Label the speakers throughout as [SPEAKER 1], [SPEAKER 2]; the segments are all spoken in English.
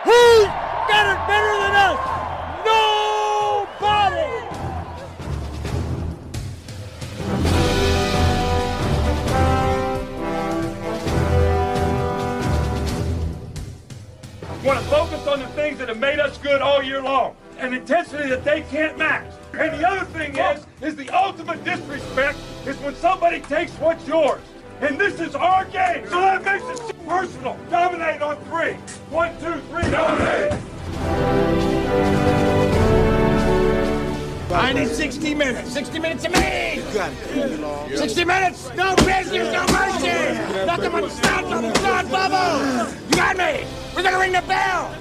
[SPEAKER 1] Who's got it better than us? Nobody!
[SPEAKER 2] Want to focus on the things that have made us good all year long, an intensity that they can't match. And the other thing is the ultimate disrespect is when somebody takes what's yours. And this is our game, so that makes it personal. Dominate on 3. 1, 2, 3, dominate.
[SPEAKER 1] I need 60 minutes. 60 minutes to me! You got it. 60 minutes! No business, no mercy! Nothing but start bubble! You got me! We're gonna ring the bell!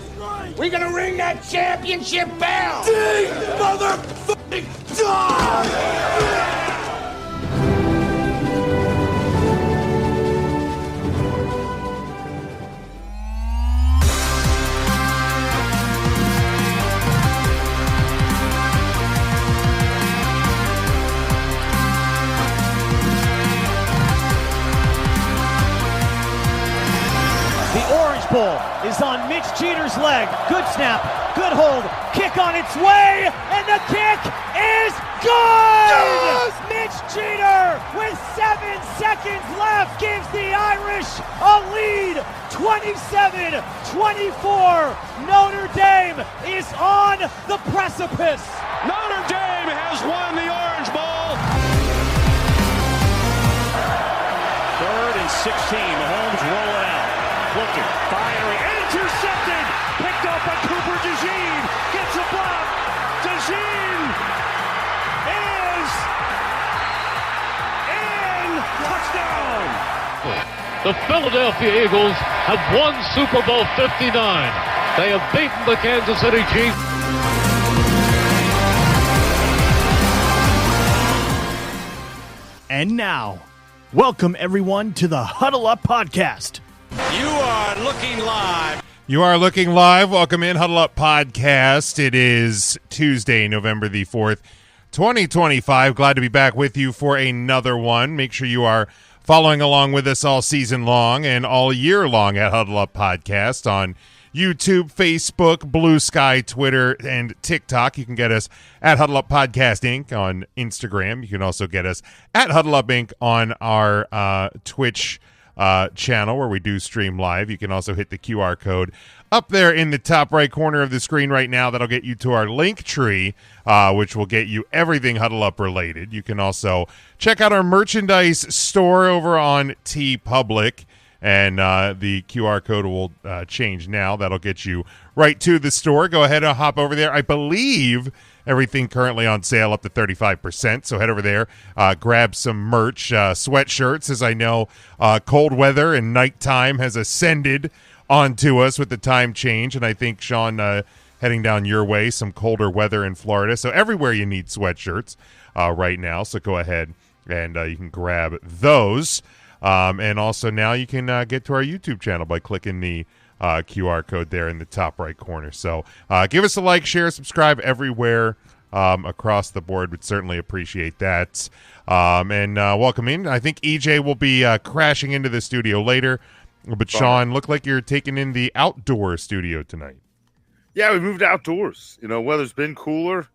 [SPEAKER 1] We're gonna ring that championship bell! Ding! Motherfucking dog!
[SPEAKER 3] Ball is on Mitch Jeter's leg. Good snap, good hold, kick on its way, and the kick is good! Yes! Mitch Jeter, with 7 seconds left, gives the Irish a lead, 27-24. Notre Dame is on the precipice.
[SPEAKER 4] Notre Dame has won the Orange Bowl.
[SPEAKER 3] 3rd and 16, Mahomes rolling out. Looking, firing, intercepted, picked up by Cooper DeJean, gets a block, DeJean is in, touchdown!
[SPEAKER 5] The Philadelphia Eagles have won Super Bowl 59. They have beaten the Kansas City Chiefs.
[SPEAKER 3] And now, welcome everyone to the Huddle Up Podcast.
[SPEAKER 4] You are looking live.
[SPEAKER 6] You are looking live. Welcome in, Huddle Up Podcast. It is Tuesday, November the 4th, 2025. Glad to be back with you for another one. Make sure you are following along with us all season long and all year long at Huddle Up Podcast on YouTube, Facebook, Blue Sky, Twitter, and TikTok. You can get us at Huddle Up Podcast Inc. on Instagram. You can also get us at Huddle Up Inc. on our Twitch channel where we do stream live. You can also hit the QR code up there in the top right corner of the screen right now. That'll get you to our link tree, which will get you everything Huddle Up related. You can also check out our merchandise store over on TeePublic, and the QR code will change now. That'll get you right to the store. Go ahead and hop over there. I believe everything currently on sale up to 35%. So head over there, grab some merch, sweatshirts, as I know cold weather and nighttime has ascended onto us with the time change. And I think, Sean, heading down your way, some colder weather in Florida. So everywhere you need sweatshirts right now. So go ahead and you can grab those. And also now you can get to our YouTube channel by clicking the QR code there in the top right corner. So give us a like, share, subscribe everywhere across the board. Would certainly appreciate that. And welcome in. I think EJ will be crashing into the studio later. But Sean, look like you're taking in the outdoor studio tonight.
[SPEAKER 7] Yeah, we moved outdoors. You know, weather's been cooler.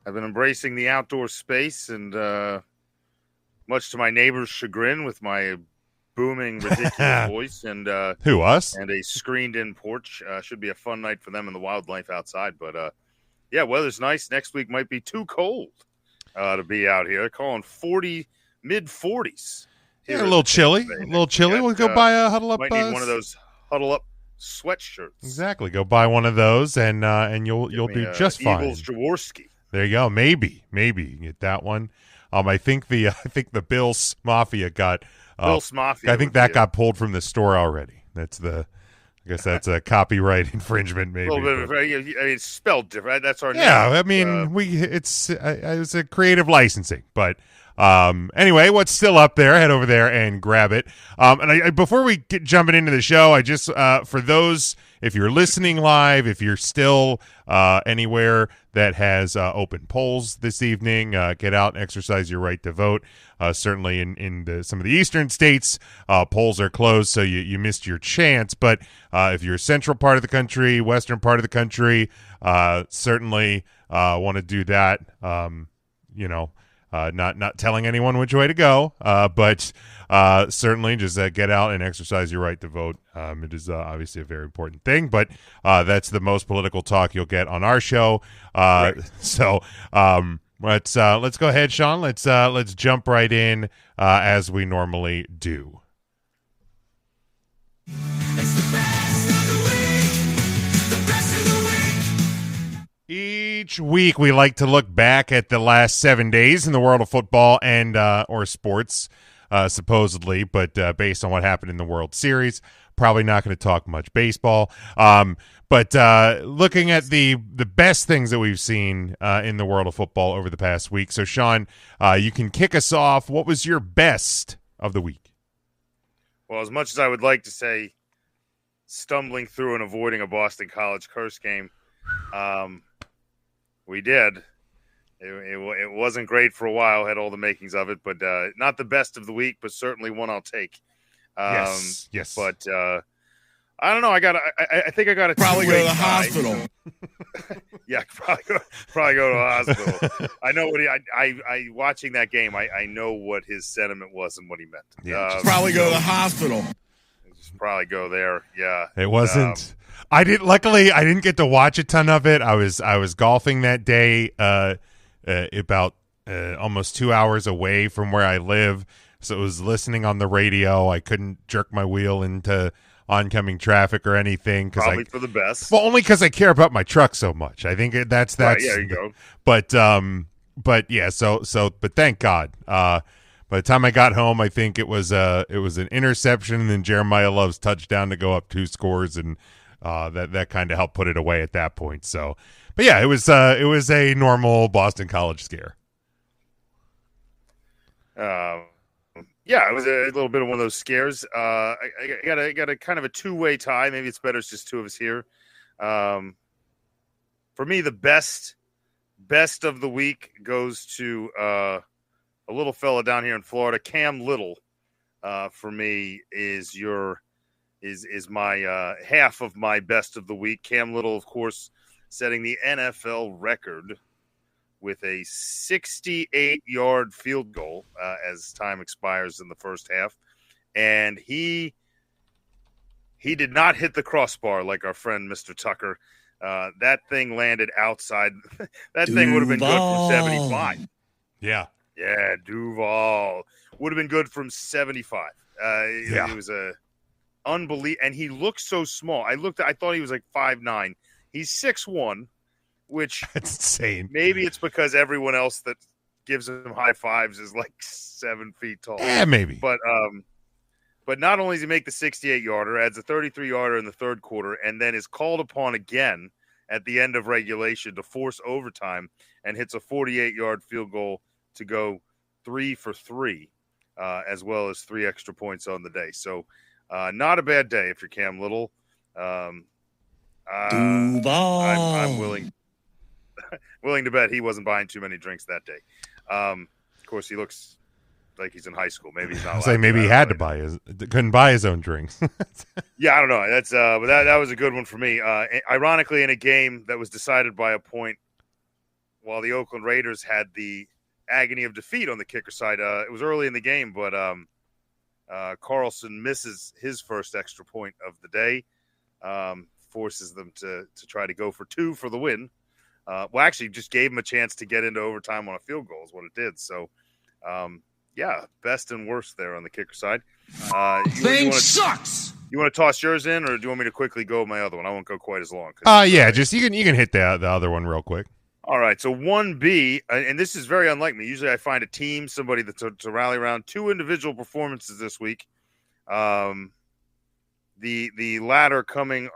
[SPEAKER 7] I've been embracing the outdoor space, and much to my neighbor's chagrin with my booming, ridiculous voice and
[SPEAKER 6] who, us?
[SPEAKER 7] And a screened-in porch. Should be a fun night for them and the wildlife outside. But yeah, weather's nice. Next week might be too cold to be out here. They're calling mid-40s.
[SPEAKER 6] Yeah, a little chilly. A little chilly. We'll go buy a Huddle Up.
[SPEAKER 7] Might need one of those Huddle Up sweatshirts.
[SPEAKER 6] Exactly. Go buy one of those, and you'll do just fine.
[SPEAKER 7] Eagles Jaworski.
[SPEAKER 6] There you go. Maybe you can get that one. I think the Bills Mafia got.
[SPEAKER 7] Bills Mafia.
[SPEAKER 6] I think that got pulled from the store already. I guess that's a copyright infringement, maybe.
[SPEAKER 7] A little bit. I mean, it's spelled different. That's our name.
[SPEAKER 6] Yeah, I mean, it's a creative licensing, but Anyway, what's still up there, head over there and grab it. Before we get jumping into the show, I just, for those, if you're listening live, if you're still anywhere that has open polls this evening, get out and exercise your right to vote. Certainly in some of the eastern states, polls are closed, so you missed your chance. But if you're central part of the country, western part of the country, certainly want to do that. Not telling anyone which way to go, but certainly just get out and exercise your right to vote. It is obviously a very important thing, but that's the most political talk you'll get on our show. Right. So let's go ahead, Sean. Let's jump right in as we normally do. Each week, we like to look back at the last 7 days in the world of football and or sports, supposedly, but based on what happened in the World Series, probably not going to talk much baseball. But looking at the best things that we've seen in the world of football over the past week. So, Sean, you can kick us off. What was your best of the week?
[SPEAKER 7] Well, as much as I would like to say stumbling through and avoiding a Boston College curse game, we did. It wasn't great for a while, had all the makings of it, but not the best of the week, but certainly one I'll take.
[SPEAKER 6] Yes.
[SPEAKER 7] But I don't know. I think I got to
[SPEAKER 8] probably go to the hospital.
[SPEAKER 7] Yeah, probably go to the hospital. I know what I watching that game. I know what his sentiment was and what he meant.
[SPEAKER 8] Yeah, probably go to the hospital.
[SPEAKER 7] Just probably go there. Yeah,
[SPEAKER 6] it wasn't. Luckily, I didn't get to watch a ton of it. I was golfing that day, about almost 2 hours away from where I live. So it was listening on the radio. I couldn't jerk my wheel into oncoming traffic or anything.
[SPEAKER 7] Probably for the best.
[SPEAKER 6] Well, only because I care about my truck so much. I think that's
[SPEAKER 7] right, yeah, there you go.
[SPEAKER 6] But yeah. But thank God. By the time I got home, I think it was an interception and then Jeremiah Love's touchdown to go up 2 scores, and that kind of helped put it away at that point. So, but yeah, it was a normal Boston College scare.
[SPEAKER 7] Yeah, it was a little bit of one of those scares. I got a kind of a two-way tie. Maybe it's better it's just two of us here. For me, the best of the week goes to a little fella down here in Florida, Cam Little. For me, is my half of my best of the week. Cam Little, of course, setting the NFL record with a 68-yard field goal as time expires in the first half. And he did not hit the crossbar like our friend Mr. Tucker. That thing landed outside. That thing would have been good from 75.
[SPEAKER 6] Yeah.
[SPEAKER 7] Yeah, Duval. Would have been good from 75.
[SPEAKER 6] Yeah.
[SPEAKER 7] It was a unbelievable. And he looked so small. I thought he was like 5'9". He's 6'1", which
[SPEAKER 6] that's insane.
[SPEAKER 7] Maybe it's because everyone else that gives him high fives is like 7 feet tall.
[SPEAKER 6] Yeah, maybe.
[SPEAKER 7] But not only does he make the 68-yarder, adds a 33-yarder in the third quarter, and then is called upon again at the end of regulation to force overtime and hits a 48-yard field goal to go 3 for 3, as well as 3 extra points on the day. So not a bad day if you're Cam Little. I'm willing to bet he wasn't buying too many drinks that day. Of course, he looks like he's in high school. Maybe he's not.
[SPEAKER 6] Maybe he had to couldn't buy his own drinks.
[SPEAKER 7] Yeah, I don't know. That's but that was a good one for me. Ironically, in a game that was decided by a point, while the Oakland Raiders had the agony of defeat on the kicker side, it was early in the game, but Carlson misses his first extra point of the day, forces them to try to go for 2 for the win. Actually, just gave him a chance to get into overtime on a field goal is what it did. So, yeah, best and worst there on the kicker side.
[SPEAKER 8] Sucks.
[SPEAKER 7] You want to toss yours in, or do you want me to quickly go with my other one? I won't go quite as long.
[SPEAKER 6] Yeah, just you can hit the other one real quick.
[SPEAKER 7] All right, so 1B, and this is very unlike me. Usually I find a team, somebody to rally around. 2 individual performances this week. The latter coming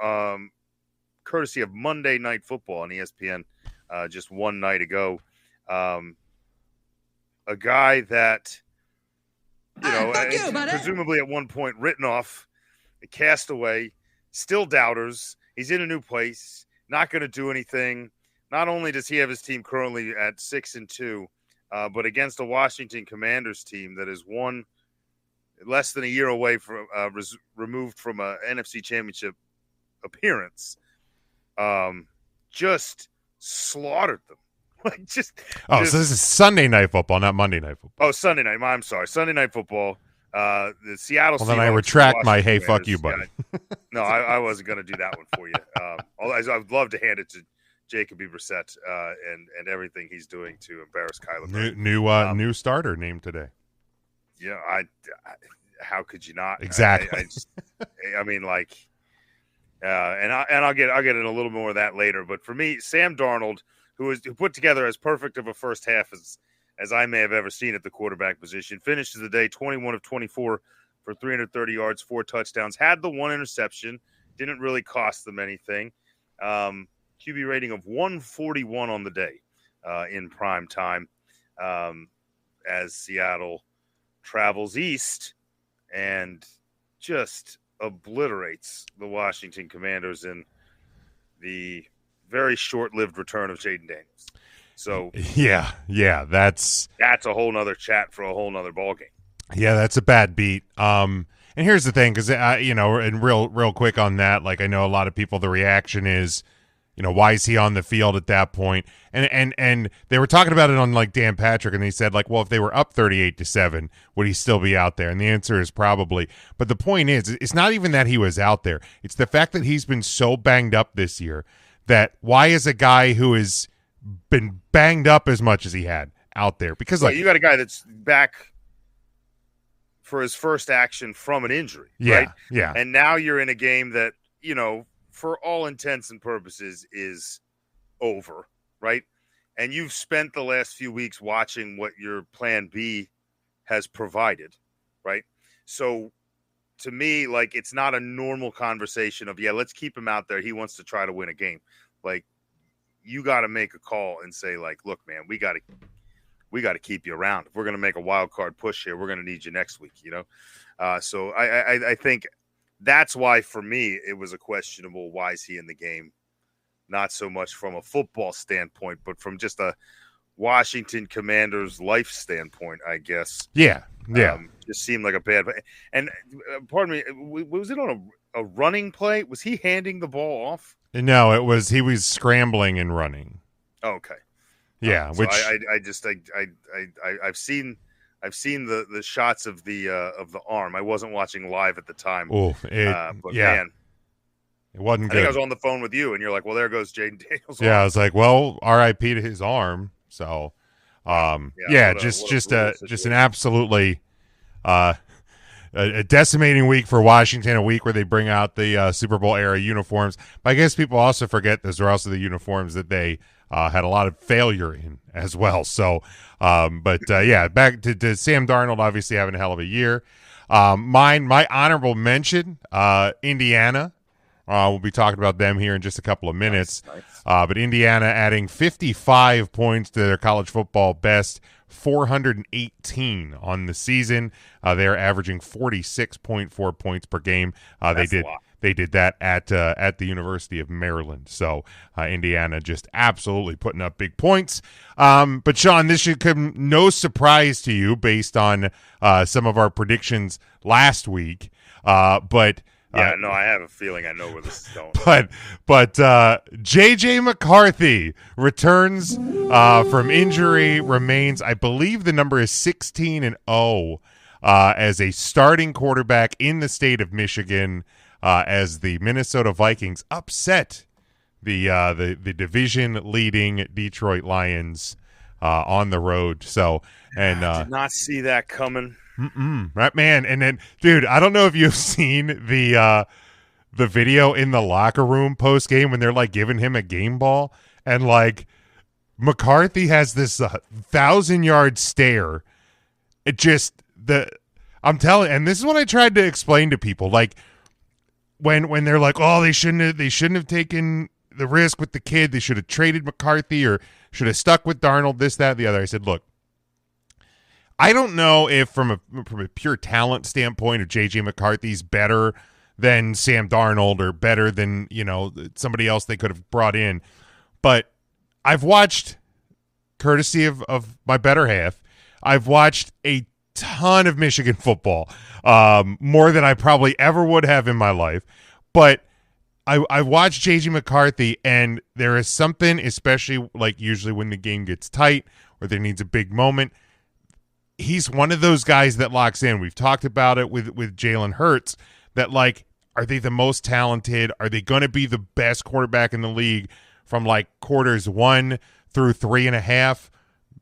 [SPEAKER 7] courtesy of Monday Night Football on ESPN just one night ago. A a guy that, presumably at one point written off, a castaway, still doubters. He's in a new place, not going to do anything. Not only does he have his team currently at 6-2, but against a Washington Commanders team that is one less than a year away from removed from a NFC Championship appearance, just slaughtered them. So
[SPEAKER 6] this is Sunday Night Football, not Monday Night Football.
[SPEAKER 7] Oh, Sunday night. I'm sorry, Sunday Night Football. The Seattle.
[SPEAKER 6] Well, then I retract my "Hey, fuck you, buddy."
[SPEAKER 7] No, I wasn't going to do that one for you. Although I would love to hand it to Jacoby Brissett and everything he's doing to embarrass Kyler Murray.
[SPEAKER 6] New starter named today.
[SPEAKER 7] Yeah, how could you not?
[SPEAKER 6] Exactly.
[SPEAKER 7] And I'll get in a little more of that later. But for me, Sam Darnold, who put together as perfect of a first half as I may have ever seen at the quarterback position, finishes the day 21 of 24 for 330 yards, 4 touchdowns, had the 1 interception, didn't really cost them anything. QB rating of 141 on the day in prime time as Seattle travels east and just obliterates the Washington Commanders in the very short-lived return of Jaden Daniels. So
[SPEAKER 6] yeah, that's
[SPEAKER 7] a whole nother chat for a whole nother ballgame. Yeah,
[SPEAKER 6] that's a bad beat. And here's the thing, because and real quick on that, like I know a lot of people, the reaction is, why is he on the field at that point? And they were talking about it on like Dan Patrick, and they said like, well, if they were up 38-7, would he still be out there? And the answer is probably. But the point is, it's not even that he was out there. It's the fact that he's been so banged up this year that why is a guy who has been banged up as much as he had out there? Because
[SPEAKER 7] you got a guy that's back for his first action from an injury, right?
[SPEAKER 6] Yeah.
[SPEAKER 7] And now you're in a game that, for all intents and purposes is over, right? And you've spent the last few weeks watching what your plan B has provided, right? So to me, like, it's not a normal conversation of, let's keep him out there. He wants to try to win a game. Like, you got to make a call and say, like, look, man, we got to keep you around. If we're going to make a wild card push here, we're going to need you next week, So I think that's why, for me, it was a questionable, why is he in the game? Not so much from a football standpoint, but from just a Washington Commanders life standpoint, I guess.
[SPEAKER 6] Yeah.
[SPEAKER 7] Just seemed like a bad – and pardon me, was it on a running play? Was he handing the ball off?
[SPEAKER 6] No, he was scrambling and running.
[SPEAKER 7] Okay.
[SPEAKER 6] Yeah,
[SPEAKER 7] so I've seen the shots of the arm. I wasn't watching live at the time.
[SPEAKER 6] Oh,
[SPEAKER 7] man,
[SPEAKER 6] it wasn't good.
[SPEAKER 7] I think I was on the phone with you, and you're like, "Well, there goes Jaden Daniels."
[SPEAKER 6] Yeah, I was like, "Well, R.I.P. to his arm." So, just an absolutely a decimating week for Washington. A week where they bring out the Super Bowl era uniforms. But I guess people also forget those are also the uniforms that they had a lot of failure in as well. So, back to Sam Darnold, obviously having a hell of a year. My honorable mention, Indiana. We'll be talking about them here in just a couple of minutes. Nice. But Indiana adding 55 points to their college football best, 418 on the season. They're averaging 46.4 points per game. They did that at the University of Maryland. So Indiana just absolutely putting up big points. But Sean, this should come no surprise to you based on some of our predictions last week.
[SPEAKER 7] I have a feeling I know where this is going.
[SPEAKER 6] But J.J. McCarthy returns from injury, remains, I believe the number is 16-0 as a starting quarterback in the state of Michigan as the Minnesota Vikings upset the division-leading Detroit Lions on the road. So, and
[SPEAKER 7] I did not see that coming.
[SPEAKER 6] Right, man. And then, dude, I don't know if you've seen the video in the locker room post game when they're like giving him a game ball, and like McCarthy has this 1,000-yard stare. I'm telling, and this is what I tried to explain to people, like when they're like, oh, they shouldn't have taken the risk with the kid. They should have traded McCarthy or should have stuck with Darnold. This, that, the other. I said, look. I don't know if from a pure talent standpoint, if J.J. McCarthy's better than Sam Darnold or better than, somebody else they could have brought in. But I've watched, courtesy of my better half, I've watched a ton of Michigan football, more than I probably ever would have in my life. But I watched J.J. McCarthy, and there is something, especially like usually when the game gets tight or there needs a big moment, he's one of those guys that locks in. We've talked about it with Jalen Hurts, that like, are they the most talented? Are they going to be the best quarterback in the league from like quarters 1 through 3.5?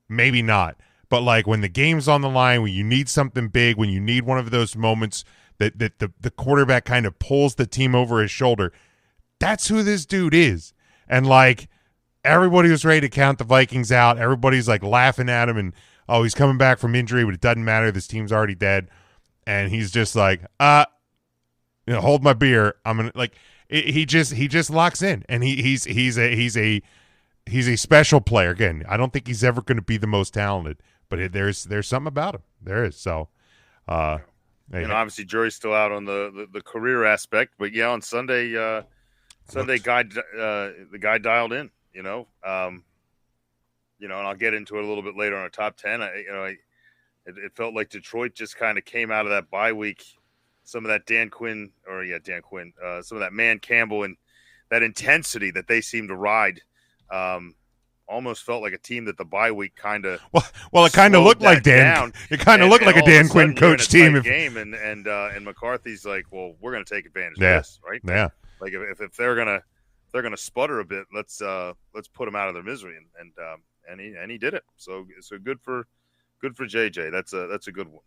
[SPEAKER 6] Maybe not. But like when the game's on the line, when you need something big, when you need one of those moments that the quarterback kind of pulls the team over his shoulder, that's who this dude is. And like everybody was ready to count the Vikings out. Everybody's like laughing at him and, oh, he's coming back from injury, but it doesn't matter. This team's already dead. And he's just like, hold my beer. I'm gonna like. He just locks in, and he's a special player. Again, I don't think he's ever going to be the most talented, but there's something about him. There is. So,
[SPEAKER 7] obviously jury's still out on the career aspect, but yeah, on Sunday, the guy dialed in. And I'll get into it a little bit later on our top 10. It felt like Detroit just kind of came out of that bye week. Some of that Dan Quinn, some of that Man Campbell and that intensity that they seem to ride, almost felt like a team that the bye week kind of
[SPEAKER 6] it kind of looked like Dan. It kind of looked like a Dan Quinn coach team.
[SPEAKER 7] And McCarthy's like, well, we're going to take advantage of this, right?
[SPEAKER 6] Yeah.
[SPEAKER 7] Like if they're gonna sputter a bit, let's put them out of their misery, and he did it. So good for JJ. That's a good one.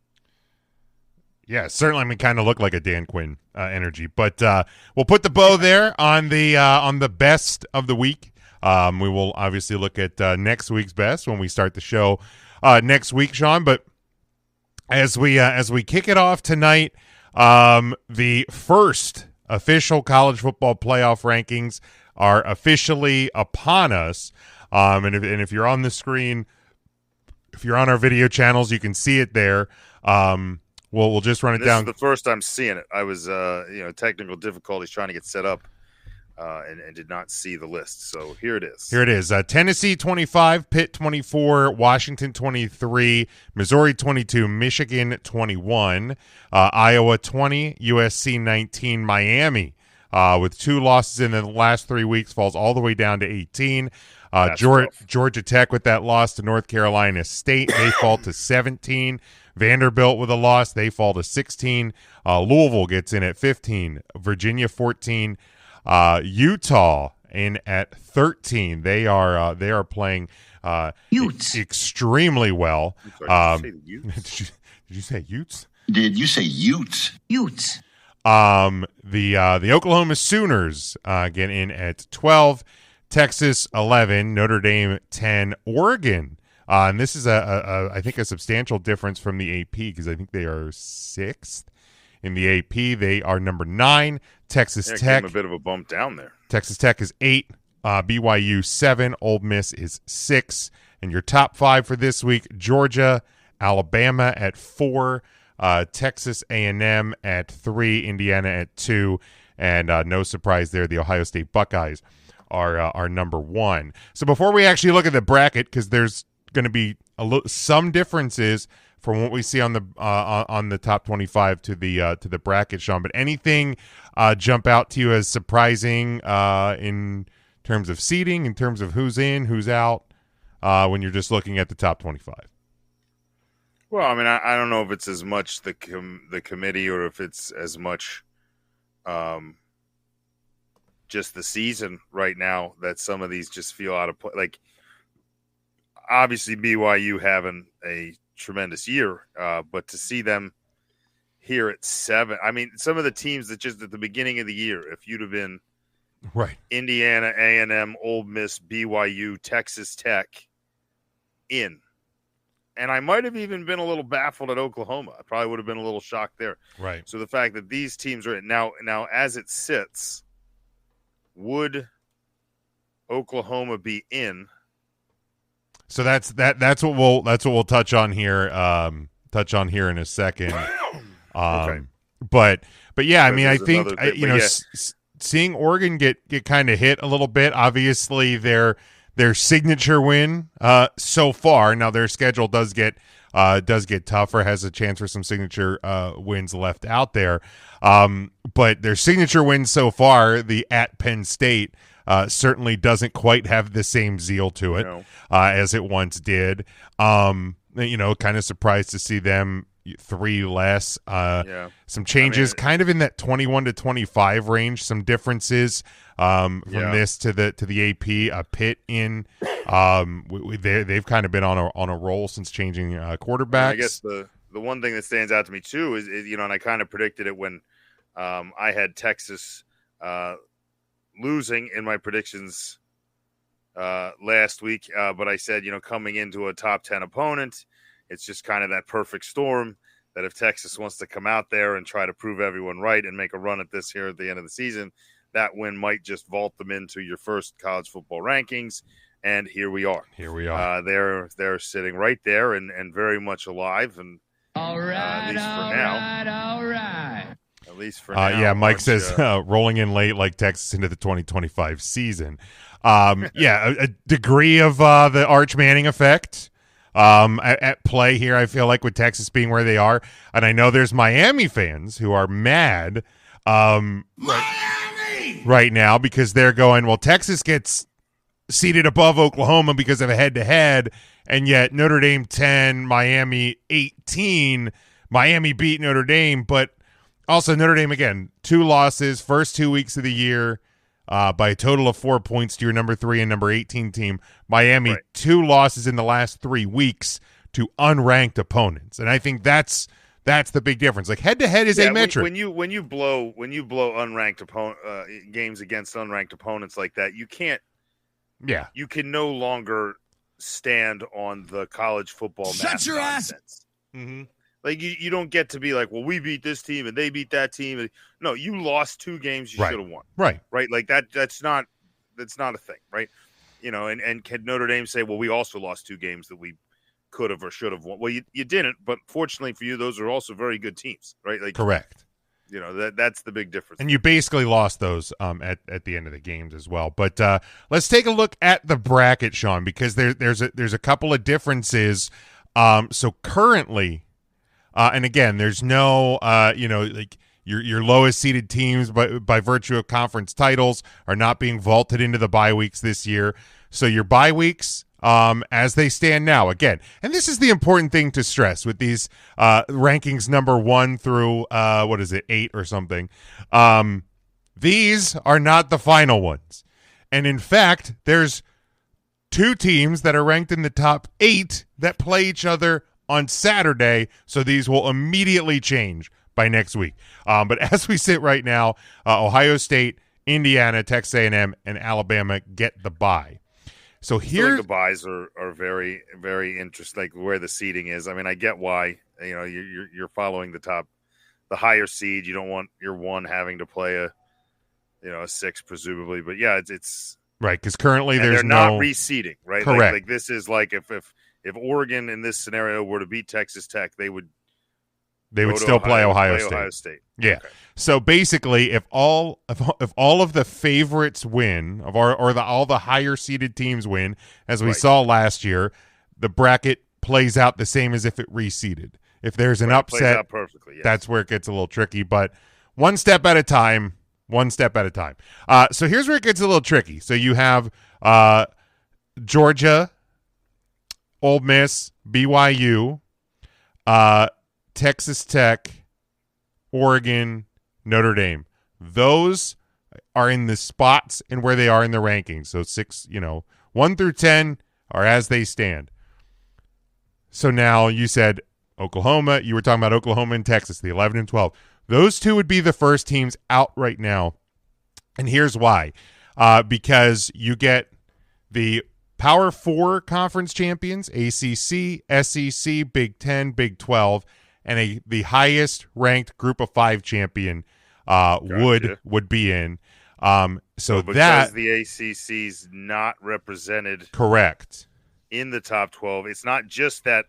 [SPEAKER 6] Yeah, certainly. I mean, kind of looked like a Dan Quinn energy, but we'll put the bow there on the best of the week. We will obviously look at next week's best when we start the show next week, Sean. But as we kick it off tonight, the first official college football playoff rankings are officially upon us. And if you're on the screen, if you're on our video channels, you can see it there. We'll just run it down.
[SPEAKER 7] This is the first I'm seeing it. I was, technical difficulties trying to get set up and did not see the list. So here it is.
[SPEAKER 6] Here it is. Tennessee 25, Pitt 24, Washington 23, Missouri 22, Michigan 21, Iowa 20, USC 19, Miami with 2 losses in the last 3 weeks falls all the way down to 18. Georgia Tech with that loss to North Carolina State, they fall to 17. Vanderbilt with a loss, they fall to 16. Louisville gets in at 15. Virginia 14. Utah in at 13. They are playing extremely well.
[SPEAKER 7] Did
[SPEAKER 6] you say Utes?
[SPEAKER 8] Did you say Utes?
[SPEAKER 9] Utes.
[SPEAKER 6] The Oklahoma Sooners get in at 12. Texas 11, Notre Dame 10, Oregon. And this is I think a substantial difference from the AP because I think they are 6th in the AP. They are number 9. Texas Tech,
[SPEAKER 7] a bit of a bump down there.
[SPEAKER 6] Texas Tech is 8. BYU 7. Ole Miss is 6. And your top 5 for this week: Georgia, Alabama at 4, Texas A&M at 3, Indiana at 2, and no surprise there, the Ohio State Buckeyes are number 1. So before we actually look at the bracket, because there's going to be some differences from what we see on the top 25 to the bracket, Sean. But anything jump out to you as surprising in terms of seeding, in terms of who's in, who's out, when you're just looking at the top 25?
[SPEAKER 7] Well, I mean, I don't know if it's as much the committee or if it's as much just the season right now that some of these just feel out of place. Like, obviously BYU having a tremendous year, but to see them here at 7, I mean, some of the teams that just at the beginning of the year, if you'd have been
[SPEAKER 6] right,
[SPEAKER 7] Indiana, A&M, Ole Miss, BYU, Texas Tech in, and I might have even been a little baffled at Oklahoma. I probably would have been a little shocked there.
[SPEAKER 6] Right.
[SPEAKER 7] So the fact that these teams are now as it sits, would Oklahoma be in?
[SPEAKER 6] So that's what we'll touch on here. In a second.
[SPEAKER 7] Okay.
[SPEAKER 6] But yeah, I mean, I think seeing Oregon get kind of hit a little bit. Obviously, their signature win so far. Now their schedule does get tougher. Has a chance for some signature wins left out there. But their signature win so far, the at Penn State, certainly doesn't quite have the same zeal to it as it once did. Kind of surprised to see them 3 less. Some changes, kind of in that 21 to 25 range. Some differences from this to the AP. Pitt in. They've kind of been on a roll since changing quarterbacks.
[SPEAKER 7] I guess the one thing that stands out to me too is and I kind of predicted it when I had Texas losing in my predictions last week, but I said coming into a top 10 opponent, it's just kind of that perfect storm that if Texas wants to come out there and try to prove everyone right and make a run at this here at the end of the season, that win might just vault them into your first college football rankings. And here we are. They're sitting right there and very much alive. And at least for now.
[SPEAKER 6] Yeah, Mike says rolling in late like Texas into the 2025 season. A degree of the Arch Manning effect at play here, I feel like, with Texas being where they are. And I know there's Miami fans who are mad right now because they're going, well, Texas gets seated above Oklahoma because of a head-to-head, and yet Notre Dame 10, Miami 18. Miami beat Notre Dame, but also Notre Dame, again, 2 losses, first 2 weeks of the year, by a total of 4 points to your number 3 and number 18 team. Miami, 2 losses in the last 3 weeks to unranked opponents. And I think that's the big difference. Like head-to-head is a metric.
[SPEAKER 7] When you blow unranked games against unranked opponents like that, you can't.
[SPEAKER 6] Yeah,
[SPEAKER 7] you can no longer stand on the college football.
[SPEAKER 1] Shut your ass.
[SPEAKER 6] Mm-hmm.
[SPEAKER 7] Like you don't get to be like, well, we beat this team and they beat that team. No, you lost 2 games you should have won. Right. Like that's not a thing, right? And can Notre Dame say, well, we also lost 2 games that we could have or should have won? Well, you didn't, but fortunately for you, those are also very good teams, right? Like
[SPEAKER 6] correct.
[SPEAKER 7] That's the big difference.
[SPEAKER 6] And you basically lost those at the end of the games as well. But let's take a look at the bracket, Sean, because there's a couple of differences. So currently, and again, there's no like your lowest seeded teams by virtue of conference titles are not being vaulted into the bye weeks this year. So your bye weeks, as they stand now, again, and this is the important thing to stress with these rankings number 1 through 8 or something. These are not the final ones. And in fact, there's 2 teams that are ranked in the top 8 that play each other on Saturday. So these will immediately change by next week. But as we sit right now, Ohio State, Indiana, Texas A&M, and Alabama get the bye. So here,
[SPEAKER 7] the buys are very, very interesting. Like where the seeding is. I mean, I get why. You're following the higher seed. You don't want your 1 having to play a 6 presumably. But yeah, it's
[SPEAKER 6] right because currently they're
[SPEAKER 7] not reseeding. Right,
[SPEAKER 6] correct.
[SPEAKER 7] Like this is like if Oregon in this scenario were to beat Texas Tech, they would
[SPEAKER 6] still play Ohio State. Yeah. Okay. So basically, if all of the favorites win, all the higher seeded teams win, as we saw last year, the bracket plays out the same as if it reseeded. If there's an upset,
[SPEAKER 7] plays out perfectly, yes.
[SPEAKER 6] That's where it gets a little tricky. But one step at a time. So here's where it gets a little tricky. So you have Georgia, Ole Miss, BYU, Texas Tech, Oregon, Notre Dame. Those are in the spots and where they are in the rankings. So 1 through 10 are as they stand. So now you said Oklahoma. You were talking about Oklahoma and Texas, the 11 and 12. Those 2 would be the first teams out right now. And here's why. Because you get the Power 4 conference champions, ACC, SEC, Big 10, Big 12, and the highest ranked group of 5 champion would be in. So
[SPEAKER 7] because
[SPEAKER 6] that
[SPEAKER 7] the ACC's not represented.
[SPEAKER 6] Correct.
[SPEAKER 7] in the top 12. It's not just that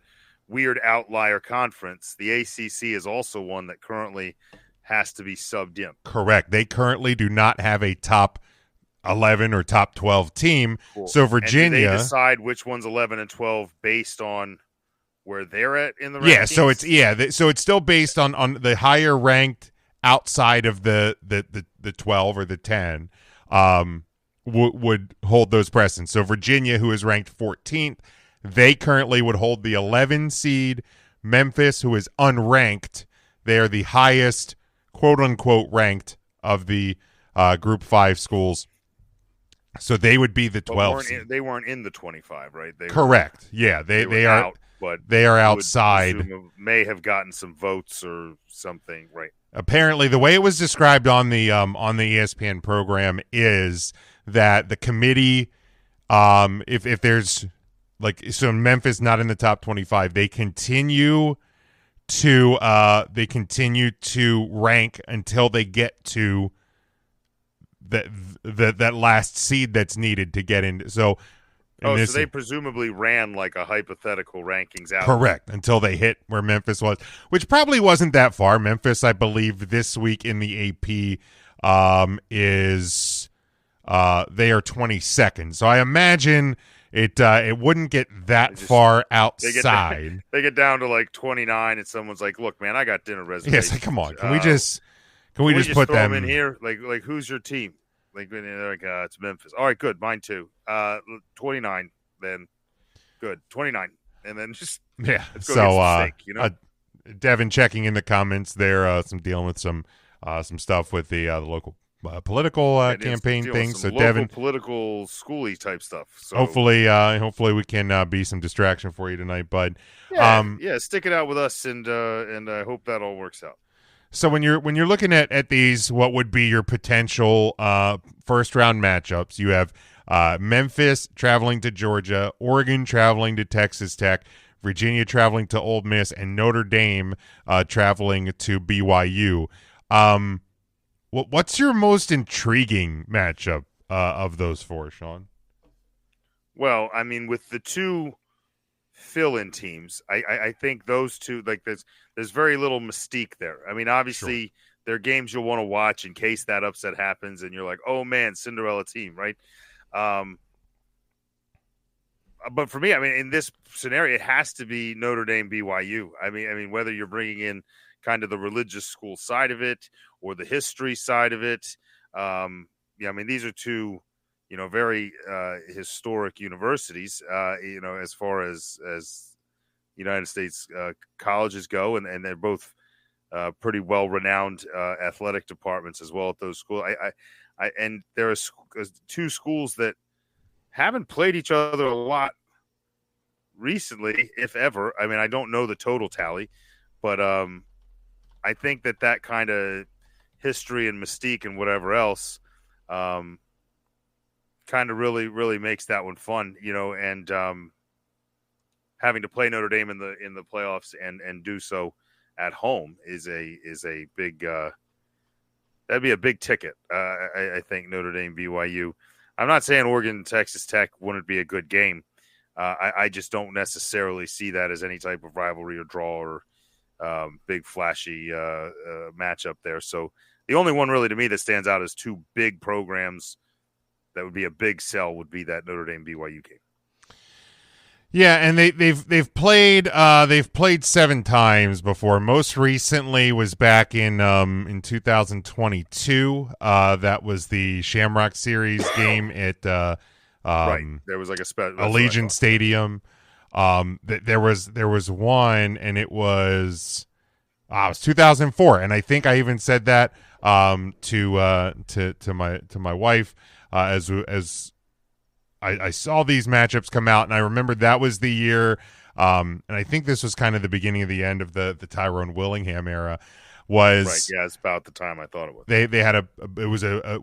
[SPEAKER 7] weird outlier conference. The ACC is also one that currently has to be subbed in.
[SPEAKER 6] Correct. They currently do not have a top 11 or top 12 team.
[SPEAKER 7] Cool.
[SPEAKER 6] So Virginia,
[SPEAKER 7] and do they decide which one's 11 and 12 based on where they're at in the rankings?
[SPEAKER 6] So it's still based on the higher ranked outside of the 12 or the 10 would hold those precedents. So Virginia, who is ranked 14th, they currently would hold the 11 seed. Memphis, who is unranked, they are the highest quote-unquote ranked of the Group 5 schools. So they would be the 12 seed.
[SPEAKER 7] They weren't in the 25, right?
[SPEAKER 6] Correct. They are
[SPEAKER 7] out, but
[SPEAKER 6] they are outside.
[SPEAKER 7] May have gotten some votes or something, right?
[SPEAKER 6] Apparently, the way it was described on the ESPN program is that the committee, if there's so Memphis not in the top 25, they continue to rank until they get to that last seed that's needed to get into. So
[SPEAKER 7] they presumably ran like a hypothetical rankings out.
[SPEAKER 6] Correct, until they hit where Memphis was, which probably wasn't that far. Memphis, I believe, this week in the AP is they are 22nd. So I imagine it wouldn't get that far outside.
[SPEAKER 7] They get down to like 29, and someone's like, "Look, man, I got dinner reservations.
[SPEAKER 6] Yes, come on, can we just put
[SPEAKER 7] throw
[SPEAKER 6] them
[SPEAKER 7] in here? Like who's your team? Like, they're like, it's Memphis. All right, good. Mine too. 29, then. Good. 29. And then just let's go get some steak, you know?
[SPEAKER 6] Devin checking in the comments there, dealing with some stuff with the local political campaign things. So Devin,
[SPEAKER 7] political schooly type stuff. So
[SPEAKER 6] hopefully we can be some distraction for you tonight, bud.
[SPEAKER 7] Stick it out with us, and I hope that all works out.
[SPEAKER 6] So when you're looking at these, what would be your potential first round matchups? You have Memphis traveling to Georgia, Oregon traveling to Texas Tech, Virginia traveling to Ole Miss, and Notre Dame traveling to BYU. What's your most intriguing matchup of those four, Sean?
[SPEAKER 7] Well, I mean, with the two fill-in teams, I think those two, like, there's very little mystique there. I mean, obviously, they're games you'll want to watch in case that upset happens, and you're like, oh man, Cinderella team, right? But for me, I mean, in this scenario, it has to be Notre Dame BYU. I mean, whether you're bringing in kind of the religious school side of it or the history side of it, I mean, these are two, very historic universities, as far as United States colleges go, and they're both pretty well-renowned athletic departments as well at those schools. And there are two schools that haven't played each other a lot recently, if ever. I mean, I don't know the total tally, but I think that kind of history and mystique and whatever else kind of really makes that one fun, and having to play Notre Dame in the playoffs and do so at home is a big that'd be a big ticket. I think Notre Dame BYU. I'm not saying Oregon Texas Tech wouldn't be a good game. I just don't necessarily see that as any type of rivalry or draw or big flashy matchup there. So the only one really to me that stands out as two big programs that would be a big sell would be that Notre Dame BYU game.
[SPEAKER 6] Yeah, and they've played 7 times before. Most recently was back in 2022. That was the Shamrock Series game at
[SPEAKER 7] right. There was like a
[SPEAKER 6] Allegiant Stadium. There was one, and it was 2004, and I think I even said that to my wife as I saw these matchups come out, and I remember that was the year, and I think this was kind of the beginning of the end of the Tyrone Willingham era. Right,
[SPEAKER 7] yeah, it's about the time I thought it was.
[SPEAKER 6] They had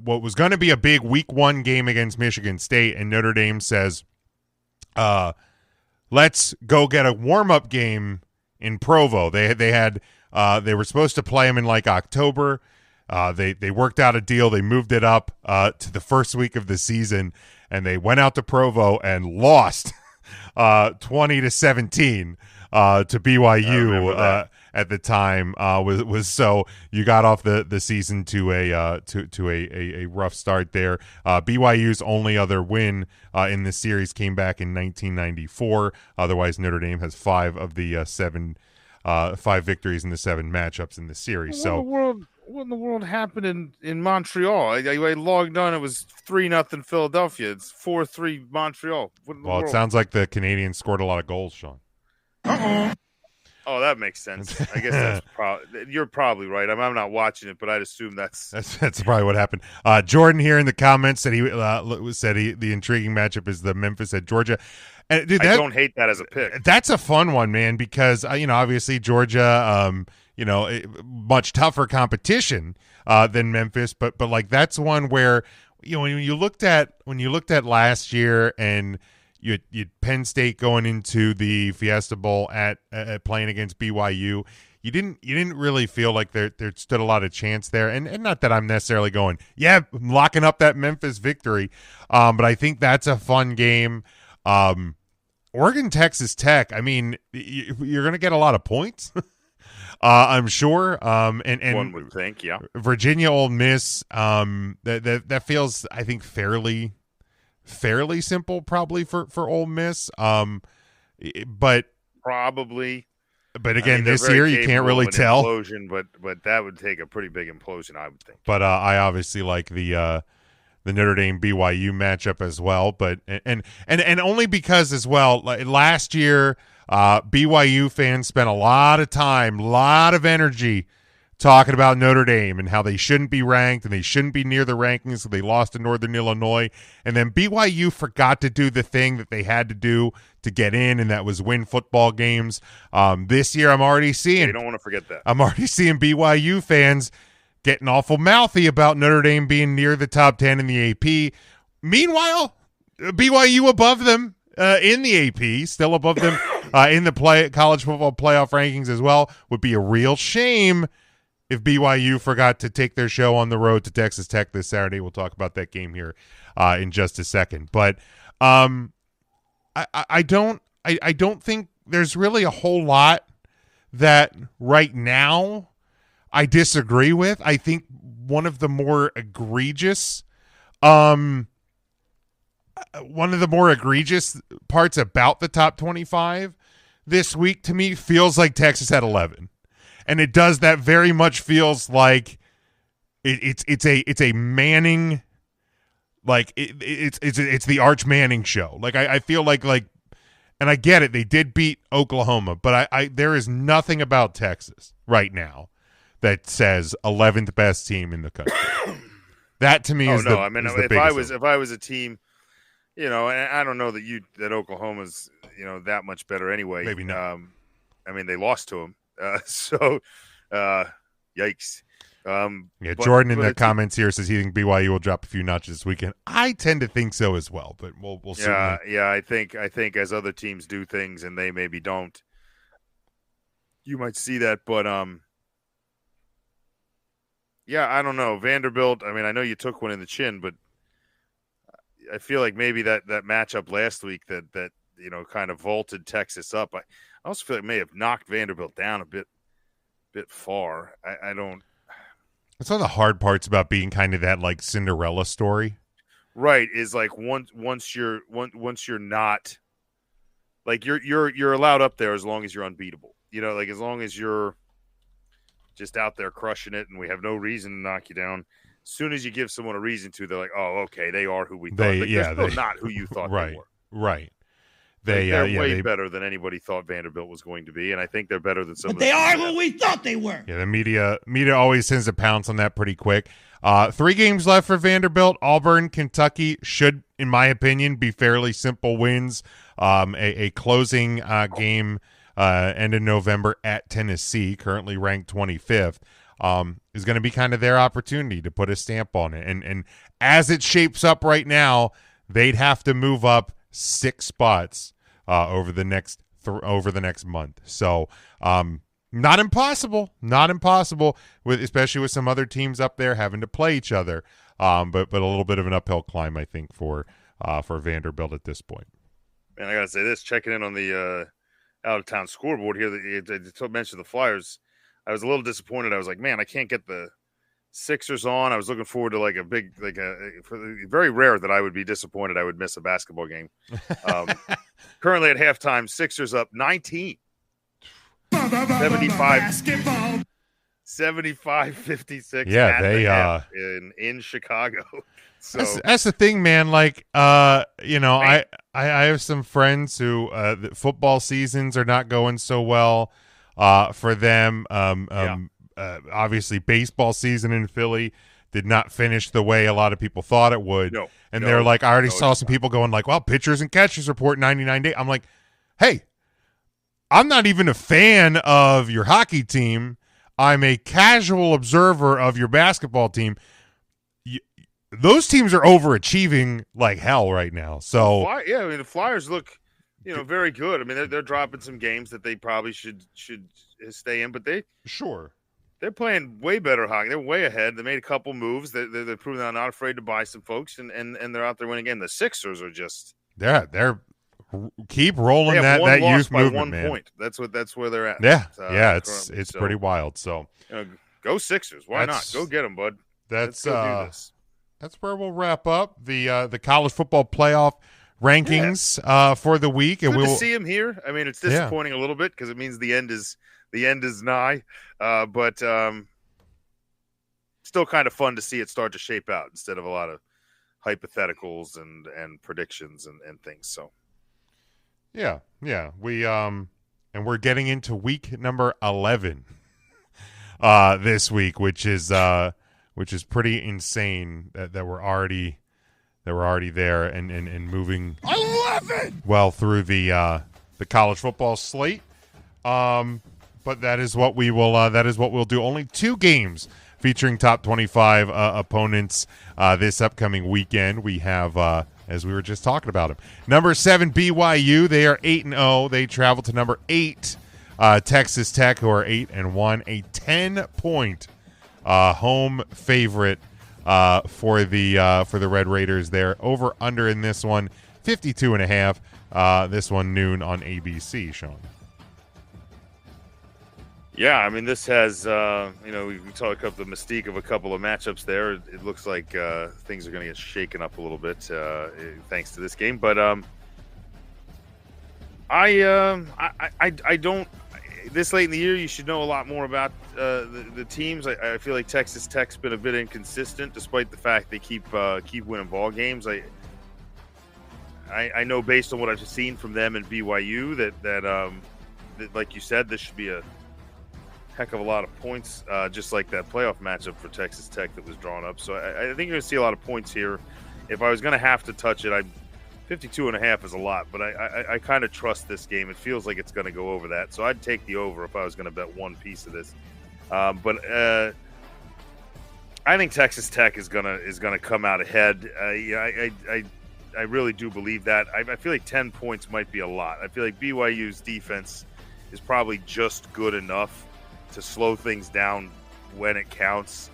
[SPEAKER 6] what was going to be a big Week 1 game against Michigan State, and Notre Dame says, let's go get a warm-up game in Provo. They were supposed to play them in like October. They worked out a deal. They moved it up to the first week of the season, and they went out to Provo and lost 20-17 to BYU at the time. Was so you got off the season to a rough start there. BYU's only other win in this series came back in 1994. Otherwise, Notre Dame has 5 of the 7 5 victories in the 7 matchups in the series.
[SPEAKER 7] What in the world happened in Montreal? I logged on. It was 3-0 Philadelphia. It's 4-3 Montreal.
[SPEAKER 6] Well, it sounds like the Canadians scored a lot of goals, Sean.
[SPEAKER 7] Oh, that makes sense. I guess you're probably right. I'm not watching it, but I'd assume that's
[SPEAKER 6] probably what happened. Jordan here in the comments said the intriguing matchup is the Memphis at Georgia. And dude,
[SPEAKER 7] I don't hate that as a pick.
[SPEAKER 6] That's a fun one, man, because obviously Georgia, much tougher competition than Memphis, but like that's one where when you looked at last year and you Penn State going into the Fiesta Bowl at playing against BYU, you didn't really feel like there stood a lot of chance there, and not that I'm necessarily going locking up that Memphis victory, but I think that's a fun game. Oregon Texas Tech, I mean, you're going to get a lot of points. I'm sure. And
[SPEAKER 7] one would think, yeah.
[SPEAKER 6] Virginia Ole Miss, that feels, I think, fairly simple probably for Ole Miss. But
[SPEAKER 7] probably.
[SPEAKER 6] But again, this year you can't really tell.
[SPEAKER 7] Implosion, but that would take a pretty big implosion, I would think.
[SPEAKER 6] But I obviously like the Notre Dame BYU matchup as well. But and only because as well, like last year. BYU fans spent a lot of time, a lot of energy talking about Notre Dame and how they shouldn't be ranked and they shouldn't be near the rankings, so they lost to Northern Illinois. And then BYU forgot to do the thing that they had to do to get in, and that was win football games. This year I'm already seeing –
[SPEAKER 7] you don't want to forget that.
[SPEAKER 6] I'm already seeing BYU fans getting awful mouthy about Notre Dame being near the top 10 in the AP. Meanwhile, BYU above them in the AP, still above them in the college football playoff rankings as well. Would be a real shame if BYU forgot to take their show on the road to Texas Tech this Saturday. We'll talk about that game here in just a second. But I don't think there's really a whole lot that right now I disagree with. I think one of the more egregious parts about the top 25 this week to me feels like Texas had 11, and it does that very much feels like it's a Manning, like it's the Arch Manning show. Like I feel like, and I get it, they did beat Oklahoma, but I there is nothing about Texas right now that says 11th best team in the country. That to me is the
[SPEAKER 7] if I was a team. And I don't know that Oklahoma's, that much better anyway.
[SPEAKER 6] Maybe not.
[SPEAKER 7] I mean, they lost to them. So, yikes.
[SPEAKER 6] Jordan in the comments here says he thinks BYU will drop a few notches this weekend. I tend to think so as well, but we'll see.
[SPEAKER 7] Yeah, I think as other teams do things and they maybe don't, you might see that. But, I don't know. Vanderbilt, I mean, I know you took one in the chin, but I feel like maybe that matchup last week that kind of vaulted Texas up. I also feel like it may have knocked Vanderbilt down a bit far. I don't.
[SPEAKER 6] It's one of the hard parts about being kind of that like Cinderella story,
[SPEAKER 7] right? Is like once you're not like you're allowed up there as long as you're unbeatable. Like as long as you're just out there crushing it, and we have no reason to knock you down. As soon as you give someone a reason to, they're like, "Oh, okay, they are who we thought." They're not who you thought they were.
[SPEAKER 6] Right.
[SPEAKER 7] They're way better than anybody thought Vanderbilt was going to be, and I think they're better than some.
[SPEAKER 1] But they are who we thought they were.
[SPEAKER 6] Yeah, the media always tends to pounce on that pretty quick. 3 games left for Vanderbilt. Auburn, Kentucky should, in my opinion, be fairly simple wins. A closing game end of November at Tennessee, currently ranked 25th. Is going to be kind of their opportunity to put a stamp on it. And as it shapes up right now, they'd have to move up 6 spots over the next month. So not impossible, especially with some other teams up there having to play each other. But a little bit of an uphill climb, I think, for Vanderbilt at this point.
[SPEAKER 7] Man, I got to say this, checking in on the out-of-town scoreboard here, they mentioned the Flyers. I was a little disappointed. I was like, man, I can't get the Sixers on. I was looking forward to very rare that I would be disappointed I would miss a basketball game. Currently at halftime, Sixers up 19. 75-56.
[SPEAKER 6] Yeah, they
[SPEAKER 7] in Chicago. So
[SPEAKER 6] that's the thing, man. Like, I have some friends who the football seasons are not going so well for them. Obviously, baseball season in Philly did not finish the way a lot of people thought it would. They're like, I already saw some people going like, well, pitchers and catchers report 99 days. I'm like, hey, I'm not even a fan of your hockey team. I'm a casual observer of your basketball team. Those teams are overachieving like hell right now. So
[SPEAKER 7] the Flyers look, very good. I mean, they're dropping some games that they probably should stay in, but they're playing way better hockey. They're way ahead. They made a couple moves. They're proving they're not afraid to buy some folks, and they're out there winning again. The Sixers are just
[SPEAKER 6] they're keep rolling that youth movement,
[SPEAKER 7] one
[SPEAKER 6] man.
[SPEAKER 7] Point. That's where they're at.
[SPEAKER 6] It's pretty wild. So
[SPEAKER 7] go Sixers. Why not? Go get them, bud.
[SPEAKER 6] Let's
[SPEAKER 7] go do this.
[SPEAKER 6] That's where we'll wrap up the college football playoff rankings for the week, and
[SPEAKER 7] we'll see him here. I mean, it's disappointing a little bit because it means the end is nigh, but still kind of fun to see it start to shape out instead of a lot of hypotheticals and predictions and things. So
[SPEAKER 6] yeah, we and we're getting into week number 11 this week, which is pretty insane that we're already there and moving
[SPEAKER 1] 11
[SPEAKER 6] well through the college football slate. But that is what we will. That is what we'll do. Only 2 games featuring top 25 opponents this upcoming weekend. We have, as we were just talking about them, number 7 BYU. They are 8-0. They travel to number 8 Texas Tech, who are 8-1. A 10-point home favorite for the Red Raiders. There over under in this one 52.5. This one noon on ABC. Sean.
[SPEAKER 7] Yeah, I mean, this has, we talked about the mystique of a couple of matchups there. It looks like things are going to get shaken up a little bit thanks to this game. But I don't. This late in the year, you should know a lot more about the teams. I feel like Texas Tech's been a bit inconsistent, despite the fact they keep winning ball games. I know based on what I've seen from them and BYU that like you said, this should be a heck of a lot of points, just like that playoff matchup for Texas Tech that was drawn up. So I think you're going to see a lot of points here. If I was going to have to touch it, 52.5 is a lot, but I kind of trust this game. It feels like it's going to go over that. So I'd take the over if I was going to bet one piece of this. But I think Texas Tech is gonna come out ahead. I really do believe that. I feel like 10 points might be a lot. I feel like BYU's defense is probably just good enough to slow things down when it counts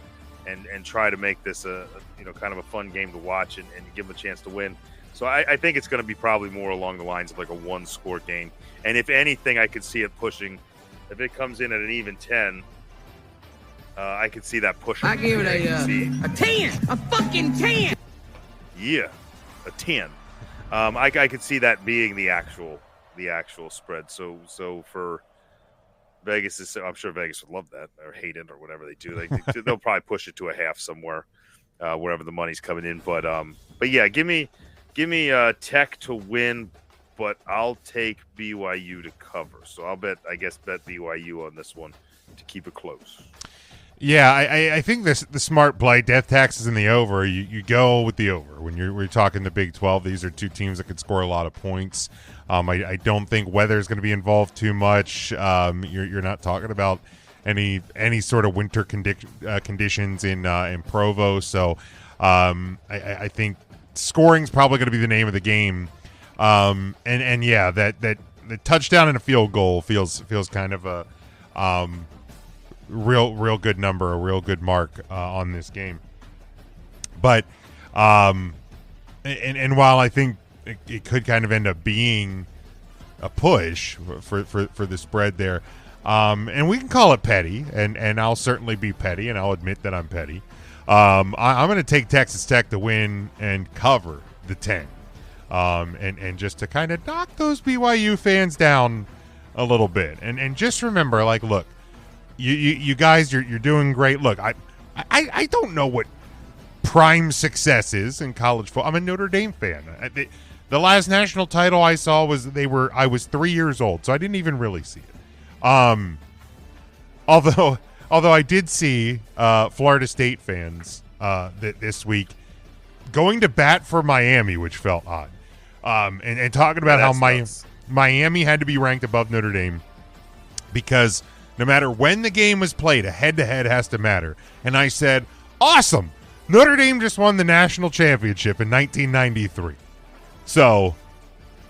[SPEAKER 7] and try to make this a kind of a fun game to watch and give them a chance to win. So I think it's going to be probably more along the lines of like a one-score game. And if anything, I could see it pushing. If it comes in at an even 10, I could see that pushing.
[SPEAKER 1] I give it a 10, a fucking 10.
[SPEAKER 7] Yeah, a 10. I could see that being the actual spread. So for Vegas, I'm sure Vegas would love that or hate it or whatever they do. They'll probably push it to a half somewhere, wherever the money's coming in. But yeah, give me Tech to win, but I'll take BYU to cover. So I'll bet BYU on this one to keep it close.
[SPEAKER 6] Yeah, I think the smart play, death taxes in the over. You go with the over when we're talking the Big 12. These are two teams that could score a lot of points. I don't think weather is going to be involved too much. You're not talking about any sort of winter conditions in Provo. So I think scoring's probably going to be the name of the game. And yeah, that the touchdown and a field goal feels kind of a real good number, a real good mark on this game. But and while I think it could kind of end up being a push for the spread there. And we can call it petty, and I'll certainly be petty, and I'll admit that I'm petty. I'm going to take Texas Tech to win and cover the 10, and just to kind of knock those BYU fans down a little bit. And just remember, like, look, you guys, you're doing great. Look, I don't know what prime success is in college football. I'm a Notre Dame fan. The last national title I saw was I was 3 years old, so I didn't even really see it. Although I did see Florida State fans this week going to bat for Miami, which felt odd, and talking about how Miami had to be ranked above Notre Dame because no matter when the game was played, a head-to-head has to matter. And I said, awesome! Notre Dame just won the national championship in 1993. So,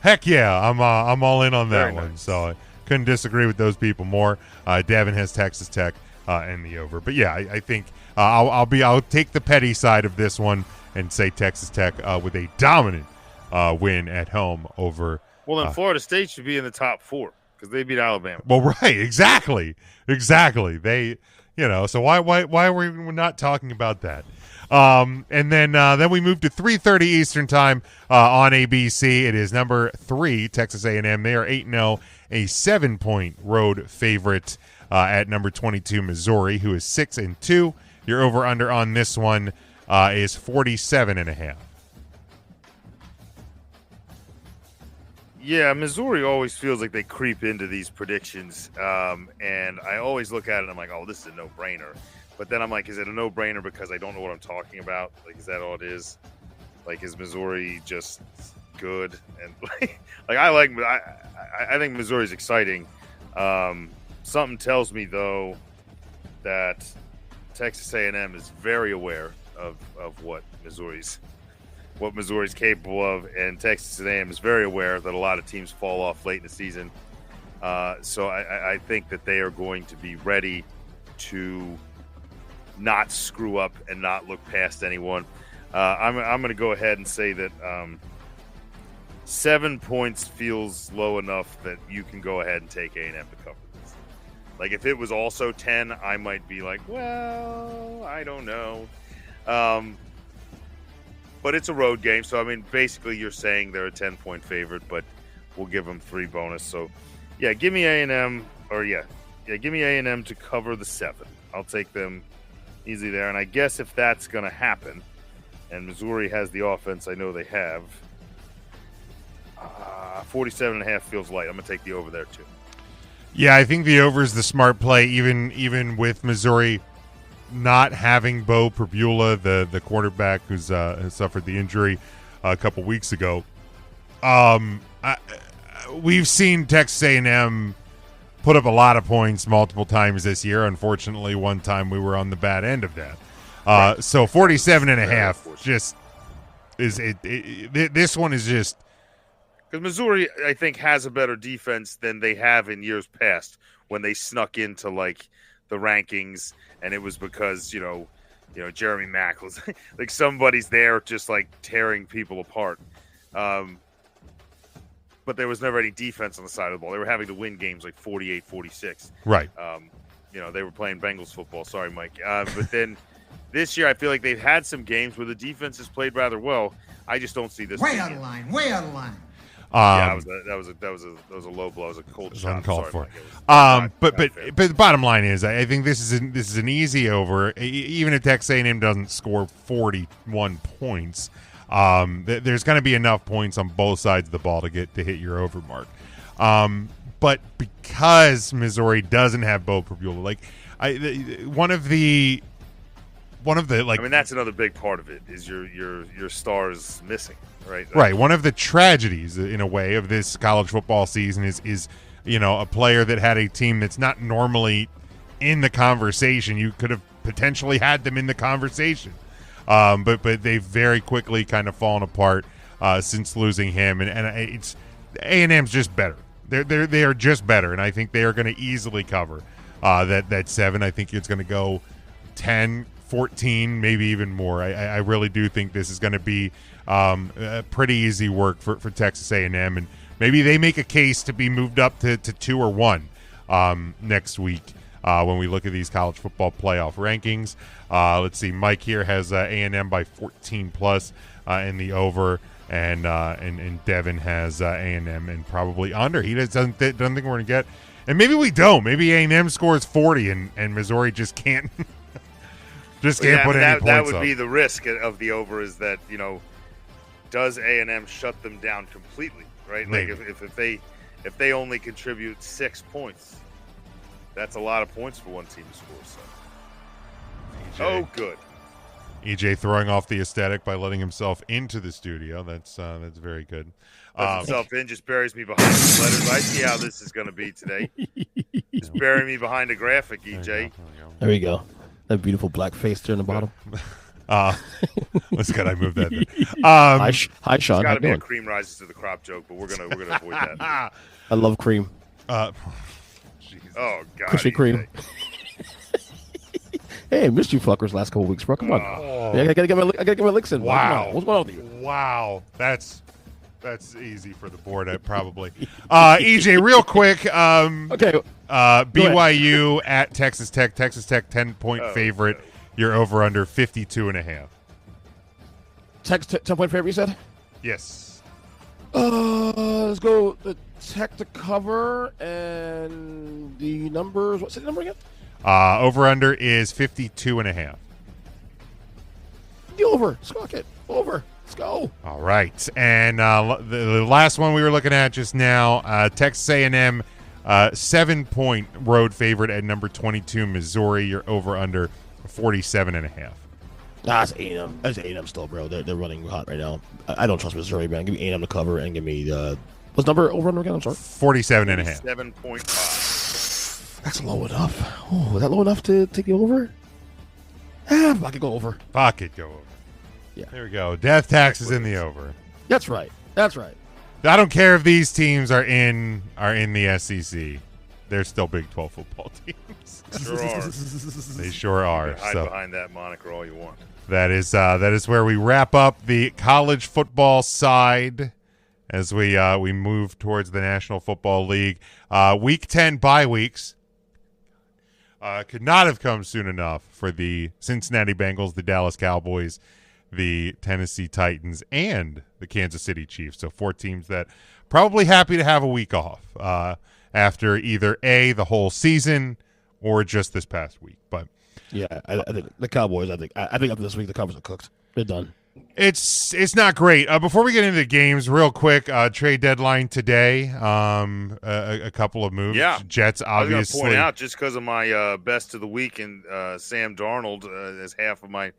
[SPEAKER 6] heck yeah, I'm all in on that one. So I couldn't disagree with those people more. Devin has Texas Tech and the over, but yeah, I think I'll take the petty side of this one and say Texas Tech with a dominant win at home over.
[SPEAKER 7] Well, then Florida State should be in the top 4 because they beat Alabama.
[SPEAKER 6] Well, right, exactly. They, so why are we not talking about that? And then we move to 3:30 Eastern time on ABC. It is number 3 Texas A&M. They are 8-0, a 7-point road favorite at number 22 Missouri, who is 6-2. Your over/under on this one is 47.5.
[SPEAKER 7] Yeah, Missouri always feels like they creep into these predictions, and I always look at it and I'm like, oh, this is a no-brainer. But then I'm like, is it a no-brainer because I don't know what I'm talking about? Like, is that all it is? Like, is Missouri just good? And I think Missouri's exciting. Something tells me though that Texas A&M is very aware of what Missouri's capable of, and Texas A&M is very aware that a lot of teams fall off late in the season. So I think that they are going to be ready to not screw up and not look past anyone. I'm going to go ahead and say that 7 points feels low enough that you can go ahead and take A&M to cover this. Like, if it was also 10, I might be like, well, I don't know. But it's a road game, so, I mean, basically you're saying they're a 10-point favorite, but we'll give them 3 bonus. So, yeah, give me A&M, give me A&M to cover the 7. I'll take them easy there. And I guess if that's going to happen, and Missouri has the offense I know they have, 47.5 feels light. I'm going to take the over there too.
[SPEAKER 6] Yeah, I think the over is the smart play, even with Missouri not having Bo Perbula, the quarterback who's suffered the injury a couple weeks ago. We've seen Texas A&M put up a lot of points multiple times this year. Unfortunately, one time we were on the bad end of that. So 47.5 just is it. This one is just
[SPEAKER 7] because Missouri, I think, has a better defense than they have in years past when they snuck into like the rankings, and it was because Jeremy Mack was like somebody's there just like tearing people apart. But there was never any defense on the side of the ball. They were having to win games like 48-46.
[SPEAKER 6] Right.
[SPEAKER 7] They were playing Bengals football. Sorry, Mike. But then this year, I feel like they've had some games where the defense has played rather well. I just don't see this.
[SPEAKER 9] Way out of line.
[SPEAKER 7] Yeah, that was a low blow. It was a cold shot.
[SPEAKER 6] Uncalled for. But the bottom line is, I think this is an easy over. Even if Texas A&M doesn't score 41 points. There's going to be enough points on both sides of the ball to hit your over mark. But because Missouri doesn't have Bo Perbula, one of the I
[SPEAKER 7] mean, that's another big part of it is your stars missing, right?
[SPEAKER 6] Right. One of the tragedies, in a way, of this college football season is a player that had a team that's not normally in the conversation. You could have potentially had them in the conversation. But they've very quickly kind of fallen apart since losing him, and it's A&M's just better. They are just better, and I think they are going to easily cover that 7. I think it's going to go 10, 14, maybe even more. I really do think this is going to be pretty easy work for Texas A&M, and maybe they make a case to be moved up to 2 or 1 next week when we look at these college football playoff rankings. Let's see. Mike here has A&M by 14 plus in the over, and Devin has A&M and probably under. He doesn't think we're going to get, and maybe we don't. Maybe A&M scores 40 and Missouri just can't put any points up.
[SPEAKER 7] That would be the risk of the over, is that, does A&M shut them down completely, right?
[SPEAKER 6] Maybe.
[SPEAKER 7] Like if they only contribute 6 points, that's a lot of points for one team to score. So. Oh, good.
[SPEAKER 6] EJ throwing off the aesthetic by letting himself into the studio. That's very good.
[SPEAKER 7] Lets himself in, just buries me behind the letters. I see how this is going to be today. Just bury me behind a graphic, EJ.
[SPEAKER 9] There we go. That beautiful black face there in the bottom.
[SPEAKER 6] That's good. I moved that.
[SPEAKER 9] Hi, Sean.
[SPEAKER 7] It's got to be a cream rises to the crop joke, but we're gonna avoid that.
[SPEAKER 9] I love cream.
[SPEAKER 7] Oh God,
[SPEAKER 9] Krispy Kreme. Hey, missed you fuckers last couple weeks, bro. Come on. I gotta get my licks in.
[SPEAKER 6] Wow.
[SPEAKER 9] What's going on with you?
[SPEAKER 6] Wow. That's easy for the board, probably. EJ, real quick.
[SPEAKER 9] Okay.
[SPEAKER 6] BYU at Texas Tech. Texas Tech 10-point favorite. You're over under 52.5.
[SPEAKER 9] Tech's 10-point favorite, you said?
[SPEAKER 6] Yes.
[SPEAKER 9] Let's go the Tech to cover, and the numbers. What's the number again?
[SPEAKER 6] Over under is 52.5.
[SPEAKER 9] The over. Squawk it. Over. Let's go.
[SPEAKER 6] All right. And the last one we were looking at just now, Texas A&M 7-point road favorite at number 22, Missouri. You're over under 47.5.
[SPEAKER 9] That's A&M. That's A&M still, bro. They're running hot right now. I don't trust Missouri, man. Give me A&M to cover and give me what's number over under again? I'm sorry.
[SPEAKER 6] 47.5.
[SPEAKER 7] 7.5.
[SPEAKER 9] That's low enough. Oh, is that low enough to take you over? I could go over.
[SPEAKER 6] Pocket go over.
[SPEAKER 9] Yeah.
[SPEAKER 6] There we go. Death tax is in the over.
[SPEAKER 9] That's right. That's right.
[SPEAKER 6] I don't care if these teams are in the SEC. They're still Big 12 football teams.
[SPEAKER 7] Sure are.
[SPEAKER 6] They sure are.
[SPEAKER 7] You can hide behind that moniker all you want.
[SPEAKER 6] That is where we wrap up the college football side as we move towards the National Football League. Week 10 bye weeks could not have come soon enough for the Cincinnati Bengals, the Dallas Cowboys, the Tennessee Titans, and the Kansas City Chiefs. So 4 teams that probably happy to have a week off after either the whole season or just this past week. But
[SPEAKER 9] yeah, I think the Cowboys. I think after this week the Cowboys are cooked. They're done.
[SPEAKER 6] It's not great. Before we get into the games, real quick, trade deadline today. A couple of moves.
[SPEAKER 7] Yeah,
[SPEAKER 6] Jets obviously.
[SPEAKER 7] I was going to point out, just because of my best of the week and Sam Darnold as half of my.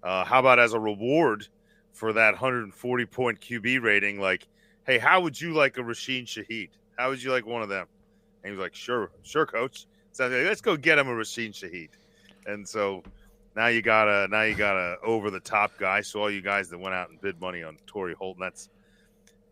[SPEAKER 7] How about as a reward for that 140-point QB rating? Like, hey, how would you like a Rasheen Shaheed? How would you like one of them? And he was like, sure, coach. So like, let's go get him a Rasheen Shaheed. And so now you got a over the top guy. So all you guys that went out and bid money on Torrey Holton, that's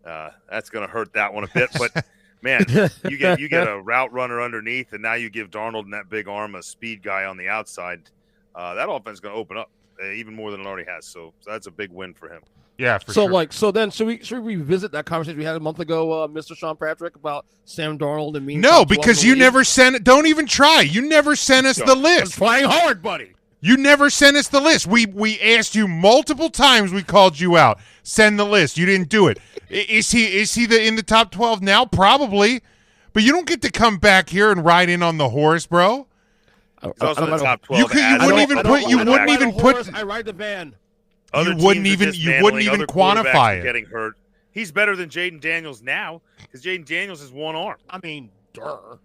[SPEAKER 7] going to hurt that one a bit. But man, you get a route runner underneath, and now you give Darnold and that big arm a speed guy on the outside. That offense is going to open up even more than it already has. So that's a big win for him.
[SPEAKER 6] Yeah, for sure.
[SPEAKER 9] So then should we revisit that conversation we had a month ago, Mr. Sean Patrick, about Sam Darnold and me?
[SPEAKER 6] No, because you never sent it. Don't even try. You never sent us the list.
[SPEAKER 9] I'm trying hard, buddy.
[SPEAKER 6] You never sent us the list. We asked you multiple times. We called you out. Send the list. You didn't do it. Is he in the top 12 now? Probably. But you don't get to come back here and ride in on the horse, bro.
[SPEAKER 7] He's also in the top 12.
[SPEAKER 6] You wouldn't even put.
[SPEAKER 9] I ride the van.
[SPEAKER 6] You wouldn't even quantify it.
[SPEAKER 7] Getting hurt. He's better than Jaden Daniels now because Jaden Daniels has one arm.
[SPEAKER 9] I mean, duh.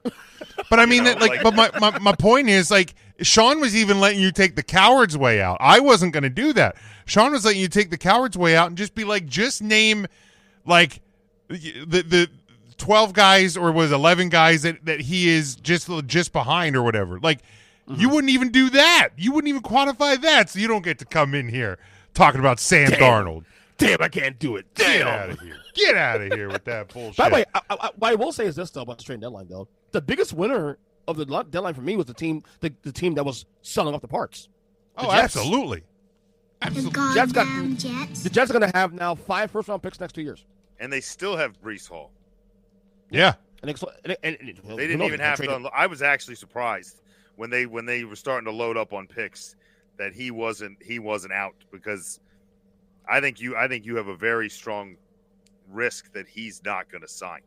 [SPEAKER 6] But I mean, but my point is, like, Sean was even letting you take the coward's way out. I wasn't going to do that. Sean was letting you take the coward's way out and just be like, just name, like, the 12 guys or was 11 guys that he is just behind or whatever. Like, you wouldn't even do that. You wouldn't even quantify that. So you don't get to come in here talking about Sam Darnold.
[SPEAKER 9] Damn, I can't do it. Damn.
[SPEAKER 6] Get out of here. Get out of here with that bullshit.
[SPEAKER 9] By the way, what I will say is this, though, about the trade deadline, though. The biggest winner of the deadline for me was the team that was selling off the parts.
[SPEAKER 6] Oh, absolutely.
[SPEAKER 9] The Jets are going to have now 5 first-round picks next 2 years.
[SPEAKER 7] And they still have Breece Hall.
[SPEAKER 6] Yeah.
[SPEAKER 7] And they didn't even have to. I was actually surprised when they were starting to load up on picks that he wasn't out, because I think you have a very strong risk that he's not going to sign.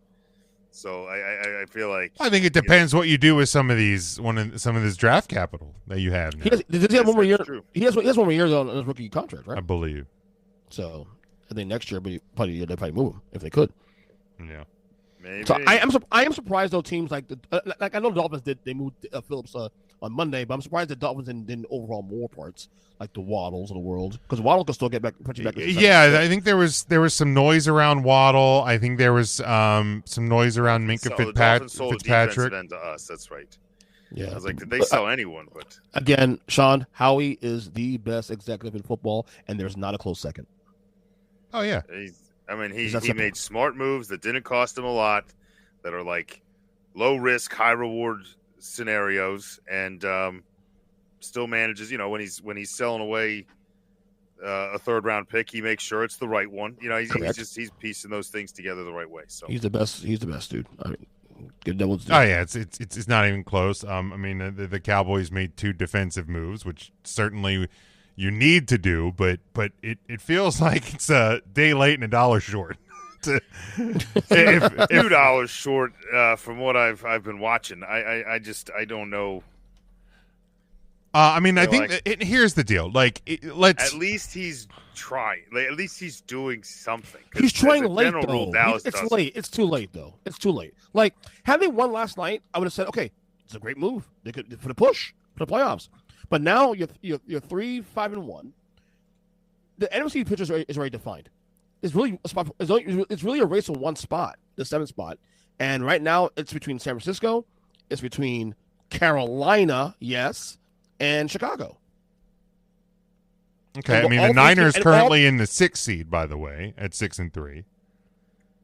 [SPEAKER 7] So I feel like
[SPEAKER 6] I think it depends what you do with some of this draft capital that you have now.
[SPEAKER 9] Does he have one more year? He has 1 more year on his rookie contract, right?
[SPEAKER 6] I believe.
[SPEAKER 9] So I think next year, but they probably move him if they could.
[SPEAKER 6] Yeah.
[SPEAKER 7] Maybe.
[SPEAKER 9] So I am surprised though teams like I know the Dolphins they moved Phillips on Monday, but I'm surprised the Dolphins didn't overhaul more parts like the Waddles of the world, because Waddle can still get back.
[SPEAKER 6] Yeah, I think there was some noise around Waddle. I think there was some noise around Minka Fitzpatrick.
[SPEAKER 7] End to us. That's right.
[SPEAKER 9] Yeah,
[SPEAKER 7] I was like, did they sell anyone? But
[SPEAKER 9] again, Sean, Howie is the best executive in football, and there's not a close second.
[SPEAKER 6] Oh yeah.
[SPEAKER 7] He made smart moves that didn't cost him a lot, that are like low risk, high reward scenarios, and still manages. When he's selling away a 3rd round pick, he makes sure it's the right one. He's piecing those things together the right way. So
[SPEAKER 9] he's the best. He's the best, dude. I mean, give Devils.
[SPEAKER 6] Oh yeah, it's not even close. The Cowboys made 2 defensive moves, which certainly you need to do, but it feels like it's a day late and $1 short.
[SPEAKER 7] if $2 short from what I've been watching. I don't know.
[SPEAKER 6] I think here's the deal. Let's
[SPEAKER 7] at least he's trying. At least he's doing something.
[SPEAKER 9] He's trying late though. It's late. It's too late though. It's too late. Like, had they won last night, I would have said, okay, it's a great move. They could for the push for the playoffs. But now you're 3-5-1. The NFC picture is already defined. It's really a spot. It's really a race for one spot, the 7th spot, and right now it's between San Francisco, it's between Carolina, yes, and Chicago.
[SPEAKER 6] Okay, the Niners currently in the 6th seed, by the way, at 6-3.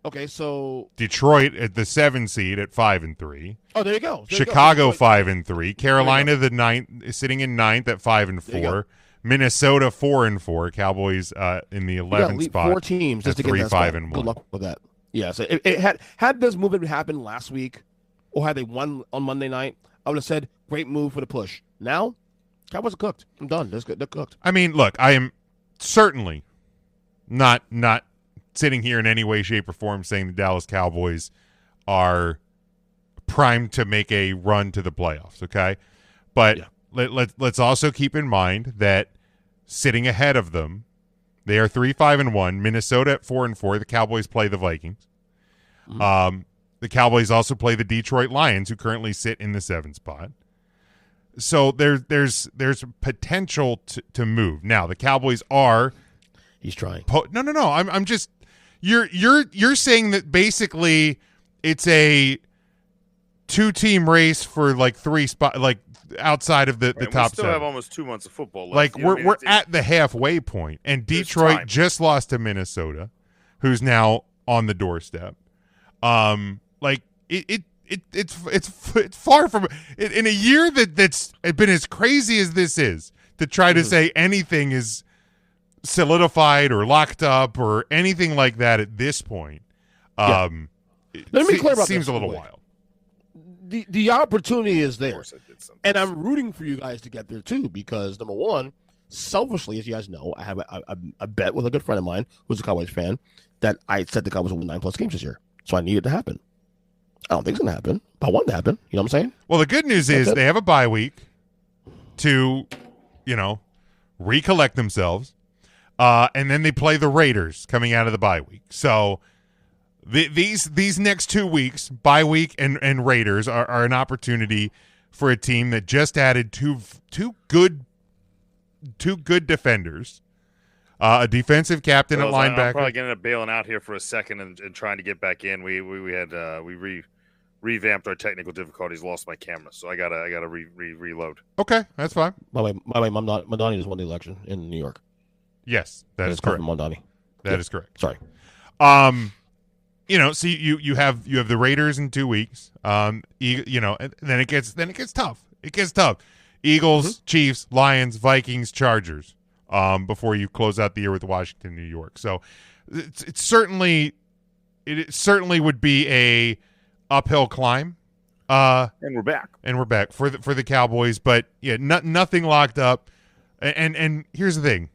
[SPEAKER 9] Okay, so
[SPEAKER 6] Detroit at the 7th seed at 5-3.
[SPEAKER 9] Oh, there you go.
[SPEAKER 6] Chicago 5-3. Carolina the 9th is sitting in 9th at 5-4. Minnesota 4-4. Cowboys in the 11th spot.
[SPEAKER 9] 4 teams just to get that spot. Good luck with that. Yeah, so it had this movement happened last week, or had they won on Monday night, I would have said great move for the push. Now, Cowboys are cooked. I'm done. They're cooked.
[SPEAKER 6] I mean, look, I am certainly not sitting here in any way, shape, or form saying the Dallas Cowboys are primed to make a run to the playoffs, okay? But let's also keep in mind that sitting ahead of them, they are 3-5-1. Minnesota at 4-4. The Cowboys play the Vikings. Mm-hmm. The Cowboys also play the Detroit Lions, who currently sit in the 7th spot. So there's potential to move. Now the Cowboys are.
[SPEAKER 9] He's trying.
[SPEAKER 6] No. I'm just. You're saying that basically it's a 2-team race for like 3 spot, like outside of the top 7.
[SPEAKER 7] We still have almost 2 months of football left.
[SPEAKER 6] Like we're at the halfway point, and Detroit just lost to Minnesota, who's now on the doorstep. It's far from in a year that's been as crazy as this is to try to say anything is solidified or locked up or anything like that at this point.
[SPEAKER 9] Let me be clear about
[SPEAKER 6] seems
[SPEAKER 9] this,
[SPEAKER 6] a little wild.
[SPEAKER 9] The opportunity is there, and I'm rooting for you guys to get there too, because number one, selfishly, as you guys know, I have a bet with a good friend of mine who's a Cowboys fan that I said the Cowboys will win 9+ games this year, so I need it to happen. I don't think it's going to happen, but I want it to happen. You know what I'm saying?
[SPEAKER 6] Well, the good news is they have a bye week to, recollect themselves, and then they play the Raiders coming out of the bye week. So these next 2 weeks, bye week and Raiders, are an opportunity for a team that just added two good defenders, a defensive captain at linebacker.
[SPEAKER 7] I'm probably going to end up bailing out here for a second and trying to get back in. We revamped our technical difficulties, lost my camera, so I gotta reload.
[SPEAKER 6] Okay, that's fine.
[SPEAKER 9] By the way, Mamdani just won the election in New York.
[SPEAKER 6] Yes, that is correct.
[SPEAKER 9] Mamdani.
[SPEAKER 6] That is correct.
[SPEAKER 9] Sorry.
[SPEAKER 6] So you have the Raiders in 2 weeks. And then it gets tough. It gets tough. Eagles, Chiefs, Lions, Vikings, Chargers, before you close out the year with Washington, New York. So it certainly would be a uphill climb.
[SPEAKER 7] And we're back
[SPEAKER 6] for the Cowboys, but yeah, nothing locked up. And here's the thing: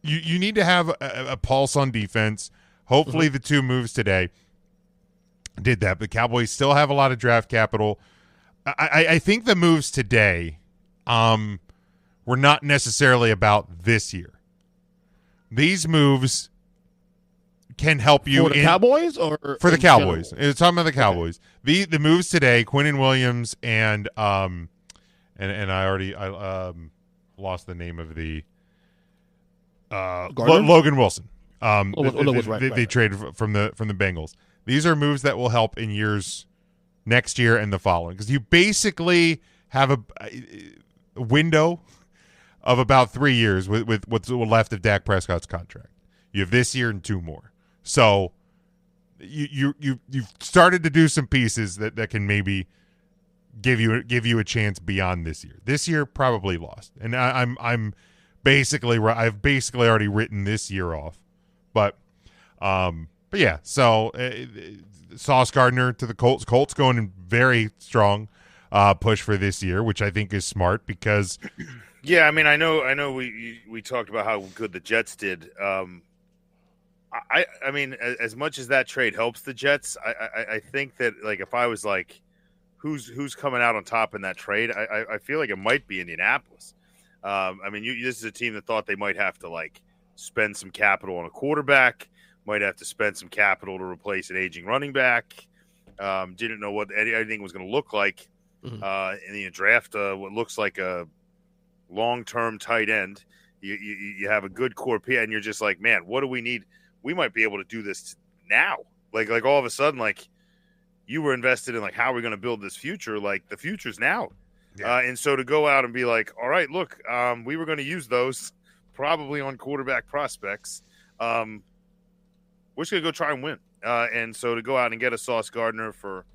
[SPEAKER 6] you need to have a pulse on defense. Hopefully, the 2 moves today did that. But the Cowboys still have a lot of draft capital. I think the moves today were not necessarily about this year. These moves can help you
[SPEAKER 9] for the Cowboys or
[SPEAKER 6] for the Cowboys. It's talking about the Cowboys. Okay. The moves today, Quinnen Williams and I already lost the name of the Logan Wilson. They traded from the Bengals. These are moves that will help in years next year and the following, because you basically have a window of about 3 years with what's left of Dak Prescott's contract. You have this year and 2 more. So you've started to do some pieces that can maybe give you a chance beyond this year. This year probably lost, and I've basically already written this year off. But yeah. So Sauce Gardner to the Colts. Colts going in very strong push for this year, which I think is smart because.
[SPEAKER 7] Yeah, I mean, I know. We talked about how good the Jets did. I mean, as much as that trade helps the Jets, I think that, like, if I was like, who's coming out on top in that trade, I feel like it might be Indianapolis. I mean, this is a team that thought they might have to, like, spend some capital on a quarterback, might have to spend some capital to replace an aging running back. Didn't know what anything was going to look like in the draft. What looks like a long-term tight end. You have a good core P, and you're just like, man, what do we need? We might be able to do this now. Like all of a sudden, like, you were invested in, like, how are we going to build this future? Like, the future's now. Yeah. And so to go out and be like, all right, look, we were going to use those probably on quarterback prospects. We're just going to go try and win. And so to go out and get a Sauce Gardner for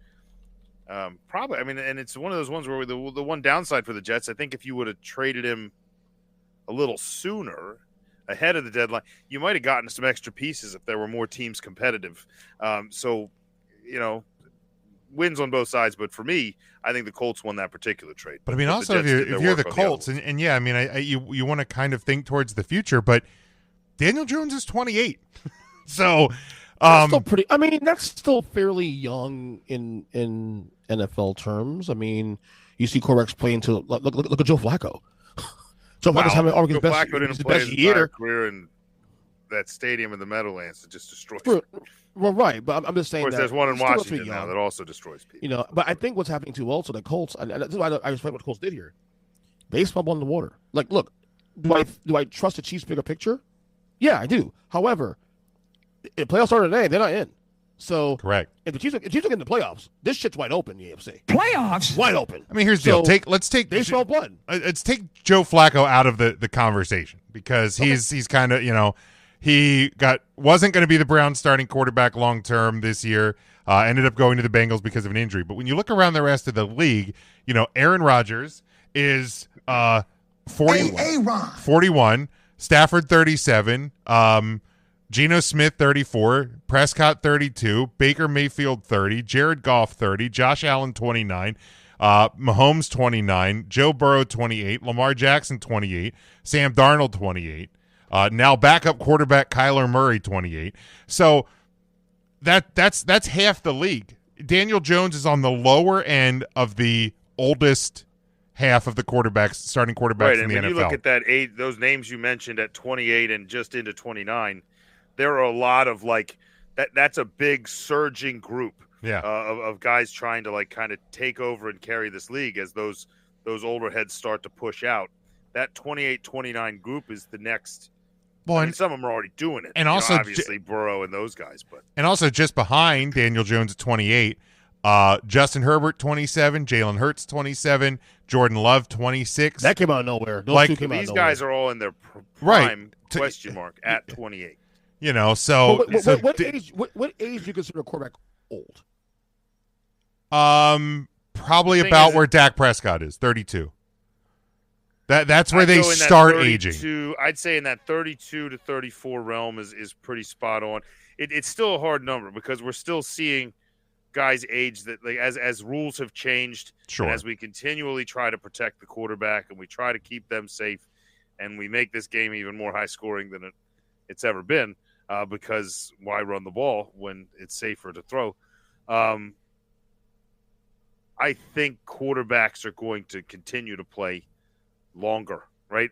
[SPEAKER 7] probably, I mean, and it's one of those ones where the one downside for the Jets, I think if you would have traded him a little sooner ahead of the deadline, you might have gotten some extra pieces if there were more teams competitive. So, wins on both sides. But for me, I think the Colts won that particular trade.
[SPEAKER 6] But I mean, also if you're the Colts, and yeah, I mean, you want to kind of think towards the future, but Daniel Jones is 28, so
[SPEAKER 9] that's still pretty. I mean, that's still fairly young in NFL terms. I mean, you see quarterbacks playing to look at Joe Flacco. Joe Flacco's having Oregon's best year.
[SPEAKER 7] Career in that stadium in the Meadowlands that just destroys.
[SPEAKER 9] Well, right, but I'm just saying.
[SPEAKER 7] Of course, there's one in Washington now that also destroys people.
[SPEAKER 9] But I think what's happening too also the Colts, and this is why I respect what the Colts did here. Baseball on the water. Like, look, do I trust the Chiefs' bigger picture? Yeah, I do. However, if playoffs start today, they're not in. So
[SPEAKER 6] correct.
[SPEAKER 9] If the Chiefs are getting the playoffs, this shit's wide open. The AFC
[SPEAKER 10] playoffs
[SPEAKER 9] wide open.
[SPEAKER 6] I mean, here's the deal. Let's take
[SPEAKER 9] blood.
[SPEAKER 6] Let's take Joe Flacco out of the conversation because he's kind of he wasn't going to be the Browns starting quarterback long term this year. Ended up going to the Bengals because of an injury. But when you look around the rest of the league, Aaron Rodgers is 41, Stafford 37, Geno Smith 34, Prescott 32, Baker Mayfield 30, Jared Goff 30, Josh Allen 29, Mahomes 29, Joe Burrow 28, Lamar Jackson 28, Sam Darnold 28, now backup quarterback Kyler Murray 28. So that's half the league. Daniel Jones is on the lower end of the oldest half of the starting quarterbacks in the NFL.
[SPEAKER 7] When you look at that those names you mentioned at 28 and just into 29, there are a lot of that's a big surging group of guys trying to kind of take over and carry this league as those older heads start to push out. That 28-29 group is the next. Well, some of them are already doing it.
[SPEAKER 6] And also
[SPEAKER 7] obviously Burrow and those guys.
[SPEAKER 6] And also just behind Daniel Jones at 28, Justin Herbert 27, Jalen Hurts 27, Jordan Love 26.
[SPEAKER 9] That came out of nowhere. Those two came out of nowhere.
[SPEAKER 7] These guys are all in their prime question mark at 28.
[SPEAKER 6] So
[SPEAKER 9] what age do you consider a quarterback old?
[SPEAKER 6] probably about where Dak Prescott is, 32. That's where they start aging.
[SPEAKER 7] I'd say in that 32 to 34 realm is pretty spot on. It's still a hard number because we're still seeing guys age that, like, as rules have changed,
[SPEAKER 6] sure,
[SPEAKER 7] and as we continually try to protect the quarterback and we try to keep them safe, and we make this game even more high scoring than it's ever been, because why run the ball when it's safer to throw? I think quarterbacks are going to continue to play longer, right?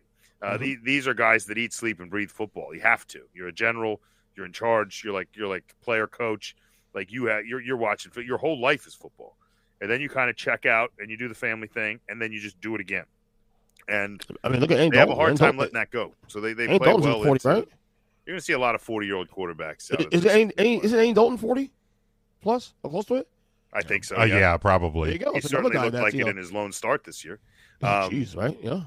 [SPEAKER 7] These are guys that eat, sleep, and breathe football. You have to. You're a general. You're in charge. You're like player coach. Like you're watching. Your whole life is football, and then you kind of check out and you do the family thing, and then you just do it again. And
[SPEAKER 9] I mean, look at
[SPEAKER 7] they have a hard time letting that go. So they play well.
[SPEAKER 9] 40, right?
[SPEAKER 7] You're going to see a lot of 40-year-old quarterbacks.
[SPEAKER 9] Isn't Andy Dalton 40 plus or close to it?
[SPEAKER 7] I think so.
[SPEAKER 6] Yeah, probably.
[SPEAKER 9] There you go.
[SPEAKER 7] He certainly looked like it in his lone start this year.
[SPEAKER 9] Jeez, right? Yeah.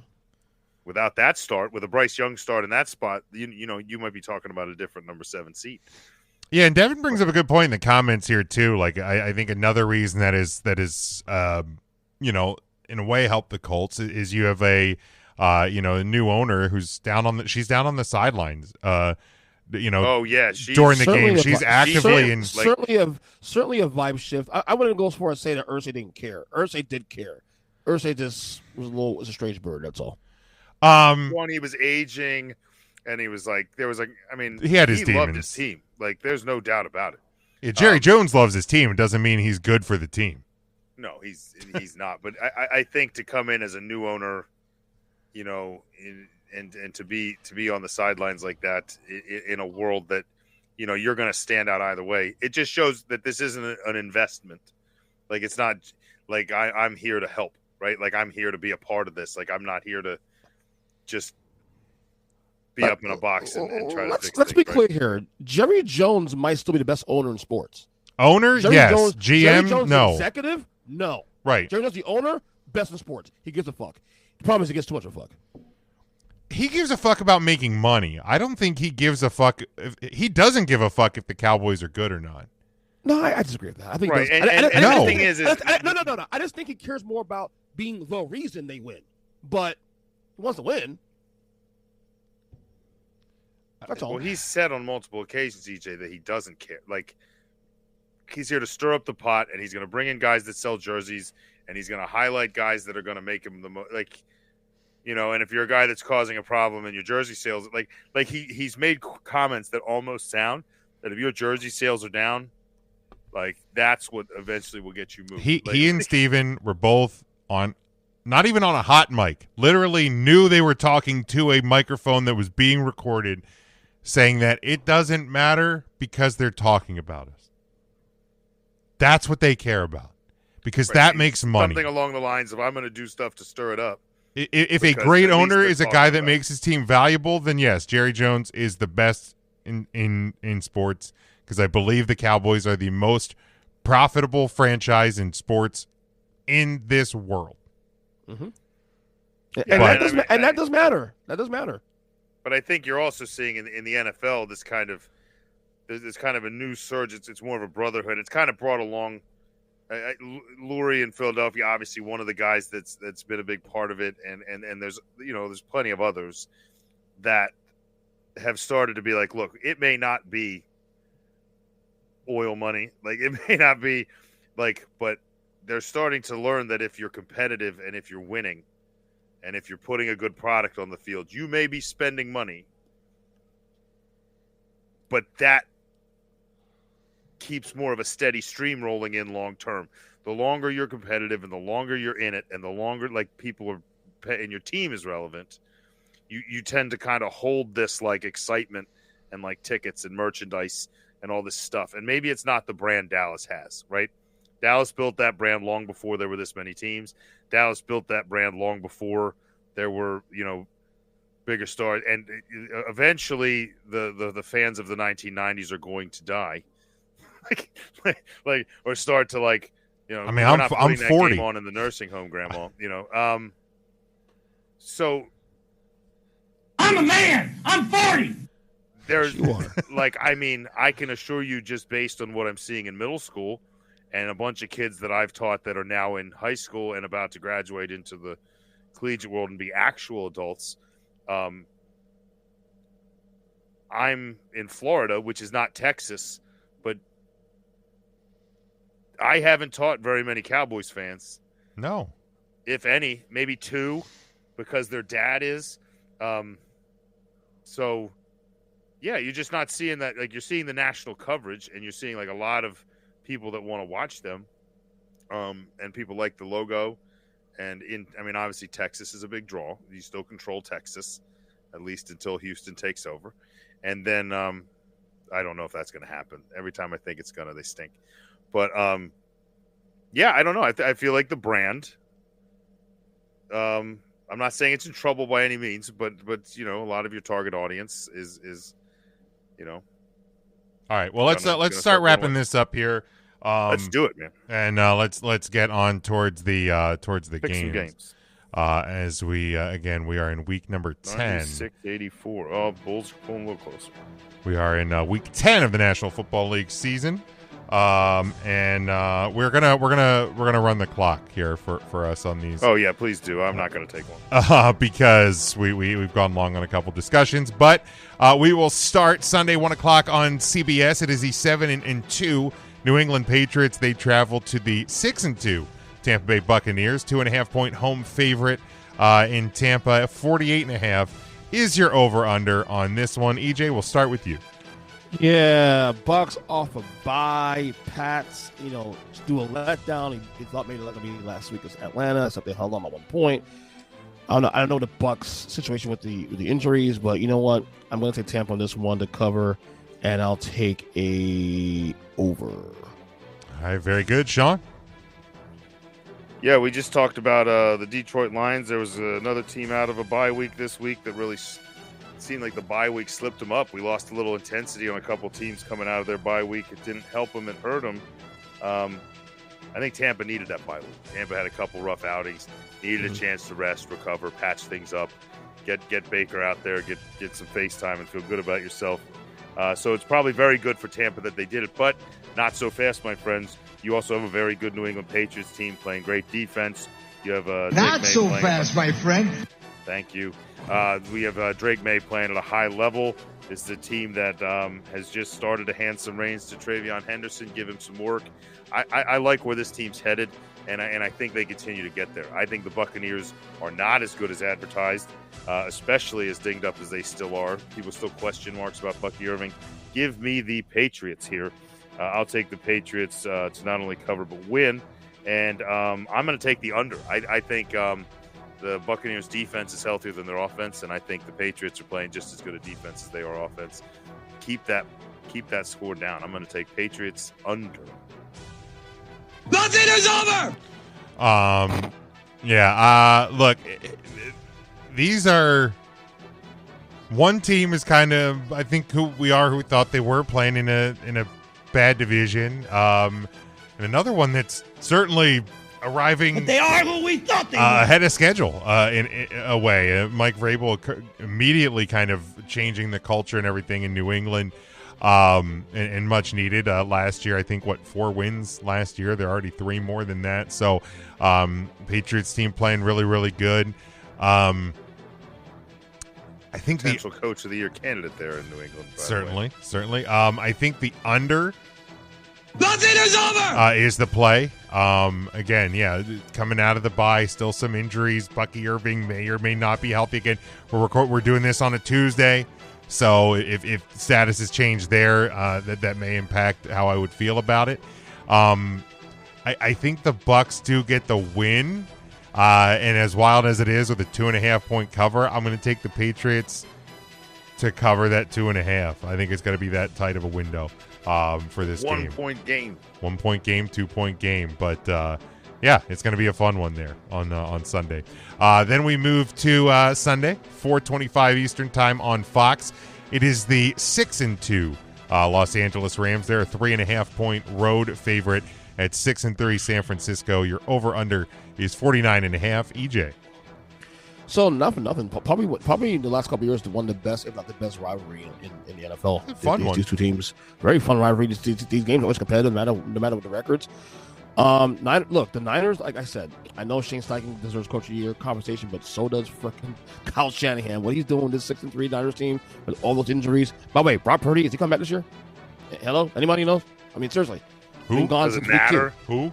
[SPEAKER 7] Without that start, with a Bryce Young start in that spot, you might be talking about a different number 7 seed.
[SPEAKER 6] Yeah, and Devin brings up a good point in the comments here too. Like I think another reason that is in a way helped the Colts is you have a new owner who's down on the sidelines.
[SPEAKER 7] Oh yeah,
[SPEAKER 6] during the game, she's actively
[SPEAKER 9] certainly a vibe shift. I wouldn't go as far as say that Irsay didn't care. Irsay did care. Irsay just was a strange bird. That's all.
[SPEAKER 7] When he was aging, and he was like, he had his demons. Loved his team. Like, there's no doubt about it.
[SPEAKER 6] Yeah, Jerry Jones loves his team. It doesn't mean he's good for the team.
[SPEAKER 7] No, he's not. But I think to come in as a new owner, and to be on the sidelines like that in a world that, you're going to stand out either way. It just shows that this isn't an investment. Like, it's not like I'm here to help, right? Like, I'm here to be a part of this. Like, I'm not here to just be up in a box and try to fix things.
[SPEAKER 9] Let's be clear here. Jerry Jones might still be the best owner in sports.
[SPEAKER 6] Owner? Yes. GM?
[SPEAKER 9] Jerry Jones,
[SPEAKER 6] no.
[SPEAKER 9] Executive? No.
[SPEAKER 6] Right.
[SPEAKER 9] Jerry Jones, the owner, best in sports. He gives a fuck. The problem is he gives too much of a fuck.
[SPEAKER 6] He gives a fuck about making money. I don't think he gives a fuck. He doesn't give a fuck if the Cowboys are good or not.
[SPEAKER 9] No, I disagree with that. I think
[SPEAKER 7] right.
[SPEAKER 9] The
[SPEAKER 7] thing is
[SPEAKER 9] no. I just think he cares more about being the reason they win. But he wants to win. That's all.
[SPEAKER 7] Well, he's said on multiple occasions, EJ, that he doesn't care. Like, he's here to stir up the pot, and he's going to bring in guys that sell jerseys, and he's going to highlight guys that are going to make him the most, like, and if you're a guy that's causing a problem in your jersey sales, like he's made comments that almost sound that if your jersey sales are down, like, that's what eventually will get you moved.
[SPEAKER 6] He and Steven were both on, not even on a hot mic, literally knew they were talking to a microphone that was being recorded, saying that it doesn't matter because they're talking about us. That's what they care about, because that makes money.
[SPEAKER 7] Something along the lines of, I'm going to do stuff to stir it up.
[SPEAKER 6] If a great owner is a guy that makes his team valuable, then yes, Jerry Jones is the best in sports, because I believe the Cowboys are the most profitable franchise in sports in this world.
[SPEAKER 9] Mm-hmm. And that does matter. That does matter.
[SPEAKER 7] But I think you're also seeing in the NFL this kind of a new surge. It's more of a brotherhood. It's kind of brought along Lurie in Philadelphia, obviously one of the guys that's been a big part of it, and there's plenty of others that have started to be like, look, it may not be oil money, like it may not be like, but they're starting to learn that if you're competitive and if you're winning and if you're putting a good product on the field, you may be spending money, but that keeps more of a steady stream rolling in long term. The longer you're competitive and the longer you're in it and the longer like people are and your team is relevant, you tend to kind of hold this like excitement and like tickets and merchandise and all this stuff. And maybe it's not the brand Dallas has, right? Dallas built that brand long before there were this many teams. Dallas built that brand long before there were, bigger stars. And eventually the fans of the 1990s are going to die. like or start to like,
[SPEAKER 6] I mean, I'm 40
[SPEAKER 7] on in the nursing home, Grandma. So
[SPEAKER 1] I'm a man. I'm 40.
[SPEAKER 7] There's like, I mean, I can assure you, just based on what I'm seeing in middle school and a bunch of kids that I've taught that are now in high school and about to graduate into the collegiate world and be actual adults. I'm in Florida, which is not Texas, but I haven't taught very many Cowboys fans.
[SPEAKER 6] No.
[SPEAKER 7] If any, maybe two, because their dad is. So, yeah, you're just not seeing that. Like, you're seeing the national coverage, and you're seeing, like, a lot of people that want to watch them. And people like the logo. And, obviously, Texas is a big draw. You still control Texas, at least until Houston takes over. And then I don't know if that's going to happen. Every time I think it's going to, they stink. But, yeah, I don't know. I feel like the brand I'm not saying it's in trouble by any means, but a lot of your target audience is
[SPEAKER 6] All right. Well, let's start wrapping this up here.
[SPEAKER 7] Let's do it, man.
[SPEAKER 6] And let's get on towards the
[SPEAKER 7] Pick some games.
[SPEAKER 6] As we we are in week number 10.
[SPEAKER 7] 96-84. Oh, Bulls are pulling a little closer.
[SPEAKER 6] We are in week 10 of the National Football League season. And we're gonna run the clock here for us on these.
[SPEAKER 7] Oh yeah, please do. I'm not gonna take one
[SPEAKER 6] because we've gone long on a couple discussions, but we will start Sunday 1:00 on CBS. It is the 7-2 New England Patriots. They travel to the 6-2 Tampa Bay Buccaneers. 2.5-point home favorite in Tampa. 48.5 is your over under on this one. EJ, we'll start with you.
[SPEAKER 9] Yeah, Bucks off a bye. Pats, do a letdown. He thought maybe let me last week as Atlanta, except they held on at one point. I don't know the Bucks situation with the injuries, but you know what? I'm going to take Tampa on this one to cover, and I'll take a over.
[SPEAKER 6] All right, very good, Sean.
[SPEAKER 7] Yeah, we just talked about the Detroit Lions. There was another team out of a bye week this week that really seemed like the bye week slipped them up. We lost a little intensity on a couple teams coming out of their bye week. It didn't help them. It hurt them. I think Tampa needed that bye week. Tampa had a couple rough outings, needed a chance to rest, recover, patch things up, get Baker out there, get some face time and feel good about yourself. So it's probably very good for Tampa that they did it, but not so fast, my friends. You also have a very good New England Patriots team playing great defense. You have
[SPEAKER 8] not so fast, my friend.
[SPEAKER 7] Thank you. We have Drake May playing at a high level. This is a team that has just started to hand some reins to Travion Henderson, give him some work. I like where this team's headed, and I think they continue to get there. I think the Buccaneers are not as good as advertised, especially as dinged up as they still are. People still question marks about Bucky Irving. Give me the Patriots here. I'll take the Patriots to not only cover but win, and I'm going to take the under. I think the Buccaneers' defense is healthier than their offense, and I think the Patriots are playing just as good a defense as they are offense. Keep that score down. I'm going to take Patriots under.
[SPEAKER 1] Nothing is over.
[SPEAKER 6] Look, these are one team is kind of, I think, who we thought they were playing in a bad division, and another one that's certainly arriving.
[SPEAKER 1] But they are who we thought they were.
[SPEAKER 6] Ahead of schedule in a way. Mike Vrabel immediately kind of changing the culture and everything in New England, and much needed. Last year, I think, 4 wins last year? They're already 3 more than that. So Patriots team playing really, really good. I think
[SPEAKER 7] potential coach of the year candidate there in New England.
[SPEAKER 6] Certainly. I think the under.
[SPEAKER 1] Nothing is over.
[SPEAKER 6] Is the play. Again, coming out of the bye, still some injuries. Bucky Irving may or may not be healthy again. We're doing this on a Tuesday, so if status has changed there, that may impact how I would feel about it. I think the Bucks do get the win, and as wild as it is with a 2.5-point cover, I'm going to take the Patriots to cover that 2.5. I think it's going to be that tight of a window for this game.
[SPEAKER 7] 1-point game.
[SPEAKER 6] 1-point game, 2-point game. But, it's going to be a fun one there on Sunday. Then we move to Sunday, 4:25 Eastern Time on Fox. It is the 6-2 Los Angeles Rams. They're a 3.5-point road favorite at 6-3 San Francisco. Your over-under is 49.5. EJ.
[SPEAKER 9] So nothing. Probably the last couple of years, one of the best, if not the best rivalry in the NFL.
[SPEAKER 6] Fun one.
[SPEAKER 9] These two teams, very fun rivalry. These games are always competitive, no matter what the records. Look, the Niners, like I said, I know Shane Steichen deserves Coach of the Year conversation, but so does freaking Kyle Shanahan. What he's doing with this 6-3 Niners team with all those injuries. By the way, Brock Purdy, is he coming back this year? Hello, anybody knows? I mean, seriously.
[SPEAKER 7] Who? Does it matter?
[SPEAKER 6] Who?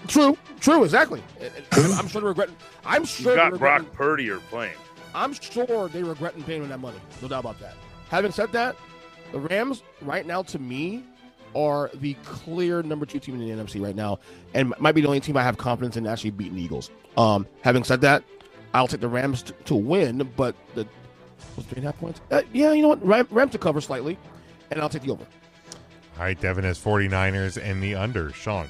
[SPEAKER 9] True, exactly. I'm sure they regret. I'm sure
[SPEAKER 7] you got Brock Purdy you're playing.
[SPEAKER 9] I'm sure they regretting paying him that money. No doubt about that. Having said that, the Rams right now, to me, are the clear number 2 team in the NFC right now, and might be the only team I have confidence in actually beating the Eagles. Having said that, I'll take the Rams to win, but the 3.5 points. Yeah, you know what? Rams to cover slightly, and I'll take the over.
[SPEAKER 6] All right, Devin has 49ers and the under. Sean.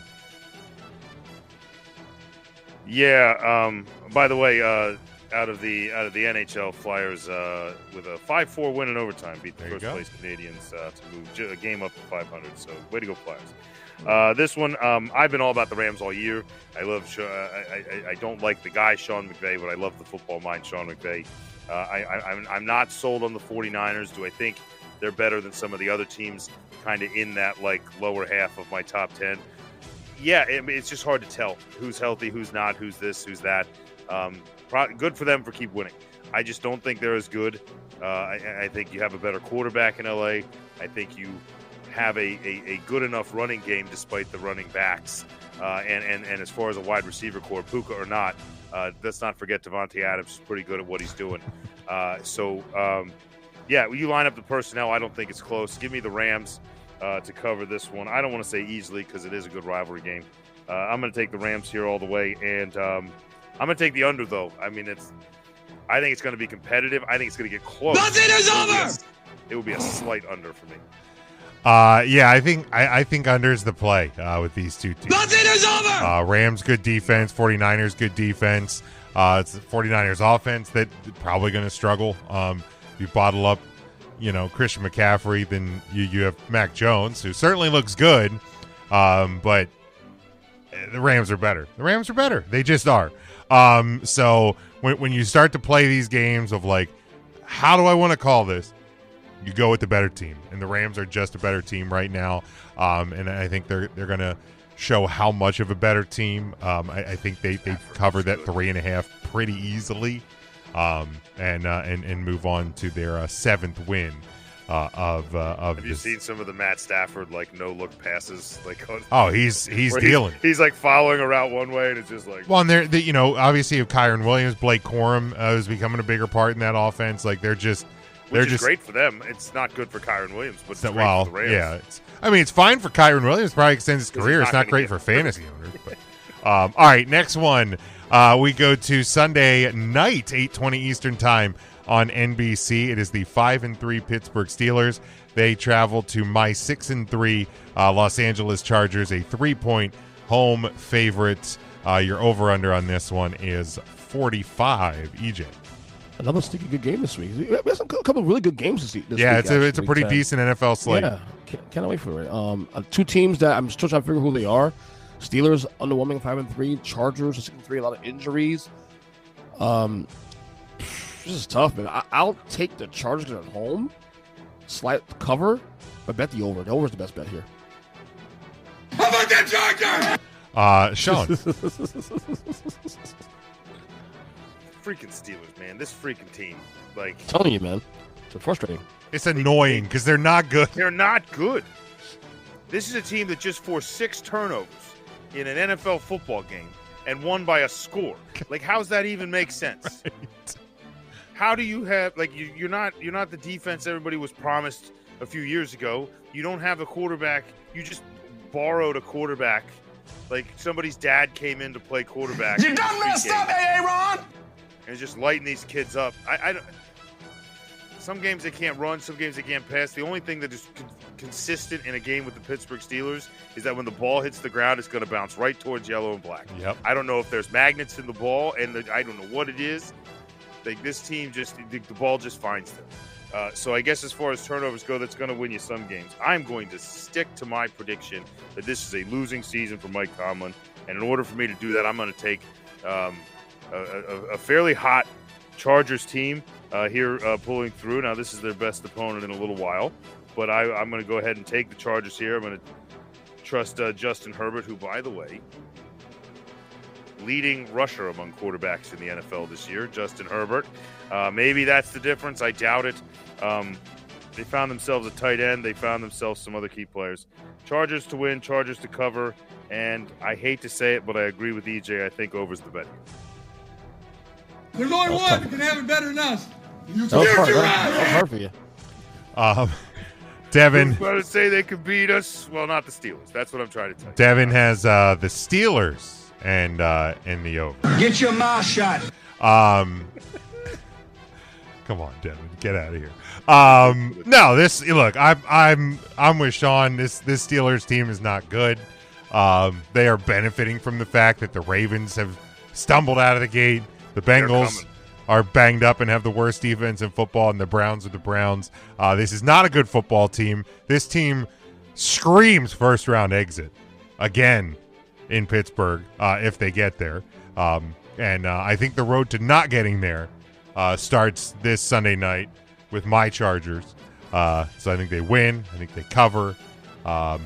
[SPEAKER 7] Yeah. By the way, out of the NHL, Flyers with a 5-4 win in overtime beat the first place Canadians to move a game up to 500. So way to go, Flyers. This one, I've been all about the Rams all year. I love. I don't like the guy Sean McVay, but I love the football mind Sean McVay. I'm not sold on the 49ers. Do I think they're better than some of the other teams kind of in that like lower half of my top 10? Yeah, it's just hard to tell who's healthy, who's not, who's this, who's that. Good for them for keep winning. I just don't think they're as good. I think you have a better quarterback in LA. I think you have a good enough running game despite the running backs. And as far as a wide receiver core, Puka or not, let's not forget Devontae Adams is pretty good at what he's doing. Yeah, you line up the personnel. I don't think it's close. Give me the Rams to cover this one. I don't want to say easily because it is a good rivalry game. I'm going to take the Rams here all the way, and I'm going to take the under, though. I mean, I think it's going to be competitive. I think it's going to get close.
[SPEAKER 1] Nothing is over!
[SPEAKER 7] It will be a slight under for me.
[SPEAKER 6] Yeah, I think under's the play with these two teams.
[SPEAKER 1] Nothing is over!
[SPEAKER 6] Rams, good defense. 49ers, good defense. It's the 49ers offense that probably going to struggle. You bottle up, Christian McCaffrey, then you have Mac Jones, who certainly looks good, but the Rams are better. They just are. So when you start to play these games of like, how do I want to call this? You go with the better team, and the Rams are just a better team right now. And I think they're going to show how much of a better team. I think they cover that 3.5 pretty easily. And move on to their 7th win of.
[SPEAKER 7] Have you seen some of the Matt Stafford no look passes?
[SPEAKER 6] He's dealing.
[SPEAKER 7] He's like following a route one way, and it's just like.
[SPEAKER 6] Well, and obviously you have Kyron Williams, Blake Corum is becoming a bigger part in that offense. Like they're just
[SPEAKER 7] great for them. It's not good for Kyron Williams, but it's great for the Rams.
[SPEAKER 6] Yeah, it's fine for Kyron Williams. Probably extends his career. It's not great for fantasy owners. But all right, next one. We go to Sunday night, 8:20 Eastern time on NBC. It is the 5-3 Pittsburgh Steelers. They travel to my 6-3 Los Angeles Chargers, a 3-point home favorite. Your over/under on this one is 45. EJ.
[SPEAKER 9] Another sneaky good game this week. There's a couple of really good games this week.
[SPEAKER 6] It's a pretty decent NFL slate.
[SPEAKER 9] Yeah, can't wait for it. Two teams that I'm still trying to figure who they are. Steelers underwhelming 5-3. Chargers 6-3. A lot of injuries. This is tough, man. I'll take the Chargers at home. Slight cover, but bet the over. The over is the best bet here.
[SPEAKER 1] How about that Charger?
[SPEAKER 6] Sean.
[SPEAKER 7] Freaking Steelers, man. This freaking team.
[SPEAKER 9] I'm telling you, man. It's frustrating.
[SPEAKER 6] It's annoying because they're not good.
[SPEAKER 7] They're not good. This is a team that just forced 6 turnovers in an NFL football game and won by a score. How's that even make sense? Right. How do you have you're not the defense everybody was promised a few years ago. You don't have a quarterback. You just borrowed a quarterback. Somebody's dad came in to play quarterback.
[SPEAKER 1] You done messed up, Aaron.
[SPEAKER 7] And just lighting these kids up. I don't. Some games they can't run, some games they can't pass. The only thing that is consistent in a game with the Pittsburgh Steelers is that when the ball hits the ground, it's going to bounce right towards yellow and black.
[SPEAKER 6] Yep.
[SPEAKER 7] I don't know if there's magnets in the ball, and I don't know what it is. This team the ball just finds them. So I guess as far as turnovers go, that's going to win you some games. I'm going to stick to my prediction that this is a losing season for Mike Tomlin. And in order for me to do that, I'm going to take a fairly hot Chargers team here pulling through. Now, this is their best opponent in a little while, but I'm going to go ahead and take the Chargers here. I'm going to trust Justin Herbert, who, by the way, leading rusher among quarterbacks in the NFL this year, Justin Herbert. Maybe that's the difference. I doubt it. They found themselves a tight end. They found themselves some other key players. Chargers to win, Chargers to cover, and I hate to say it, but I agree with EJ. I think over's the bet.
[SPEAKER 8] There's only one that can have it better than us.
[SPEAKER 9] That was hard for you.
[SPEAKER 6] Devin.
[SPEAKER 7] Who's to say they could beat us? Well, not the Steelers. That's what I'm trying to tell you.
[SPEAKER 6] Devin has the Steelers and in the over.
[SPEAKER 8] Get your mouth shut.
[SPEAKER 6] Come on, Devin, get out of here. No, this look, I'm with Sean. This Steelers team is not good. They are benefiting from the fact that the Ravens have stumbled out of the gate. The Bengals are banged up and have the worst defense in football, and the Browns are the Browns. This is not a good football team. This team screams first-round exit again in Pittsburgh if they get there. And I think the road to not getting there starts this Sunday night with my Chargers. So I think they win. I think they cover. I'll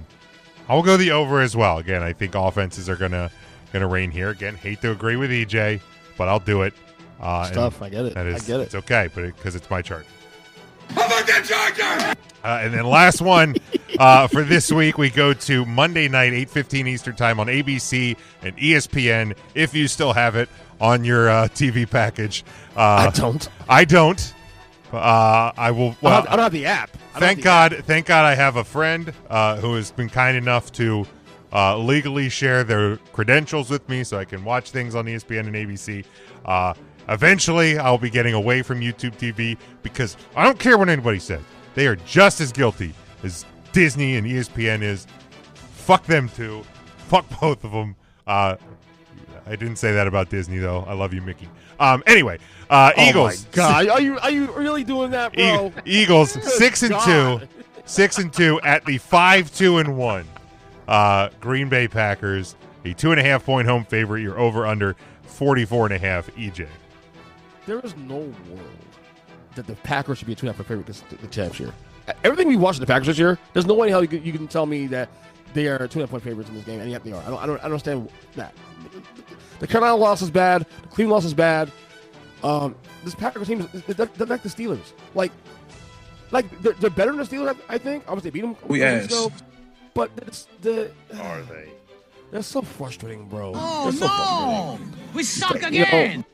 [SPEAKER 6] go the over as well. Again, I think offenses are gonna reign here. Again, hate to agree with EJ, but I'll do it.
[SPEAKER 9] It's tough. I get it. I get it.
[SPEAKER 6] It's okay, but because it's my Chargers.
[SPEAKER 8] How about that Charger?
[SPEAKER 6] And then last one for this week, we go to Monday night, 8:15 Eastern time on ABC and ESPN. If you still have it on your TV package,
[SPEAKER 9] I don't.
[SPEAKER 6] I don't. I will. Well,
[SPEAKER 9] I don't have the app.
[SPEAKER 6] Thank God I have a friend who has been kind enough to legally share their credentials with me, so I can watch things on ESPN and ABC. Eventually, I'll be getting away from YouTube TV because I don't care what anybody says. They are just as guilty as Disney and ESPN is. Fuck them too. Fuck both of them. I didn't say that about Disney, though. I love you, Mickey. Anyway, Eagles.
[SPEAKER 9] Oh, my God. Are you really doing that, bro?
[SPEAKER 6] Eagles, 6-2. 6-2 at the 5-2-1. Green Bay Packers, a 2.5-point home favorite. You're over under 44.5. EJ.
[SPEAKER 9] There is no world that the Packers should be a 2.5-point favorite this the champs year. Everything we watched the Packers this year, there's no way in hell you can tell me that they are 2.5-point favorites in this game, and yet they are. I don't understand that. The Carolina loss is bad. The Cleveland loss is bad. This Packers team is like the Steelers. Like they're better than the Steelers, I think. Obviously, they beat them.
[SPEAKER 8] Yes.
[SPEAKER 9] Ago, but
[SPEAKER 7] Are they?
[SPEAKER 9] They're so frustrating, bro.
[SPEAKER 8] Oh,
[SPEAKER 9] so
[SPEAKER 8] no. We suck again.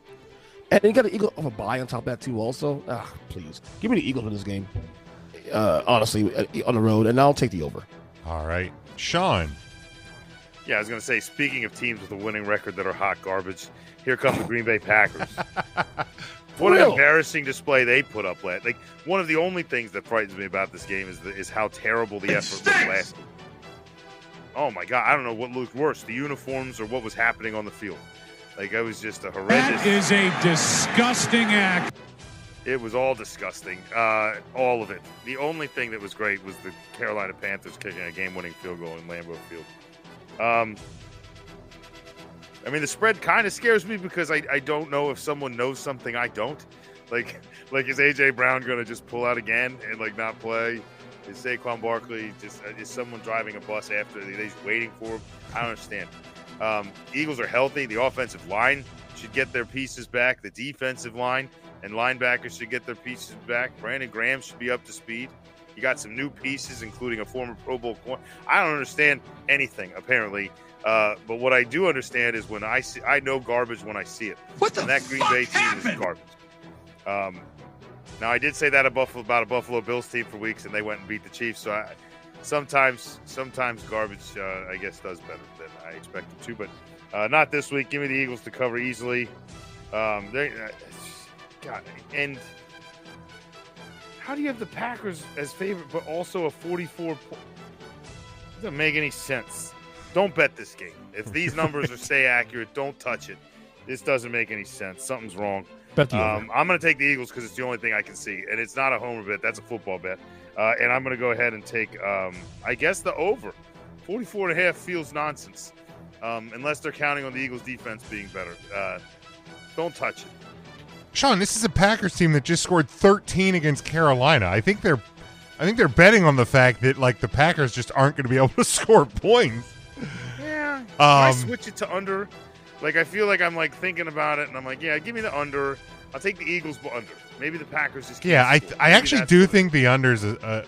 [SPEAKER 9] And you got the Eagles off a bye on top of that, too, also. Please. Give me the Eagles in this game. Honestly, on the road, and I'll take the over.
[SPEAKER 6] All right. Sean.
[SPEAKER 7] Yeah, I was going to say, speaking of teams with a winning record that are hot garbage, here come the Green Bay Packers. What an embarrassing display they put up last. Like, one of the only things that frightens me about this game is how terrible the effort was last. Oh, my God. I don't know what looked worse, the uniforms or what was happening on the field. Like, it was just a horrendous.
[SPEAKER 10] That is a disgusting act.
[SPEAKER 7] It was all disgusting. All of it. The only thing that was great was the Carolina Panthers kicking a game-winning field goal in Lambeau Field. I mean, the spread kind of scares me because I don't know if someone knows something I don't. Like is A.J. Brown going to just pull out again and, not play? Is Saquon Barkley is someone driving a bus after? Are they just waiting for him? I don't understand. Eagles are healthy. The offensive line should get their pieces back. The defensive line and linebackers should get their pieces back. Brandon Graham should be up to speed. You got some new pieces, including a former Pro Bowl corner. I don't understand anything, apparently. But what I do understand is when I know garbage when I see it. And that Green Bay team is garbage. Now, I did say that about a Buffalo Bills team for weeks, and they went and beat the Chiefs. So sometimes garbage, I guess, does better than I expected to. But not this week. Give me the Eagles to cover easily. God, and how do you have the Packers as favorite, but also a 44 point? Doesn't make any sense. Don't bet this game. If these numbers stay accurate, don't touch it. This doesn't make any sense. Something's wrong. I'm going to take the Eagles because it's the only thing I can see. And it's not a homer bet. That's a football bet. And I'm going to go ahead and take, I guess, the over. 44.5 feels nonsense. Unless they're counting on the Eagles' defense being better. Don't touch it.
[SPEAKER 6] Sean, this is a Packers team that just scored 13 against Carolina. I think they're betting on the fact that like the Packers just aren't going to be able to score points.
[SPEAKER 7] Yeah. I switch it to under. Like I feel like I'm like thinking about it, and I'm like, yeah, give me the under. I'll take the Eagles under. Maybe the Packers just can't score.
[SPEAKER 6] I actually do think the under's a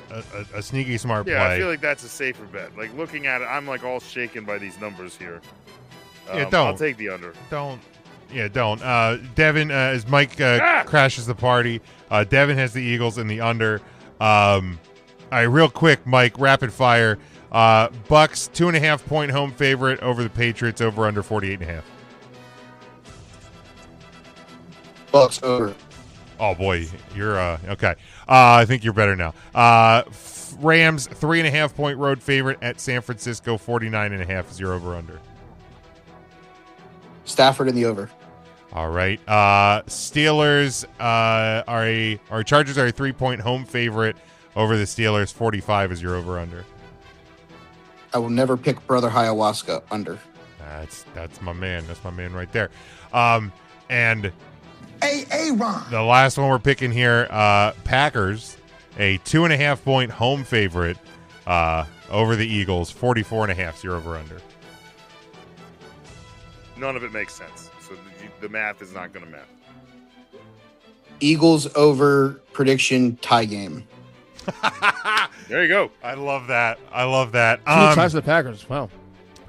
[SPEAKER 6] sneaky smart play.
[SPEAKER 7] Yeah, I feel like that's a safer bet. Like looking at it, I'm like all shaken by these numbers here. I'll take the under.
[SPEAKER 6] Don't. Devin, as Mike crashes the party, Devin has the Eagles in the under. All right, real quick, Mike, rapid fire. Bucks 2.5-point home favorite over the Patriots, over under 48.5.
[SPEAKER 11] Bucks over.
[SPEAKER 6] Oh boy, you're okay. I think you're better now. Rams 3.5-point road favorite at San Francisco, 49.5 is your over under.
[SPEAKER 11] Stafford in the over.
[SPEAKER 6] All right. Steelers our Chargers are a 3-point home favorite over the Steelers, 45 is your over under.
[SPEAKER 11] I will never pick Brother Ayahuasca under.
[SPEAKER 6] That's my man. That's my man right there. And
[SPEAKER 8] Ron.
[SPEAKER 6] the last one we're picking here, Packers, a 2.5-point home favorite over the Eagles, 44.5 is your over under.
[SPEAKER 7] None of it makes sense. So the math is not going to math.
[SPEAKER 11] Eagles over prediction tie game.
[SPEAKER 7] There you go.
[SPEAKER 6] I love that.
[SPEAKER 9] Two ties to the Packers. Wow.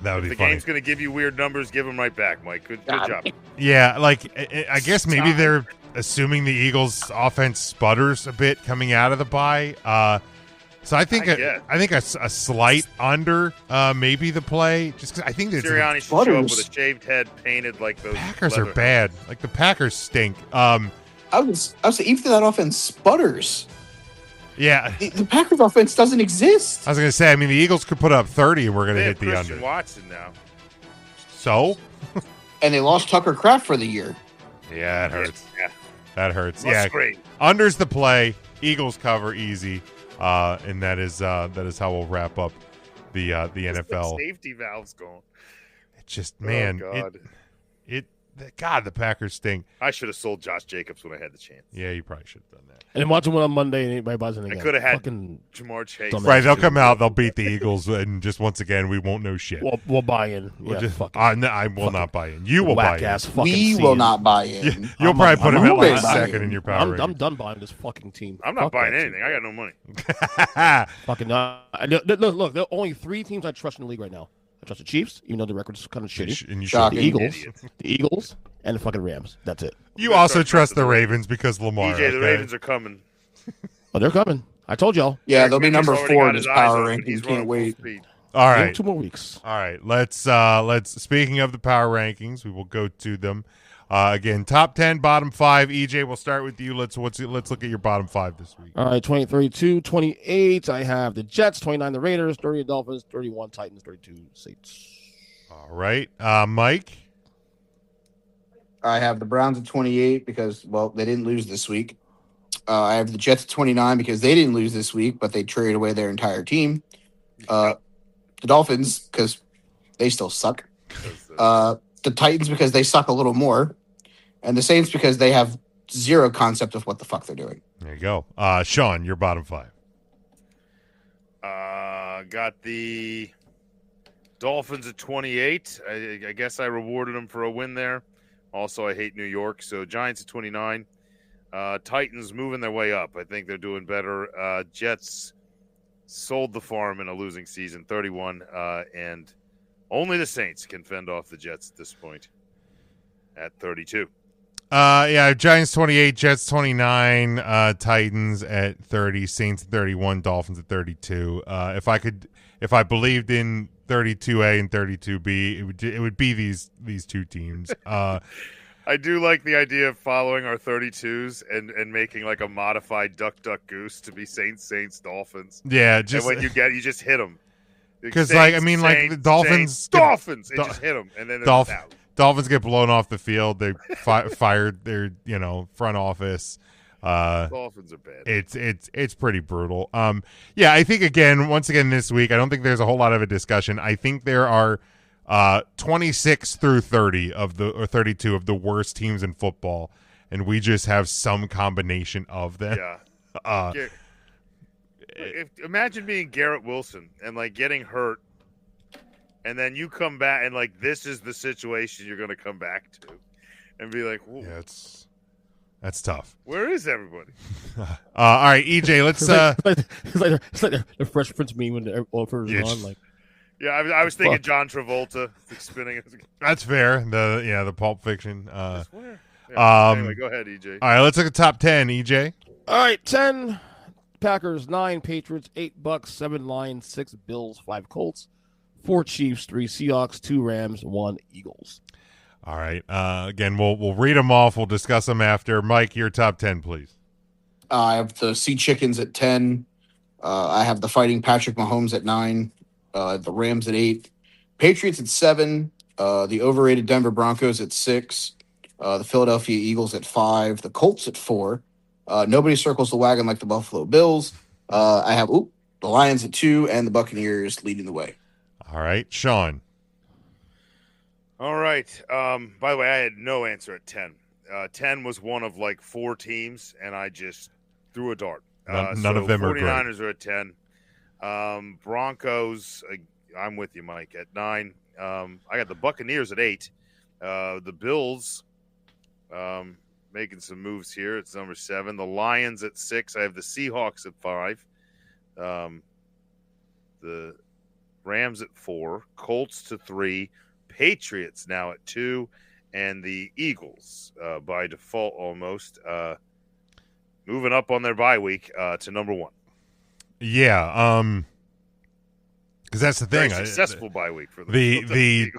[SPEAKER 6] That would be
[SPEAKER 7] the
[SPEAKER 6] funny.
[SPEAKER 7] game's going to give you weird numbers. Give them right back, Mike. Good job.
[SPEAKER 6] Yeah, like I guess maybe they're assuming the Eagles' offense sputters a bit coming out of the bye. So I think a slight under maybe the play, just because I think
[SPEAKER 7] Sirianni should show up with a shaved head, painted like those.
[SPEAKER 6] Packers are bad. Like the Packers stink.
[SPEAKER 11] I was even if that offense sputters.
[SPEAKER 6] Yeah,
[SPEAKER 11] the Packers offense doesn't exist.
[SPEAKER 6] I was going to say, I mean, the Eagles could put up 30 and we're going to hit the
[SPEAKER 7] Christian
[SPEAKER 6] under.
[SPEAKER 7] Watson now.
[SPEAKER 6] So?
[SPEAKER 11] And they lost Tucker Kraft for the year.
[SPEAKER 6] Yeah, that hurts.
[SPEAKER 7] Yeah.
[SPEAKER 6] That hurts.
[SPEAKER 7] Great.
[SPEAKER 6] Under's the play. Eagles cover easy. And that is how we'll wrap up the NFL.
[SPEAKER 7] Safety valves going.
[SPEAKER 6] It just, man, God, the Packers stink.
[SPEAKER 7] I should have sold Josh Jacobs when I had the chance.
[SPEAKER 6] Yeah, you probably should have done that.
[SPEAKER 9] And then watch them on Monday and anybody buzzing again.
[SPEAKER 7] I could have had
[SPEAKER 9] fucking
[SPEAKER 7] Jamar Chase.
[SPEAKER 6] Right, they'll come out, they'll beat the Eagles, and just once again, we won't know shit.
[SPEAKER 9] We'll buy in.
[SPEAKER 6] I will not buy in. You will buy in.
[SPEAKER 11] We will not buy in.
[SPEAKER 6] You'll probably put him at like second in your power.
[SPEAKER 9] I'm done buying this fucking team.
[SPEAKER 7] I'm not buying anything. I got no money.
[SPEAKER 9] Fucking look, there are only 3 teams I trust in the league right now. I trust the Chiefs, even though the record's kind of shitty.
[SPEAKER 6] And
[SPEAKER 9] the Eagles, and the fucking Rams. That's it.
[SPEAKER 6] You also trust the Ravens because Lamar.
[SPEAKER 7] DJ, the Ravens are coming.
[SPEAKER 9] Oh, they're coming. I told y'all.
[SPEAKER 11] Yeah, they'll be number 4 in his power rankings. Can't wait.
[SPEAKER 6] All right.
[SPEAKER 9] 2 more weeks.
[SPEAKER 6] All right. Let's speaking of the power rankings, we will go to them. Again, top 10, bottom 5. EJ, we'll start with you. Let's look at your bottom 5 this week.
[SPEAKER 9] All right, 23-2, 28. I have the Jets, 29 the Raiders, 30 the Dolphins, 31 Titans, 32 Saints.
[SPEAKER 6] All right. Mike?
[SPEAKER 11] I have the Browns at 28 because, well, they didn't lose this week. I have the Jets at 29 because they didn't lose this week, but they traded away their entire team. The Dolphins because they still suck. The Titans because they suck a little more. And the Saints because they have zero concept of what the fuck they're doing.
[SPEAKER 6] There you go. Sean, your bottom 5.
[SPEAKER 7] Got the Dolphins at 28. I guess I rewarded them for a win there. Also, I hate New York. So Giants at 29. Titans moving their way up. I think they're doing better. Jets sold the farm in a losing season, 31. And only the Saints can fend off the Jets at this point at 32.
[SPEAKER 6] Giants 28, Jets 29, Titans at 30, Saints at 31, Dolphins at 32. If I believed in 32A and 32B, it would be these 2 teams.
[SPEAKER 7] I do like the idea of following our 32s and making like a modified Duck Goose to be Saints, Dolphins.
[SPEAKER 6] Yeah,
[SPEAKER 7] and when you just hit them.
[SPEAKER 6] Because the Dolphins,
[SPEAKER 7] and just hit them, and then
[SPEAKER 6] Dolphins get blown off the field. They fired their front office.
[SPEAKER 7] Dolphins are bad.
[SPEAKER 6] It's pretty brutal. I think once again this week, I don't think there's a whole lot of a discussion. I think there are 26 through 30 or 32 of the worst teams in football, and we just have some combination of them.
[SPEAKER 7] Yeah. Imagine being Garrett Wilson and like getting hurt, and then you come back and like this is the situation you're going to come back to, and be like, "Whoa,
[SPEAKER 6] yeah, that's tough."
[SPEAKER 7] Where is everybody?
[SPEAKER 6] All right, EJ, let's.
[SPEAKER 9] It's like the Fresh Prince meme when the first is on. Like,
[SPEAKER 7] yeah, I was thinking John Travolta spinning.
[SPEAKER 6] That's fair. The Pulp Fiction.
[SPEAKER 7] Anyway, go ahead, EJ.
[SPEAKER 6] All right, let's look at top 10, EJ.
[SPEAKER 9] All right, 10 Packers, 9 Patriots, 8 Bucks, 7 Lions, 6 Bills, 5 Colts, 4 Chiefs, 3 Seahawks, 2 Rams, 1 Eagles.
[SPEAKER 6] All right. Again, we'll read them off. We'll discuss them after. Mike, your top 10, please.
[SPEAKER 11] I have the Sea Chickens at 10. I have the Fighting Patrick Mahomes at 9. The Rams at 8. Patriots at 7. The overrated Denver Broncos at 6. The Philadelphia Eagles at 5. The Colts at 4. Nobody circles the wagon like the Buffalo Bills. I have the Lions at 2 and the Buccaneers leading the way.
[SPEAKER 6] All right, Sean.
[SPEAKER 7] All right. By the way, I had no answer at 10. 10 was one of like 4 teams, and I just threw a dart.
[SPEAKER 6] None of them are great.
[SPEAKER 7] 49ers are at 10. Broncos, I'm with you, Mike, at 9. I got the Buccaneers at 8. The Bills making some moves here. It's number 7. The Lions at 6. I have the Seahawks at 5. The Rams at 4. Colts to 3. Patriots now at 2. And the Eagles, by default almost, moving up on their bye week to number 1.
[SPEAKER 6] Yeah, because that's the thing.
[SPEAKER 7] Very successful bye week for
[SPEAKER 6] the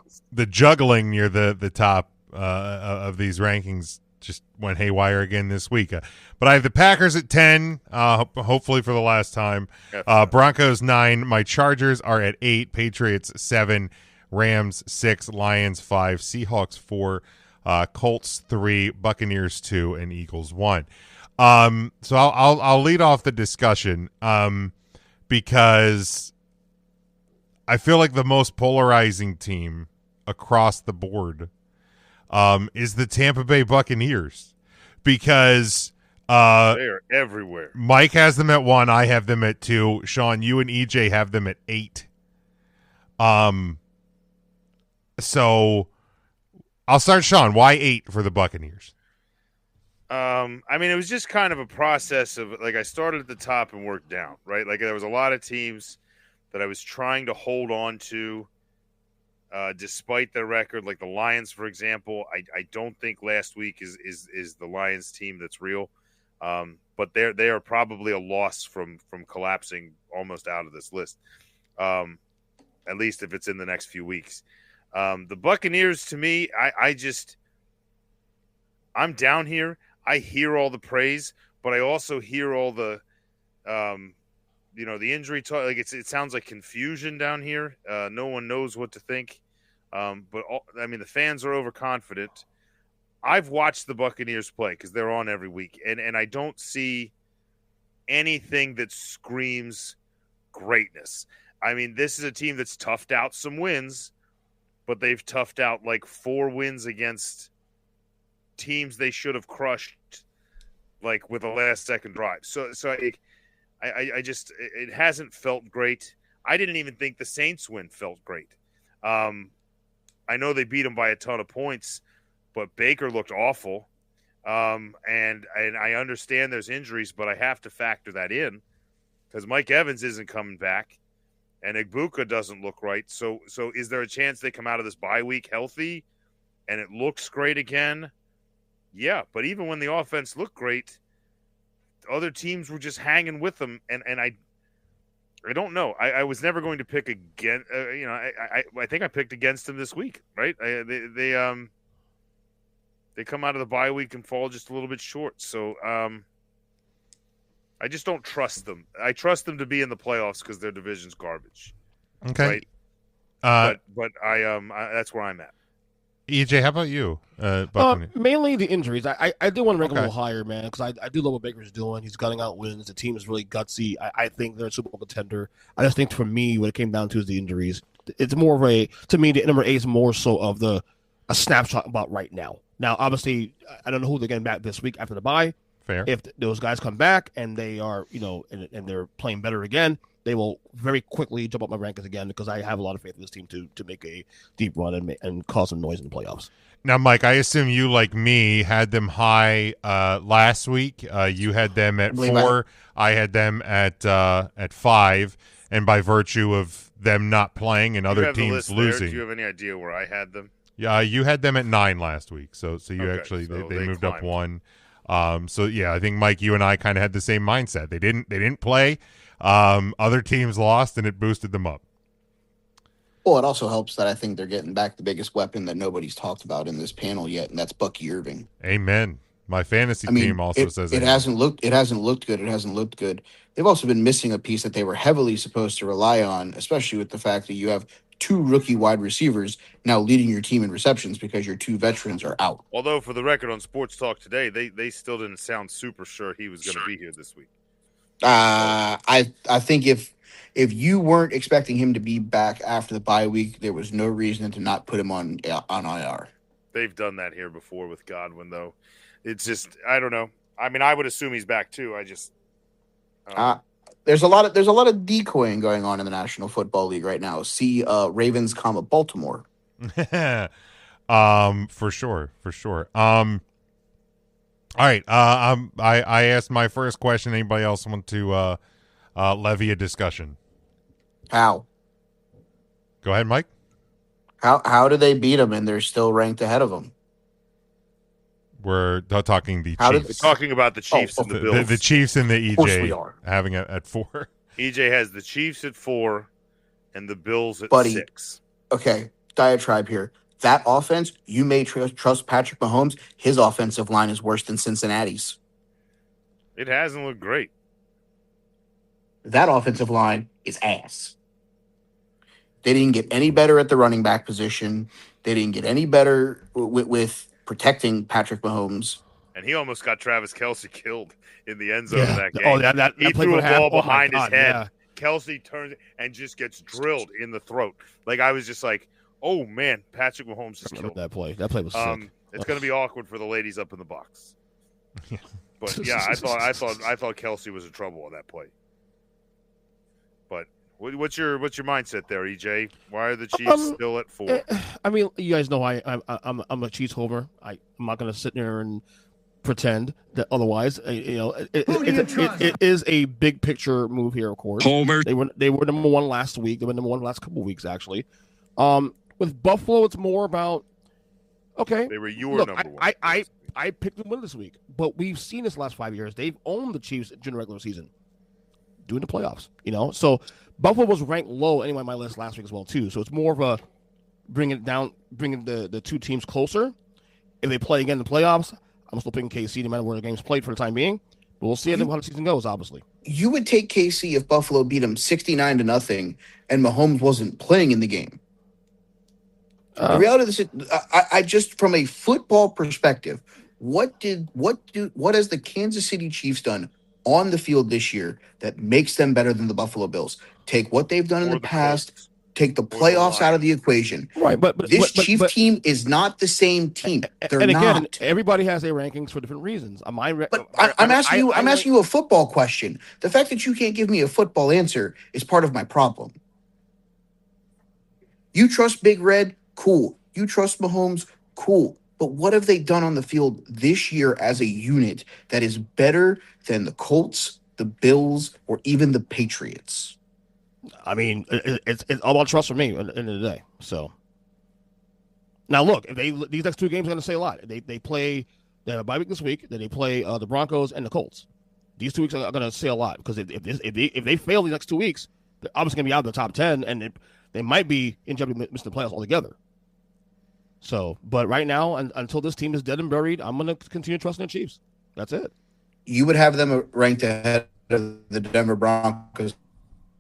[SPEAKER 6] juggling near the top of these rankings just went haywire again this week. But I have the Packers at 10, hopefully for the last time. Broncos 9. My Chargers are at 8. Patriots 7. Rams 6. Lions 5. Seahawks 4. Colts 3. Buccaneers 2. And Eagles 1. So I'll lead off the discussion because I feel like the most polarizing team across the board is the Tampa Bay Buccaneers because
[SPEAKER 7] they're everywhere.
[SPEAKER 6] Mike has them at 1. I have them at 2. Sean, you and EJ have them at 8. So I'll start, Sean. Why 8 for the Buccaneers?
[SPEAKER 7] I mean, it was just kind of a process of like I started at the top and worked down, right? Like there was a lot of teams that I was trying to hold on to despite their record. Like the Lions, for example, I don't think last week is the Lions team that's real. But they are probably a loss from collapsing almost out of this list. At least if it's in the next few weeks. The Buccaneers, to me, I'm down here. I hear all the praise, but I also hear all the, the injury talk. Like it sounds like confusion down here. No one knows what to think. The fans are overconfident. I've watched the Buccaneers play because they're on every week, and I don't see anything that screams greatness. I mean, this is a team that's toughed out some wins, but they've toughed out like 4 wins against teams they should have crushed, like with a last-second drive. So I just it hasn't felt great. I didn't even think the Saints win felt great. I know they beat them by a ton of points, but Baker looked awful. And I understand there's injuries, but I have to factor that in because Mike Evans isn't coming back. And Igbuka doesn't look right. So is there a chance they come out of this bye week healthy and it looks great again? Yeah, but even when the offense looked great, other teams were just hanging with them. And I don't know. I was never going to pick again. I think I picked against them this week, right? They come out of the bye week and fall just a little bit short. So I just don't trust them. I trust them to be in the playoffs because their division's garbage.
[SPEAKER 6] Okay.
[SPEAKER 7] Right? But that's where I'm at.
[SPEAKER 6] EJ, how about you?
[SPEAKER 9] Mainly the injuries. I do want to rank them a little higher, man, because I do love what Baker's doing. He's gunning out wins. The team is really gutsy. I think they're a Super Bowl contender. I just think for me, what it came down to is the injuries. It's more of to me, the number 8 is more so of a snapshot about right now. Now, obviously, I don't know who they're getting back this week after the bye.
[SPEAKER 6] Fair.
[SPEAKER 9] If those guys come back and they are, and they're playing better again, they will very quickly jump up my rankings again because I have a lot of faith in this team to make a deep run and cause some noise in the playoffs.
[SPEAKER 6] Now, Mike, I assume you, like me, had them high last week. You had them at 4. I had them at 5, and by virtue of them not playing and other teams losing.
[SPEAKER 7] Do you have any idea where I had them?
[SPEAKER 6] Yeah, you had them at 9 last week, so you actually
[SPEAKER 7] so
[SPEAKER 6] they moved up 1. So yeah, I think Mike, you and I kind of had the same mindset. They didn't play. Other teams lost, and it boosted them up.
[SPEAKER 11] Well, it also helps that I think they're getting back the biggest weapon that nobody's talked about in this panel yet, and that's Bucky Irving.
[SPEAKER 6] Amen. My fantasy team also says
[SPEAKER 11] it hasn't looked good. It hasn't looked good. They've also been missing a piece that they were heavily supposed to rely on, especially with the fact that you have 2 rookie wide receivers now leading your team in receptions because your 2 veterans are out.
[SPEAKER 7] Although, for the record, on Sports Talk today, they still didn't sound super sure he was going to be here this week.
[SPEAKER 11] I think if you weren't expecting him to be back after the bye week, there was no reason to not put him on IR.
[SPEAKER 7] They've done that here before with Godwin, though. It's just, I don't know. I mean, I would assume he's back too.
[SPEAKER 11] There's a lot of decoying going on in the National Football League right now. See Ravens, Baltimore.
[SPEAKER 6] For sure. All right. I asked my first question. Anybody else want to levy a discussion?
[SPEAKER 11] How?
[SPEAKER 6] Go ahead, Mike.
[SPEAKER 11] How do they beat them and they're still ranked ahead of them?
[SPEAKER 6] We're talking the
[SPEAKER 7] We're
[SPEAKER 6] Chiefs.
[SPEAKER 7] talking about the Chiefs and the Bills.
[SPEAKER 6] The Chiefs and the EJ.
[SPEAKER 11] Of course we are.
[SPEAKER 6] Having it at 4.
[SPEAKER 7] EJ has the Chiefs at 4 and the Bills at 6.
[SPEAKER 11] Okay, diatribe here. That offense, you may trust Patrick Mahomes. His offensive line is worse than Cincinnati's.
[SPEAKER 7] It hasn't looked great.
[SPEAKER 11] That offensive line is ass. They didn't get any better at the running back position. They didn't get any better with protecting Patrick Mahomes.
[SPEAKER 7] And he almost got Travis Kelce killed in the end zone of that game.
[SPEAKER 9] Oh, that
[SPEAKER 7] he threw a ball behind his head.
[SPEAKER 9] Yeah.
[SPEAKER 7] Kelce turns and just gets drilled in the throat. Like, I was just like, oh, man, Patrick Mahomes just killed
[SPEAKER 9] that play. That play was sick.
[SPEAKER 7] It's going to be awkward for the ladies up in the box. But, yeah, I thought Kelce was in trouble on that play. But what's your mindset there, EJ? Why are the Chiefs still at 4?
[SPEAKER 9] I mean, you guys know I'm a Chiefs homer. I'm not going to sit there and pretend that otherwise. It is a big picture move here, of course.
[SPEAKER 10] Homer.
[SPEAKER 9] They were number 1 last week. They were number 1 last couple of weeks, actually. With Buffalo, it's more about
[SPEAKER 7] They were number 1.
[SPEAKER 9] I picked them to win this week, but we've seen this last 5 years. They've owned the Chiefs during the regular season, doing the playoffs. So Buffalo was ranked low anyway on my list last week as well too. So it's more of a bringing the 2 teams closer. If they play again in the playoffs, I'm still picking KC no matter where the game's played for the time being. But we'll see how the season goes, obviously.
[SPEAKER 11] You would take KC if Buffalo beat them 69-0 and Mahomes wasn't playing in the game. The reality of this, I just from a football perspective, what has the Kansas City Chiefs done on the field this year that makes them better than the Buffalo Bills? Take what they've done in the past, take the playoffs out of the equation.
[SPEAKER 9] Right, but
[SPEAKER 11] this Chiefs team is not the same team. They're
[SPEAKER 9] and again,
[SPEAKER 11] not.
[SPEAKER 9] Everybody has their rankings for different reasons. I'm
[SPEAKER 11] asking you a football question. The fact that you can't give me a football answer is part of my problem. You trust Big Red? Cool. You trust Mahomes? Cool. But what have they done on the field this year as a unit that is better than the Colts, the Bills, or even the Patriots?
[SPEAKER 9] I mean, it's all about trust for me at the end of the day. So now, look, if these next 2 games are going to say a lot. They have a bye week this week. Then they play the Broncos and the Colts. These 2 weeks are going to say a lot because if they fail these next 2 weeks, they're obviously going to be out of the top 10, and they might be in jeopardy of missing the playoffs altogether. So, but right now, until this team is dead and buried, I'm going to continue trusting the Chiefs. That's it.
[SPEAKER 11] You would have them ranked ahead of the Denver Broncos,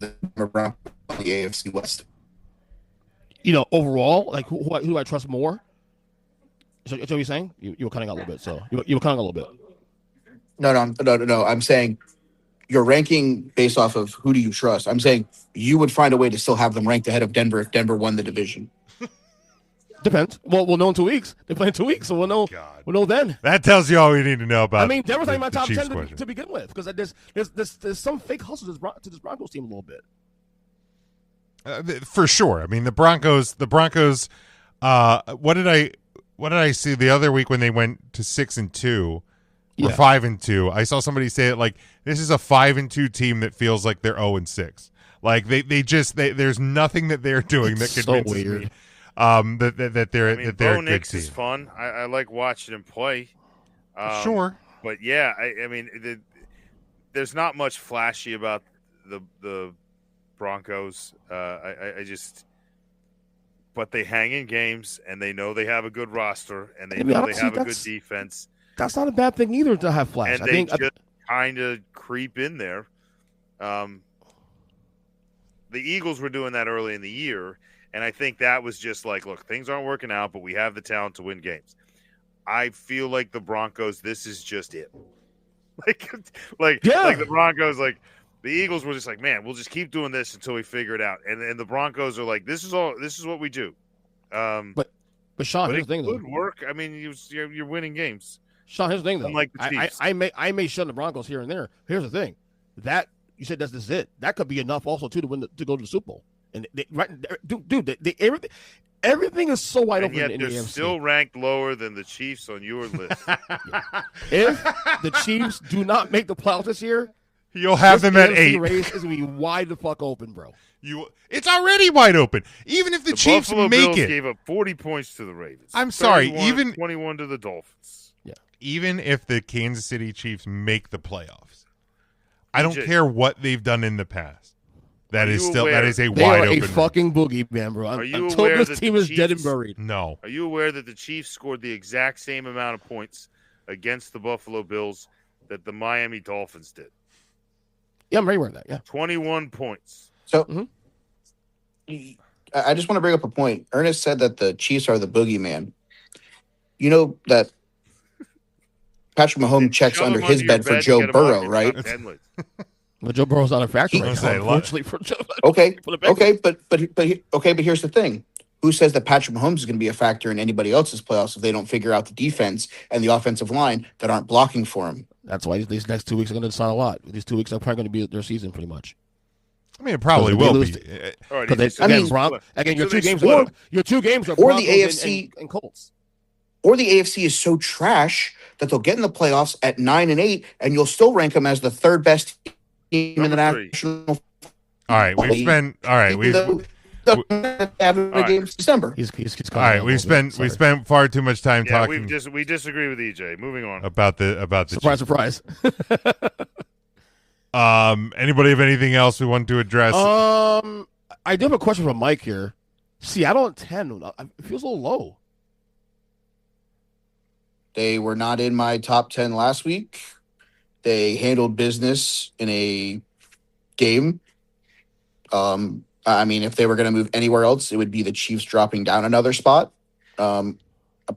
[SPEAKER 11] on the AFC West.
[SPEAKER 9] Overall, like who do I trust more? So what you're saying? You were cutting out a little bit. So you were cutting out a little bit.
[SPEAKER 11] No. I'm saying you're ranking based off of who do you trust. I'm saying you would find a way to still have them ranked ahead of Denver if Denver won the division.
[SPEAKER 9] Depends. Well, we'll know in 2 weeks. They play in 2 weeks, so we'll know.
[SPEAKER 6] God.
[SPEAKER 9] We'll know then.
[SPEAKER 6] That tells you all we need to know about.
[SPEAKER 9] I mean, Denver's not in my top
[SPEAKER 6] Chiefs
[SPEAKER 9] 10 to begin with, because there's some fake hustle to this Broncos team a little bit.
[SPEAKER 6] For sure. I mean, the Broncos. What did I see the other week when they went to 6-2 or 5-2? I saw somebody say it like, this is a 5-2 team that feels like they're 0-6. Like there's nothing that they're doing that convinces me that they're
[SPEAKER 7] Bo
[SPEAKER 6] a good
[SPEAKER 7] Nix
[SPEAKER 6] team.
[SPEAKER 7] is fun. I like watching him play.
[SPEAKER 6] Sure,
[SPEAKER 7] but yeah, I mean, there's not much flashy about the Broncos. But they hang in games, and they know they have a good roster, and they know they have a good defense.
[SPEAKER 9] That's not a bad thing either to have flash.
[SPEAKER 7] And they just kind of creep in there. The Eagles were doing that early in the year, and I think that was just like, look, things aren't working out, but we have the talent to win games. I feel like the Broncos, this is just it. Like the Broncos, like the Eagles were just like, man, we'll just keep doing this until we figure it out. And the Broncos are like, this is what we do.
[SPEAKER 9] But Sean, here's the thing, though.
[SPEAKER 7] Good work. I mean, you're winning games.
[SPEAKER 9] Sean, here's the thing, though.
[SPEAKER 7] Unlike the Chiefs.
[SPEAKER 9] I may shun the Broncos here and there. Here's the thing. That you said this is it. That could be enough also too to win to go to the Super Bowl. And everything is so wide open.
[SPEAKER 7] Yet
[SPEAKER 9] in
[SPEAKER 7] they're
[SPEAKER 9] the AFC.
[SPEAKER 7] still ranked lower than the Chiefs on your list.
[SPEAKER 9] If the Chiefs do not make the playoffs this year,
[SPEAKER 6] you'll have them at 8.
[SPEAKER 9] Race is gonna be wide the fuck open, bro.
[SPEAKER 6] It's already wide open. Even if the Chiefs
[SPEAKER 7] Buffalo
[SPEAKER 6] make
[SPEAKER 7] Bills
[SPEAKER 6] it,
[SPEAKER 7] gave up 40 points to the Ravens.
[SPEAKER 6] I'm sorry, even
[SPEAKER 7] 21 to the Dolphins.
[SPEAKER 9] Yeah.
[SPEAKER 6] Even if the Kansas City Chiefs make the playoffs, I don't care what they've done in the past. That is a wide open.
[SPEAKER 9] A fucking boogie man, bro.
[SPEAKER 7] Are you
[SPEAKER 9] Until
[SPEAKER 7] aware
[SPEAKER 9] this
[SPEAKER 7] that
[SPEAKER 9] team
[SPEAKER 7] the
[SPEAKER 9] is dead and
[SPEAKER 7] Chiefs-
[SPEAKER 9] buried.
[SPEAKER 6] No.
[SPEAKER 7] Are you aware that the Chiefs scored the exact same amount of points against the Buffalo Bills that the Miami Dolphins did?
[SPEAKER 9] Yeah, I'm very aware of that. Yeah,
[SPEAKER 7] 21 points.
[SPEAKER 11] So I just want to bring up a point. Ernest said that the Chiefs are the boogeyman. You know that Patrick Mahomes checks under his bed for Joe Burrow, right?
[SPEAKER 9] But Joe Burrow's not a factor right now, unfortunately for Joe.
[SPEAKER 11] Okay, but here's the thing: who says that Patrick Mahomes is going to be a factor in anybody else's playoffs if they don't figure out the defense and the offensive line that aren't blocking for him?
[SPEAKER 9] That's why these next 2 weeks are going to decide a lot. These 2 weeks are probably going to be their season, pretty much.
[SPEAKER 6] I mean, it probably will be.
[SPEAKER 9] Again, your two games are
[SPEAKER 11] or
[SPEAKER 9] Broncos
[SPEAKER 11] the AFC
[SPEAKER 9] and Colts.
[SPEAKER 11] Or the AFC is so trash that they'll get in the playoffs at 9-8, and you'll still rank them as the third best team in the national.
[SPEAKER 6] All right, we've spent. All right, we've.
[SPEAKER 11] Games December.
[SPEAKER 9] He's
[SPEAKER 6] all right, we spent far too much time talking.
[SPEAKER 7] We disagree with EJ. Moving on
[SPEAKER 6] about the
[SPEAKER 9] surprise.
[SPEAKER 6] Anybody have anything else we want to address?
[SPEAKER 9] I do have a question from Mike here. Seattle at 10. It feels a little low.
[SPEAKER 11] They were not in my top 10 last week. They handled business in a game. I mean, if they were going to move anywhere else, it would be the Chiefs dropping down another spot.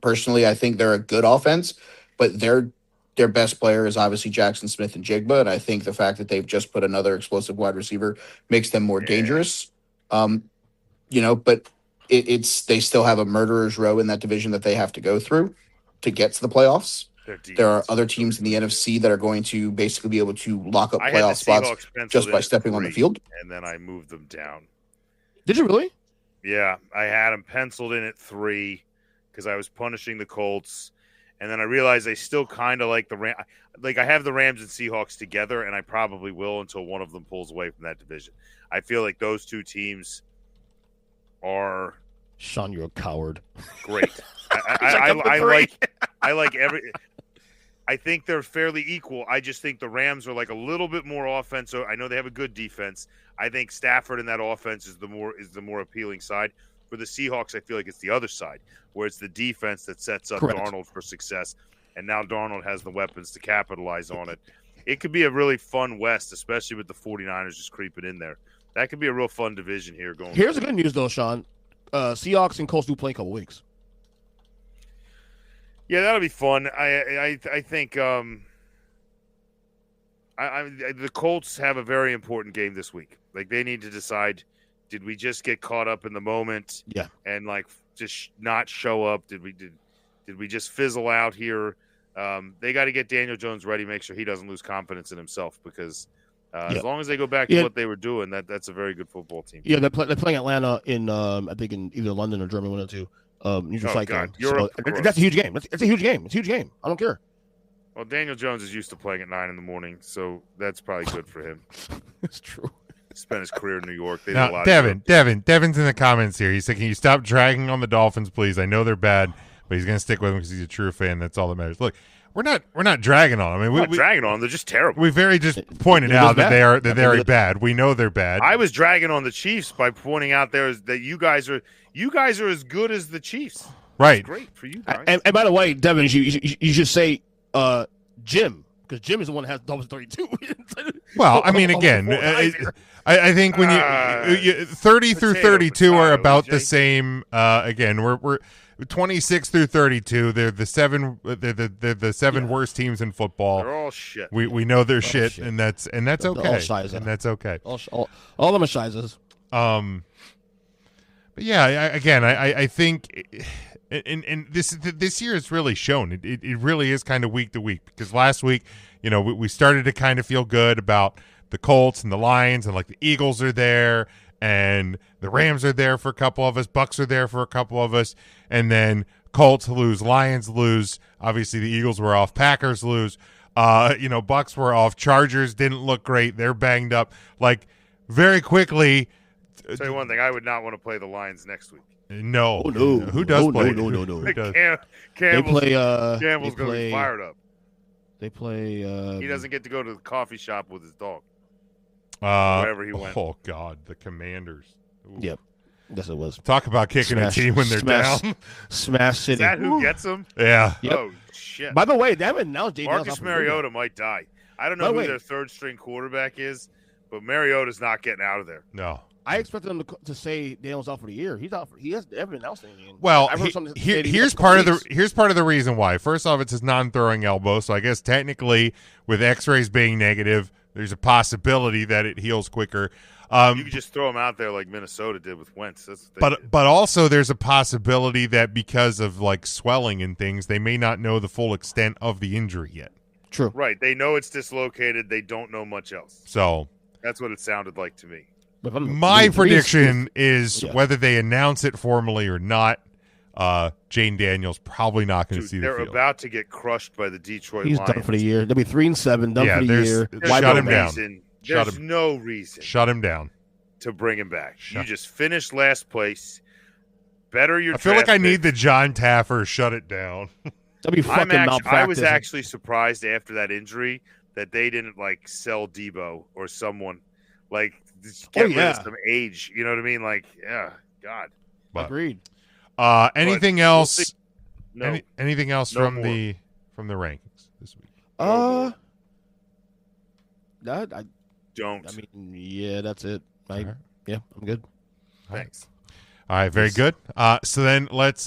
[SPEAKER 11] Personally, I think they're a good offense, but their best player is obviously Jackson Smith and Jigba, and I think the fact that they've just put another explosive wide receiver makes them more dangerous. But they still have a murderer's row in that division that they have to go through to get to the playoffs. There are other teams in the NFC that are going to basically be able to lock up playoff spots just by stepping on the field.
[SPEAKER 7] And then I moved them down.
[SPEAKER 9] Did you really?
[SPEAKER 7] Yeah, I had them penciled in at 3 because I was punishing the Colts. And then I realized I still kind of like the Rams. Like, I have the Rams and Seahawks together, and I probably will until one of them pulls away from that division. I feel like those two teams are...
[SPEAKER 9] Sean, you're a coward.
[SPEAKER 7] Great. I like every... I think they're fairly equal. I just think the Rams are like a little bit more offensive. I know they have a good defense. I think Stafford in that offense is the more appealing side. For the Seahawks, I feel like it's the other side, where it's the defense that sets up Darnold for success. And now Darnold has the weapons to capitalize on it. It could be a really fun West, especially with the 49ers just creeping in there. That could be a real fun division here going
[SPEAKER 9] Here's the good news, though, Sean. Seahawks and Colts do play in a couple weeks.
[SPEAKER 7] Yeah, that'll be fun. I think the Colts have a very important game this week. Like, they need to decide, did we just get caught up in the moment?
[SPEAKER 9] Yeah.
[SPEAKER 7] And like just not show up? Did we just fizzle out here? They got to get Daniel Jones ready, make sure he doesn't lose confidence in himself, because as long as they go back to what they were doing, that's a very good football team.
[SPEAKER 9] Yeah, they're playing Atlanta in I think in either London or Germany, one or two. Neutral site game. So that's a huge game. It's a huge game. It's a huge game. I don't care.
[SPEAKER 7] Well, Daniel Jones is used to playing at 9 a.m, so that's probably good for him.
[SPEAKER 9] It's true.
[SPEAKER 7] Spent his career in New York.
[SPEAKER 6] Now, Devin's in the comments here. He said, "Can you stop dragging on the Dolphins, please? I know they're bad, but he's going to stick with them because he's a true fan. That's all that matters." Look, we're not dragging on them. I mean,
[SPEAKER 7] we're not dragging on them. They're just terrible.
[SPEAKER 6] We very just pointed out that they're very bad. We know they're bad.
[SPEAKER 7] I was dragging on the Chiefs by pointing out that you guys are as good as the Chiefs.
[SPEAKER 6] Right.
[SPEAKER 7] That's great for you guys.
[SPEAKER 9] And by the way, Devin, you should say Jim, because Jim is the one that has Dolphins 32.
[SPEAKER 6] Well, I mean, again, I think when you 30 through 32 are about the same. Again, we're 26 through 32. They're the seven. They're the seven worst teams in football.
[SPEAKER 7] They're all shit.
[SPEAKER 6] We know they're shit, and that's okay. And that's okay.
[SPEAKER 9] All of them are sizes.
[SPEAKER 6] But yeah, I think. And this year has really shown it really is kind of week to week, because last week, we started to kind of feel good about the Colts and the Lions, and like the Eagles are there and the Rams are there for a couple of us, Bucks are there for a couple of us, and then Colts lose, Lions lose, obviously the Eagles were off, Packers lose, Bucks were off, Chargers didn't look great, they're banged up. Like, very quickly.
[SPEAKER 7] I'll tell you one thing, I would not want to play the Lions next week.
[SPEAKER 6] No.
[SPEAKER 9] Oh, no.
[SPEAKER 6] Who does play?
[SPEAKER 9] No.
[SPEAKER 7] Campbell's going to be fired up.
[SPEAKER 9] They play.
[SPEAKER 7] He doesn't get to go to the coffee shop with his dog. Wherever he went.
[SPEAKER 6] Oh, God. The Commanders. Ooh.
[SPEAKER 9] Yep. Yes, it was.
[SPEAKER 6] Talk about kicking a team when they're down.
[SPEAKER 9] Smash City.
[SPEAKER 7] Is that who gets them?
[SPEAKER 6] Yeah.
[SPEAKER 9] Yep.
[SPEAKER 7] Oh, shit.
[SPEAKER 9] By the way, they haven't announced
[SPEAKER 7] Marcus Mariota might die. I don't know who their third-string quarterback is, but Mariota's not getting out of there.
[SPEAKER 6] No.
[SPEAKER 9] I expected them to say Daniel's out for the year. He's out. He hasn't announced anything.
[SPEAKER 6] Well, here's part of the reason why. First off, it's his non-throwing elbow, so I guess technically, with X-rays being negative, there's a possibility that it heals quicker.
[SPEAKER 7] You could just throw him out there like Minnesota did with Wentz.
[SPEAKER 6] But also, there's a possibility that because of like swelling and things, they may not know the full extent of the injury yet.
[SPEAKER 9] True.
[SPEAKER 7] Right. They know it's dislocated. They don't know much else.
[SPEAKER 6] So
[SPEAKER 7] that's what it sounded like to me.
[SPEAKER 6] My prediction is whether they announce it formally or not, Jane Daniels probably not going to see the field.
[SPEAKER 7] They're about to get crushed by the Detroit Lions.
[SPEAKER 9] He's done for the year. They'll be 3-7, done for the year.
[SPEAKER 6] Shut him down.
[SPEAKER 7] There's no reason.
[SPEAKER 6] Shut him down.
[SPEAKER 7] To bring him back. You just finished last place. Better your
[SPEAKER 6] I feel like I need the John Taffer shut it down.
[SPEAKER 9] That'd be fucking malpractice.
[SPEAKER 7] I was actually surprised after that injury that they didn't like sell Debo or someone like get rid of some age. You know what I mean? Like, yeah, God.
[SPEAKER 9] Agreed.
[SPEAKER 6] Anything else?
[SPEAKER 7] No.
[SPEAKER 6] Anything else from the rankings this week?
[SPEAKER 7] Don't.
[SPEAKER 9] I mean, yeah, that's it. Yeah, I'm good.
[SPEAKER 7] Thanks.
[SPEAKER 6] All right, very good. So then let's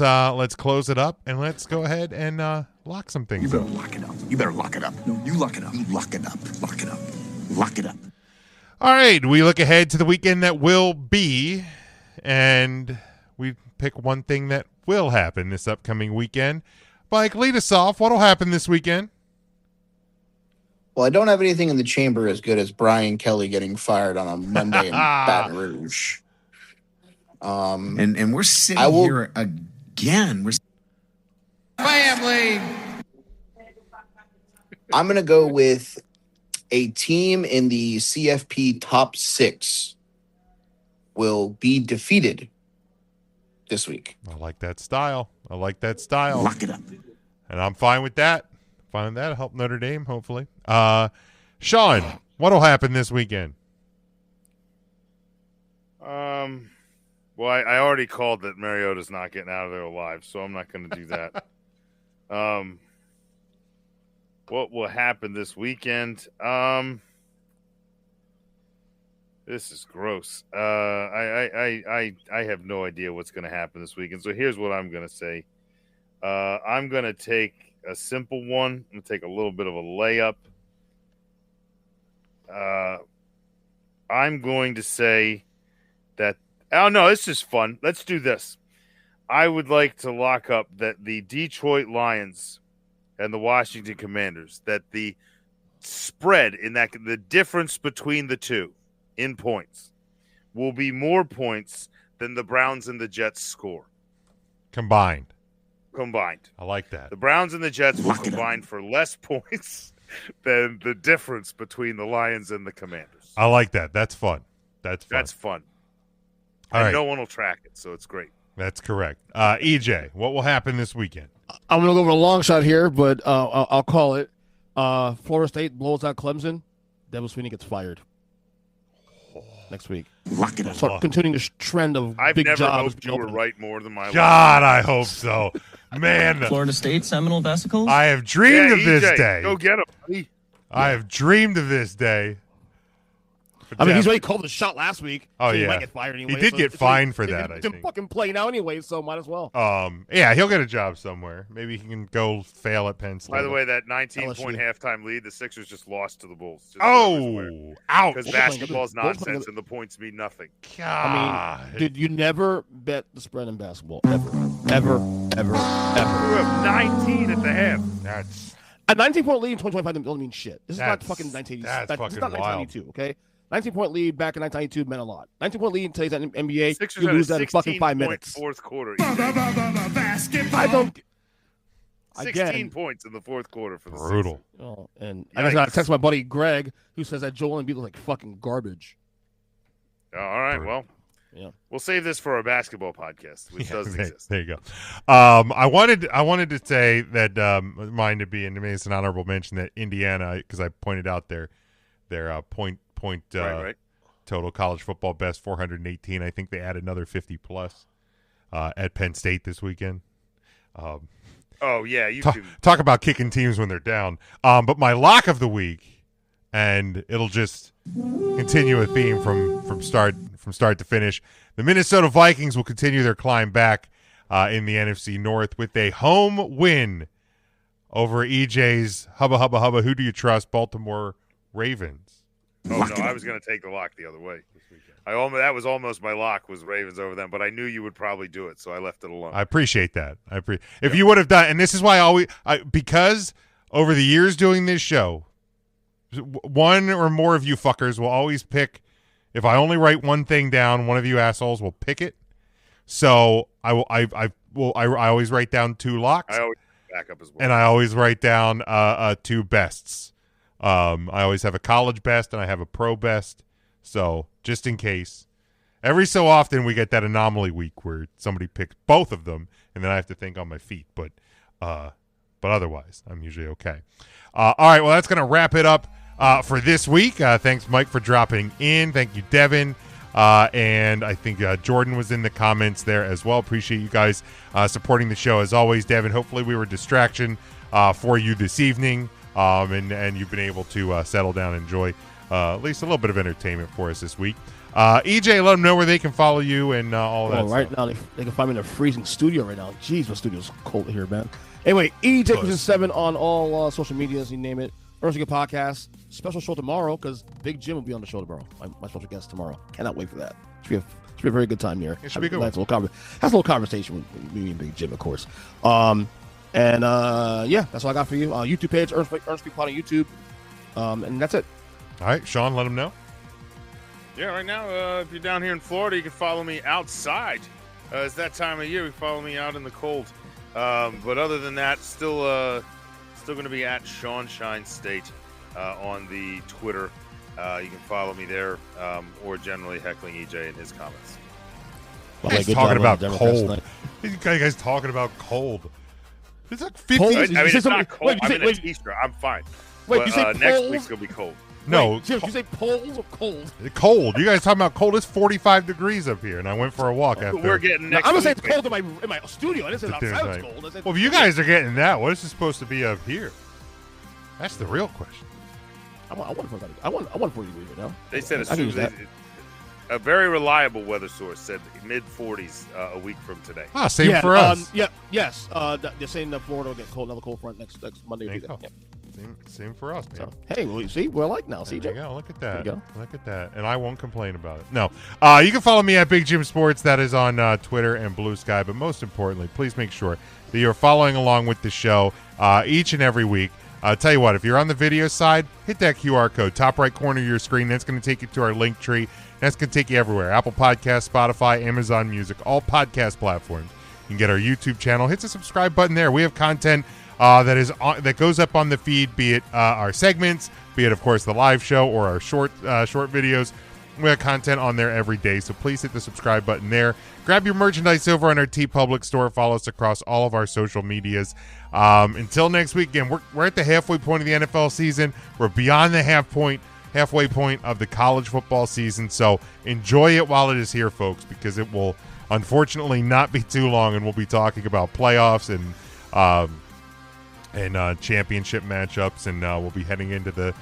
[SPEAKER 6] close it up and let's go ahead and lock some things.
[SPEAKER 12] You better lock it up. You better lock it up. No, you lock it up. You lock it up. Lock it up. Lock it up.
[SPEAKER 6] All right, we look ahead to the weekend that will be, and we pick one thing that will happen this upcoming weekend. Mike, lead us off. What'll happen this weekend?
[SPEAKER 11] Well, I don't have anything in the chamber as good as Brian Kelly getting fired on a Monday in Baton Rouge.
[SPEAKER 12] And we're sitting here again. We're
[SPEAKER 8] family.
[SPEAKER 11] I'm going to go with a team in the CFP top 6 will be defeated this week.
[SPEAKER 6] I like that style.
[SPEAKER 12] Lock it up.
[SPEAKER 6] And I'm fine with that. Help Notre Dame, hopefully. Sean, what'll happen this weekend?
[SPEAKER 7] Well, I already called that Mariota's not getting out of there alive, so I'm not going to do that. What will happen this weekend? This is gross. I have no idea what's going to happen this weekend. So here's what I'm going to say. I'm going to take a simple one. I'm going to take a little bit of a layup. I'm going to say that. Oh, no, this is fun. Let's do this. I would like to lock up that the Detroit Lions and the Washington Commanders, that the spread in that, the difference between the two in points will be more points than the Browns and the Jets score.
[SPEAKER 6] Combined.
[SPEAKER 7] I like
[SPEAKER 6] that.
[SPEAKER 7] The Browns and the Jets will combine for less points than the difference between the Lions and the Commanders.
[SPEAKER 6] I like that. That's fun. That's
[SPEAKER 7] fun.
[SPEAKER 6] All
[SPEAKER 7] and
[SPEAKER 6] right.
[SPEAKER 7] No one will track it, so it's great.
[SPEAKER 6] That's correct. EJ, what will happen this weekend?
[SPEAKER 9] I'm going to go for a long shot here, but I'll call it. Florida State blows out Clemson. Devin Sweeney gets fired next week.
[SPEAKER 11] Lock it up.
[SPEAKER 9] Start continuing this trend of
[SPEAKER 7] I've
[SPEAKER 9] big
[SPEAKER 7] never
[SPEAKER 9] jobs.
[SPEAKER 7] hoped you were right more than my
[SPEAKER 6] God, I hope so. Man.
[SPEAKER 13] Florida State Seminole vesicles?
[SPEAKER 6] I have dreamed of this
[SPEAKER 7] EJ,
[SPEAKER 6] day.
[SPEAKER 7] Go get him, buddy.
[SPEAKER 6] I have dreamed of this day.
[SPEAKER 9] I mean, he's already called the shot last week.
[SPEAKER 6] Oh,
[SPEAKER 9] so he
[SPEAKER 6] yeah.
[SPEAKER 9] might get fired anyway.
[SPEAKER 6] He did get fined for that, I think.
[SPEAKER 9] Fucking play now anyway, so might as well.
[SPEAKER 6] Yeah, he'll get a job somewhere. Maybe he can go fail at Penn State.
[SPEAKER 7] By the way, that 19-point halftime lead, the Sixers just lost to the Bulls.
[SPEAKER 6] Ouch.
[SPEAKER 7] Because basketball's nonsense and the points mean nothing.
[SPEAKER 6] God.
[SPEAKER 9] I mean, dude, you never bet the spread in basketball. Ever.
[SPEAKER 7] You have 19 at the half.
[SPEAKER 6] That's
[SPEAKER 9] a 19-point lead in 2025 doesn't mean shit. This is not
[SPEAKER 6] That's-
[SPEAKER 9] fucking 1980s.
[SPEAKER 6] that's
[SPEAKER 9] This is
[SPEAKER 6] fucking
[SPEAKER 9] not
[SPEAKER 6] wild.
[SPEAKER 9] 1992, okay? 19-point lead back in 1992 meant a lot. 19-point lead in today's NBA,
[SPEAKER 7] Sixers
[SPEAKER 9] you
[SPEAKER 7] had
[SPEAKER 9] lose
[SPEAKER 7] a
[SPEAKER 9] that in fucking 5
[SPEAKER 7] 16-point
[SPEAKER 9] minutes.
[SPEAKER 7] fourth quarter.
[SPEAKER 9] I don't.
[SPEAKER 7] 16
[SPEAKER 9] Again,
[SPEAKER 7] points in the fourth quarter for the
[SPEAKER 6] brutal.
[SPEAKER 9] Oh, and I just got to text my buddy Greg, who says that Joel Embiid looks like fucking garbage.
[SPEAKER 7] Sixers. All right, well,
[SPEAKER 9] yeah,
[SPEAKER 7] we'll save this for our basketball podcast, which doesn't exist.
[SPEAKER 6] There you go. I wanted to say that mine to be, and maybe it's an honorable mention, that Indiana, because I pointed out their point
[SPEAKER 7] Right.
[SPEAKER 6] total college football best 418. I think they add another 50 plus at Penn State this weekend.
[SPEAKER 7] Oh yeah, you
[SPEAKER 6] Talk about kicking teams when they're down. But my lock of the week, and it'll just continue a theme from start to finish. The Minnesota Vikings will continue their climb back in the NFC North with a home win over EJ's Hubba Hubba Hubba. Who do you trust? Baltimore Ravens.
[SPEAKER 7] Oh no, I was going to take the lock the other way. That was almost my lock, was Ravens over them, but I knew you would probably do it, so I left it alone.
[SPEAKER 6] I appreciate that. If you would have done, and this is why because over the years doing this show, one or more of you fuckers will always pick. If I only write one thing down, one of you assholes will pick it. So I always write down 2 locks.
[SPEAKER 7] I always back up as well,
[SPEAKER 6] and I always write down 2 bests. I always have a college best and I have a pro best. So just in case, every so often we get that anomaly week where somebody picks both of them, and then I have to think on my feet. But otherwise, I'm usually okay. All right, well, that's going to wrap it up for this week. Thanks, Mike, for dropping in. Thank you, Devin. And I think Jordan was in the comments there as well. Appreciate you guys supporting the show as always, Devin. Hopefully we were a distraction for you this evening, and you've been able to settle down and enjoy at least a little bit of entertainment for us this week. EJ, let them know where they can follow you and all that
[SPEAKER 9] right
[SPEAKER 6] stuff.
[SPEAKER 9] now, they can find me in a freezing studio right now. Jeez, my studio's cold here, man. Anyway, EJ7 on all social medias, you name it. Earnest Good Podcast. Special show tomorrow because Big Jim will be on the show tomorrow. My special guest tomorrow. Cannot wait for that. Should be a very good time here.
[SPEAKER 6] It should be good.
[SPEAKER 9] Has a little conversation with me and Big Jim, of course. Yeah, that's all I got for you. YouTube page, Earnest Good Pod on YouTube. And that's it.
[SPEAKER 6] All right, Sean, let them know.
[SPEAKER 7] Yeah, right now, if you're down here in Florida, you can follow me outside. It's that time of year. You follow me out in the cold. But other than that, still going to be at Sean Shine State on the Twitter. You can follow me there, or generally heckling EJ in his comments.
[SPEAKER 6] He's talking about cold. You guys talking about cold. It's like 50.
[SPEAKER 7] I mean, it's not cold. I'm in a t-shirt. I'm fine.
[SPEAKER 9] Wait,
[SPEAKER 7] but,
[SPEAKER 9] you say
[SPEAKER 7] next week's going to be cold.
[SPEAKER 6] No.
[SPEAKER 9] Wait, Jim, you say poles or cold?
[SPEAKER 6] Cold. You guys talking about cold? It's 45 degrees up here, and I went for a walk after.
[SPEAKER 7] We're getting next
[SPEAKER 9] I'm going to say
[SPEAKER 7] week,
[SPEAKER 9] it's cold in my studio. I didn't say outside it's cold.
[SPEAKER 6] Well, if you guys are getting that, what is it supposed to be up here? That's the real question.
[SPEAKER 9] I want 40 degrees right now.
[SPEAKER 7] They said a very reliable weather source said mid-40s a week from today.
[SPEAKER 6] Same for us.
[SPEAKER 9] Yes. They're saying that Florida will get cold, another cold front next Monday.
[SPEAKER 6] There you go. Same for us, man.
[SPEAKER 9] So, hey, well, see, we're alike now, CJ.
[SPEAKER 6] There you go. Look at that.
[SPEAKER 9] There you go.
[SPEAKER 6] Look at that. And I won't complain about it. No. You can follow me at Big Jim Sports. That is on Twitter and Blue Sky. But most importantly, please make sure that you're following along with the show each and every week. I'll tell you what, if you're on the video side, hit that QR code, top right corner of your screen. That's going to take you to our link tree. That's going to take you everywhere. Apple Podcasts, Spotify, Amazon Music, all podcast platforms. You can get our YouTube channel. Hit the subscribe button there. We have content that goes up on the feed, be it our segments, be it, of course, the live show or our short videos. We have content on there every day, so please hit the subscribe button there. Grab your merchandise over on our TeePublic store. Follow us across all of our social medias. Until next week, again, we're at the halfway point of the NFL season. We're beyond the halfway point of the college football season, so enjoy it while it is here, folks, because it will unfortunately not be too long, and we'll be talking about playoffs and championship matchups, and we'll be heading into the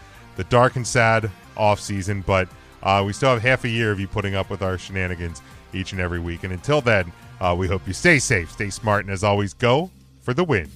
[SPEAKER 6] dark and sad offseason, but we still have half a year of you putting up with our shenanigans each and every week. And until then, we hope you stay safe, stay smart, and as always, go for the win.